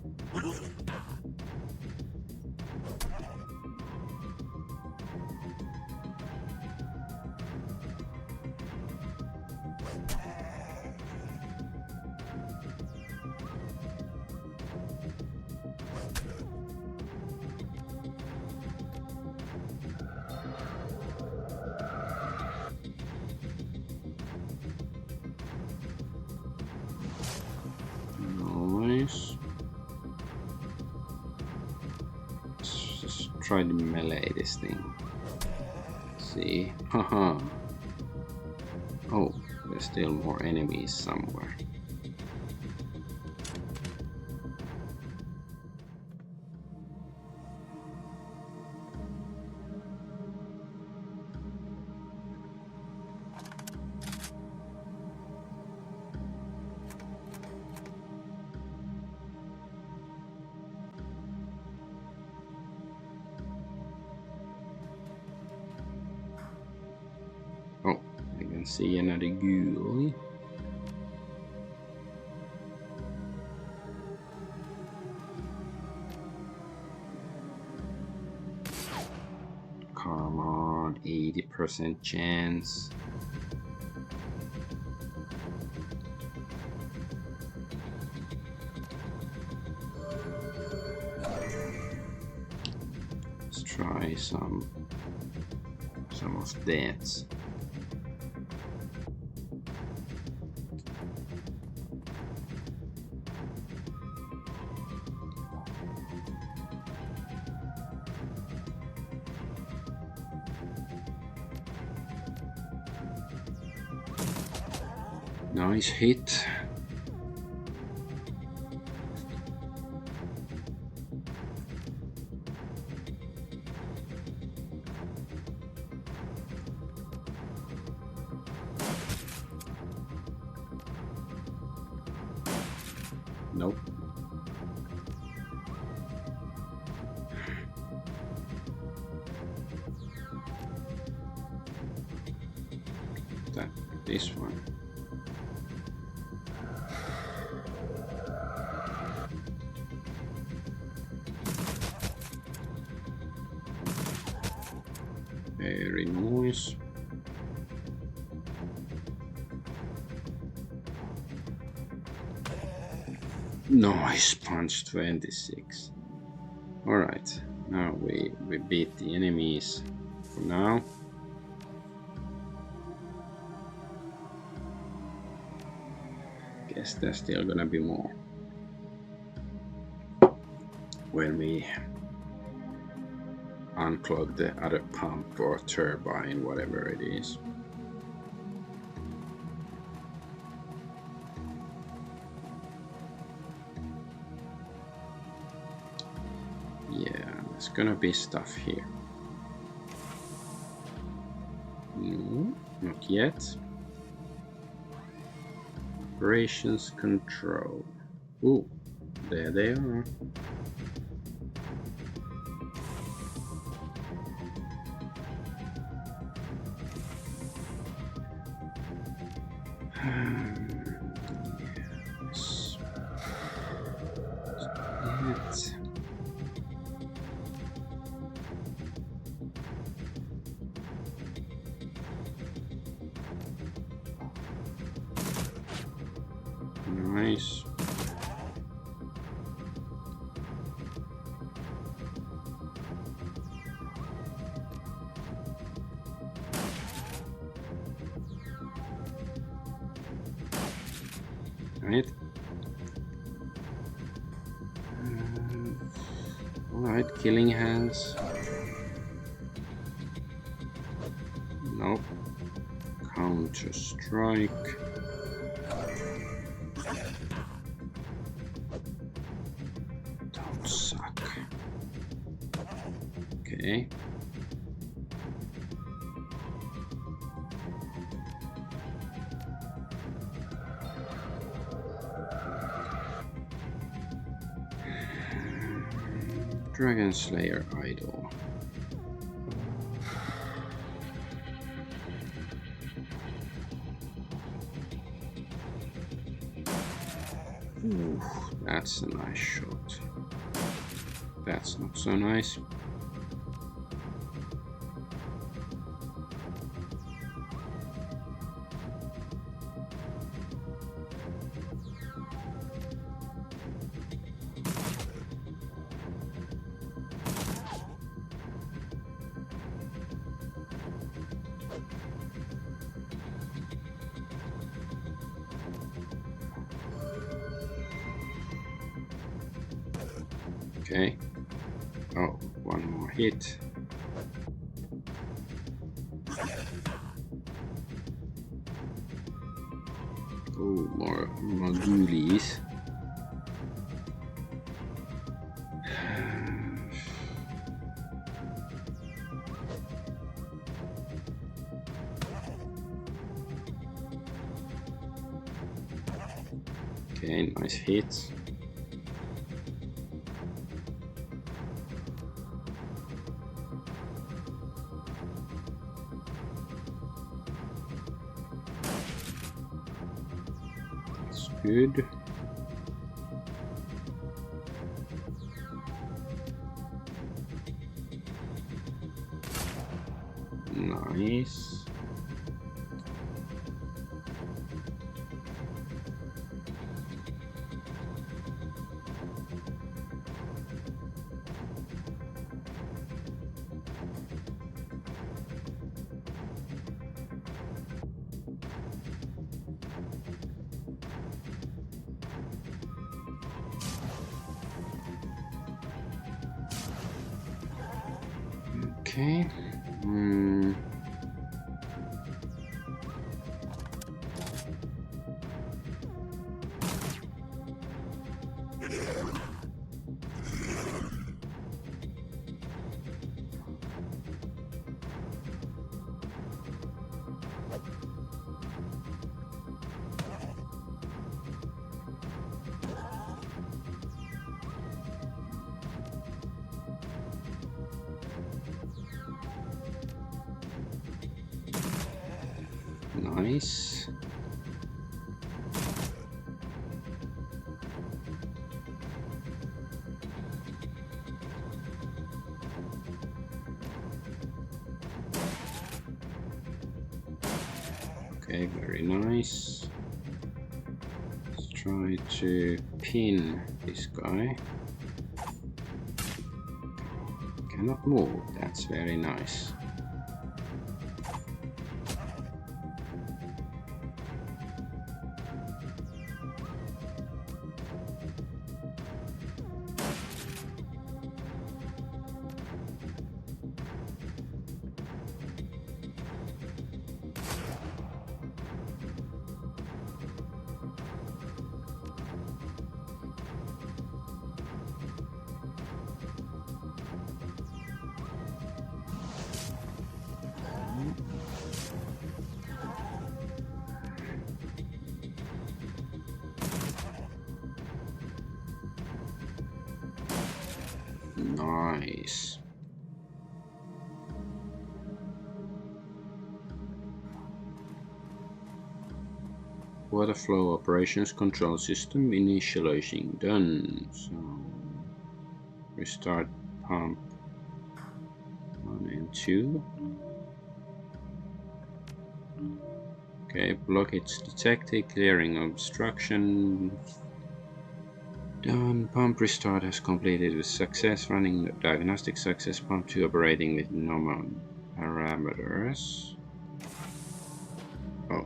Nice. Let's just try to melee this thing. See? Haha. Oh, there's still more enemies somewhere. Oh, I can see another ghoul. Come on, 80% chance. Let's try some of that. Nice hit. Nope. This one. Very nice. Nice punch, 26. Alright, now we beat the enemies for now. Guess there's still gonna be more when we unclog the other pump or turbine, whatever it is. Yeah, there's gonna be stuff here. No, not yet. Operations control. Ooh, there they are. Yes. That. Nice. Right. Alright, killing hands. Nope. Counter strike. Don't suck. Okay. Dragon Slayer idol. Ooh, that's a nice shot. That's not so nice. Okay. Oh, one more hit. Oh, more ghoulies. Okay, nice hit. That's good. Nice. Okay. Nice. Okay, very nice. Let's try to pin this guy. Cannot move. That's very nice. Nice. Water flow operations control system initializing done. So restart pump 1 and 2. Okay, blockage detected, clearing obstruction. Done. Pump restart has completed with success. Running the diagnostic success. Pump 2 operating with normal parameters. Oh.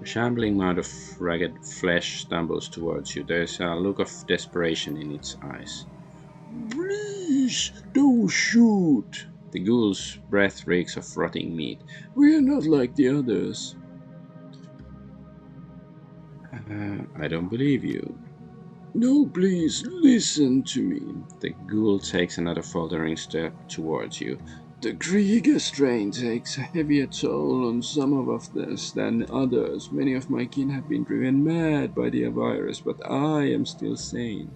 A shambling mound of ragged flesh stumbles towards you. There's a look of desperation in its eyes. Please, don't shoot! The ghoul's breath reeks of rotting meat. We are not like the others. I don't believe you. No, please, listen to me. The ghoul takes another faltering step towards you. The Krieger strain takes a heavier toll on some of us than others. Many of my kin have been driven mad by the virus, but I am still sane.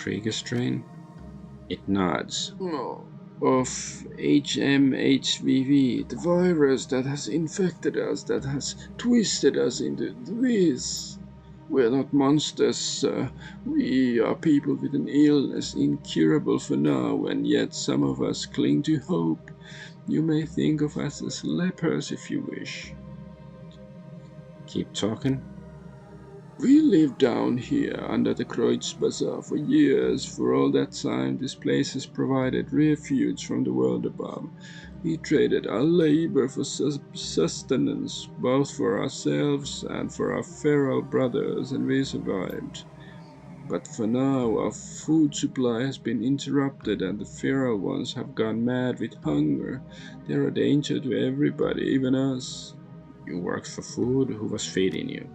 Krieger strain? It nods. No. Of HMHVV, the virus that has infected us, that has twisted us into this. We are not monsters, sir. We are people with an illness incurable for now, and yet some of us cling to hope. You may think of us as lepers if you wish. Keep talking. We lived down here under the Kreutz Bazaar for years. For all that time, this place has provided refuge from the world above. We traded our labor for sustenance, both for ourselves and for our feral brothers, and we survived. But for now, our food supply has been interrupted, and the feral ones have gone mad with hunger. They're a danger to everybody, even us. You worked for food? Who was feeding you?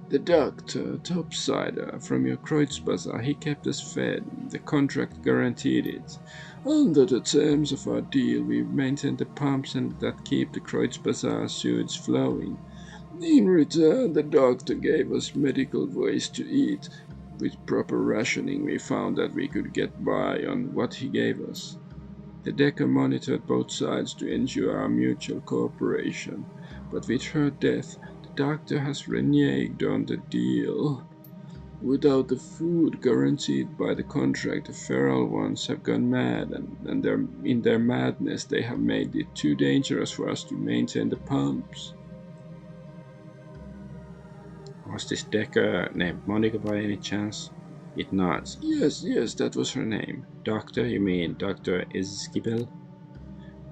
The doctor, Topsider, from your Kreuzbazaar, he kept us fed. The contract guaranteed it. Under the terms of our deal, we maintained the pumps and that keep the Kreuzbazaar sewage flowing. In return, the doctor gave us medical waste to eat. With proper rationing, we found that we could get by on what he gave us. The Decker monitored both sides to ensure our mutual cooperation, but with her death, the doctor has reneged on the deal. Without the food guaranteed by the contract, the feral ones have gone mad, and in their madness they have made it too dangerous for us to maintain the pumps. Was this Decker named Monica by any chance? It nods. Yes, that was her name. Doctor, you mean Dr. Eskibel?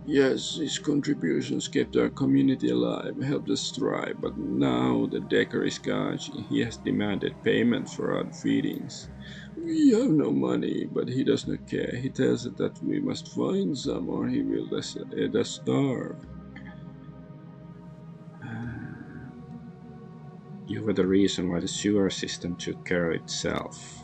Yes, his contributions kept our community alive, helped us thrive, but now the Decker is gone. He has demanded payment for our feedings. We have no money, but he does not care. He tells us that we must find some or he will let us starve. You were the reason why the sewer system took care of itself.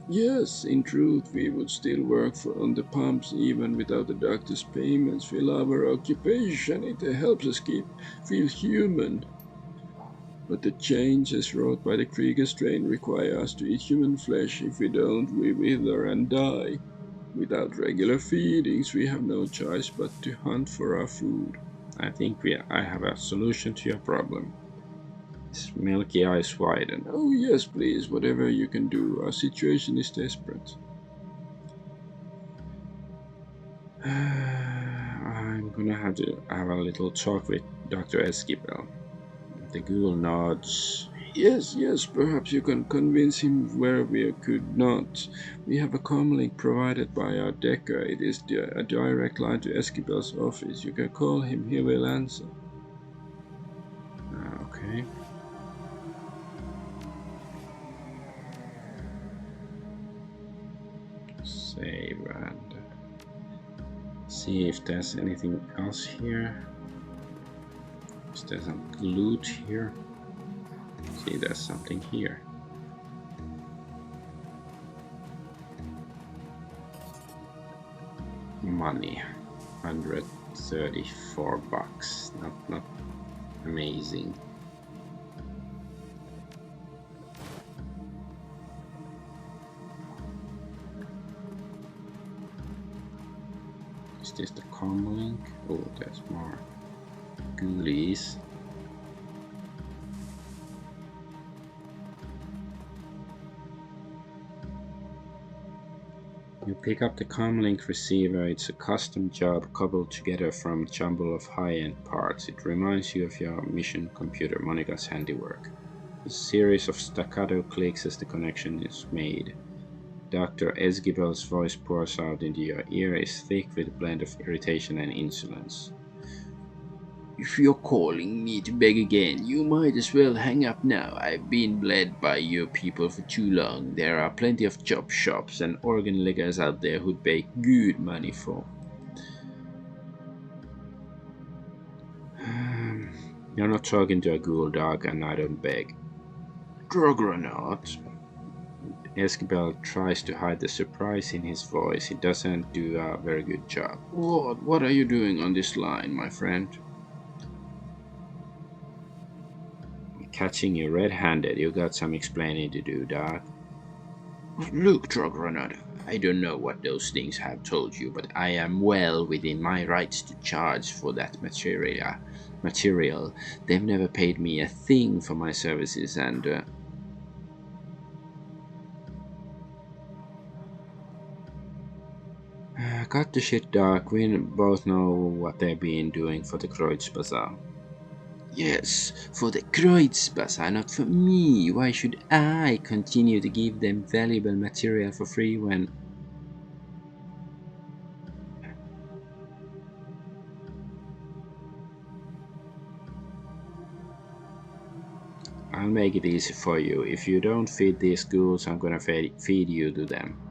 Yes, in truth, we would still work on the pumps even without the doctor's payments. We love our occupation. It helps us feel human. But the changes wrought by the Krieger strain require us to eat human flesh. If we don't, we wither and die. Without regular feedings, we have no choice but to hunt for our food. I think I have a solution to your problem. His milky eyes widen. Oh yes, please, whatever you can do. Our situation is desperate. I'm gonna have to have a little talk with Dr. Eskibel. The ghoul nods. Yes, perhaps you can convince him where we could not. We have a comlink provided by our Decker. It is a direct line to Eskibel's office. You can call him, he will answer. Okay. Save and see if there's anything else here. Is there some loot here? See, there's something here. Money, 134 bucks. Not amazing. Is this the comm link? Oh, there's more ghoulies. You pick up the comlink receiver. It's a custom job cobbled together from a jumble of high-end parts. It reminds you of your mission computer, Monica's handiwork. A series of staccato clicks as the connection is made. Dr. Esgibel's voice pours out into your ear, is thick with a blend of irritation and insolence. If you're calling me to beg again, you might as well hang up now. I've been bled by your people for too long. There are plenty of chop shops and organ lickers out there who'd pay good money for. You're not talking to a ghoul dog, and I don't beg. Drogonaut. Esquibel tries to hide the surprise in his voice. He doesn't do a very good job. What are you doing on this line, my friend? Catching you red-handed. You got some explaining to do, Doc. Look, Trogronaut, I don't know what those things have told you, but I am well within my rights to charge for that material. They've never paid me a thing for my services, and cut the shit, Doc. We both know what they've been doing for the Kreutz Bazaar. Yes, for the Kreutz Bazaar, not for me. Why should I continue to give them valuable material for free when... I'll make it easy for you. If you don't feed these ghouls, I'm gonna feed you to them.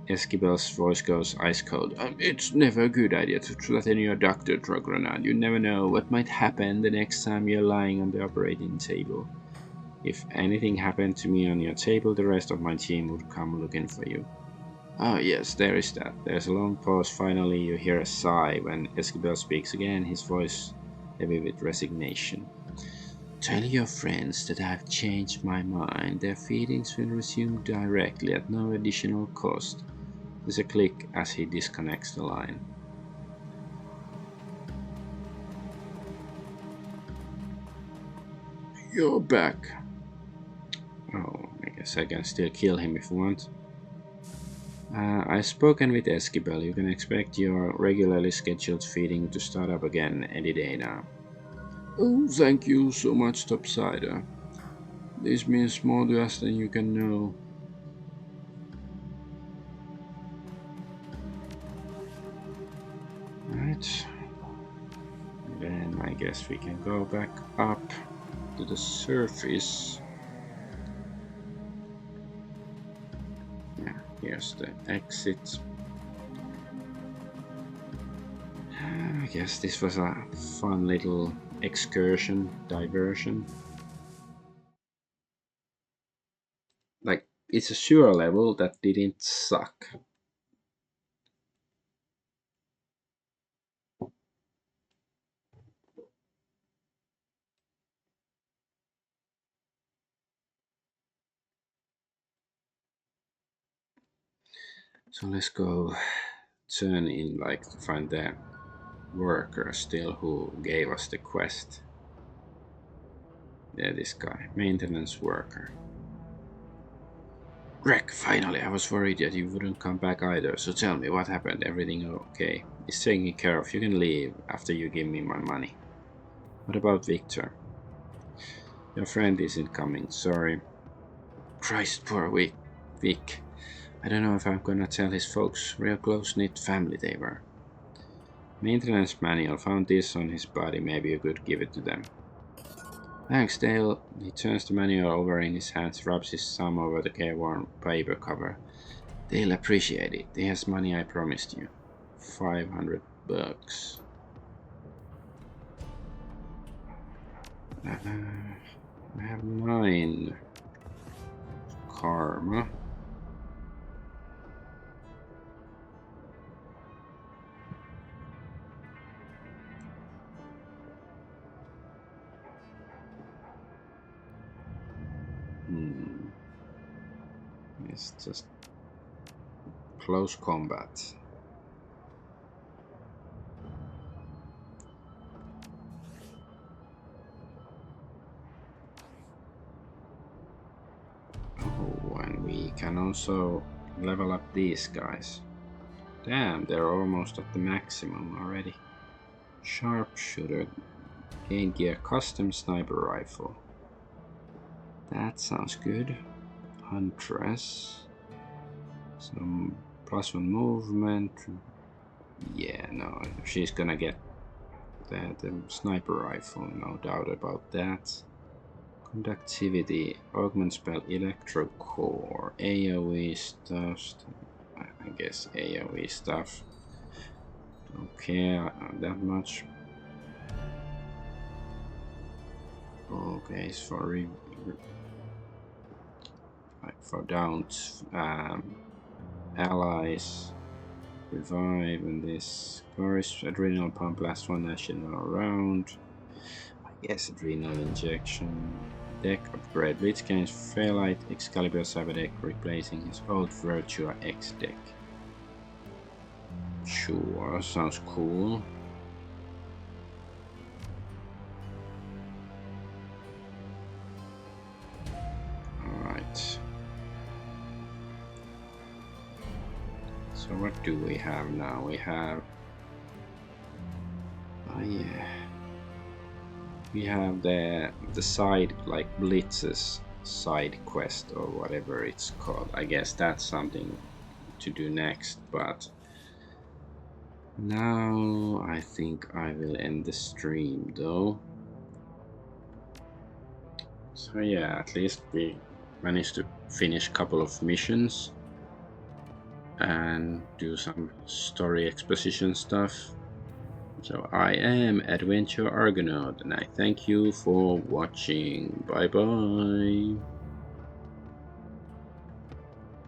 Esquivel's voice goes ice cold. It's never a good idea to threaten your doctor, Trogronaut. You never know what might happen the next time you're lying on the operating table. If anything happened to me on your table, the rest of my team would come looking for you. Oh yes, there is that. There's a long pause. Finally, you hear a sigh when Esquivel speaks again, his voice heavy with resignation. Tell your friends that I've changed my mind. Their feedings will resume directly at no additional cost. There's a click as he disconnects the line. You're back. Oh, I guess I can still kill him if I want. I've spoken with Esquivel. You can expect your regularly scheduled feeding to start up again any day now. Oh, thank you so much, Topsider. This means more to us than you can know. Right. Then I guess we can go back up to the surface. Yeah, here's the exit. I guess this was a fun little excursion, diversion. Like, it's a sure level that didn't suck. So let's go turn in, like, to find the worker still who gave us the quest. Yeah, this guy, maintenance worker. Greg, finally, I was worried that you wouldn't come back either, so tell me, what happened? Everything okay? It's taken care of. You can leave after you give me my money. What about Victor? Your friend isn't coming, sorry. Christ, poor Vic. I don't know if I'm gonna tell his folks. Real close-knit family they were. Maintenance manual. Found this on his body. Maybe you could give it to them. Thanks, Dale. He turns the manual over in his hands, rubs his thumb over the careworn paper cover. They'll appreciate it. Here's money I promised you. 500 bucks. I have 9 karma. It's just close combat. Oh, and we can also level up these guys. Damn, they're almost at the maximum already. Sharpshooter. Gain gear. Custom sniper rifle. That sounds good. Huntress. Some +1 movement. Yeah, no, she's gonna get the sniper rifle, no doubt about that. Conductivity, augment spell, electro core, AoE stuff. I guess AoE stuff. Don't care that much. Okay, it's for downed allies. Revive, and this chorus adrenal pump lasts 1 national round. I guess adrenal injection. Deck upgrade. Blitz gains Fairlight Excalibur Cyber deck, replacing his old Virtua X deck. Sure, sounds cool. Alright. So what do we have now? We have... oh yeah. We have the side, like Blitz's side quest or whatever it's called. I guess that's something to do next, but now I think I will end the stream though. So yeah, at least we managed to finish a couple of missions and do some story exposition stuff. So I am Adventure Argonaut, and I thank you for watching. Bye bye.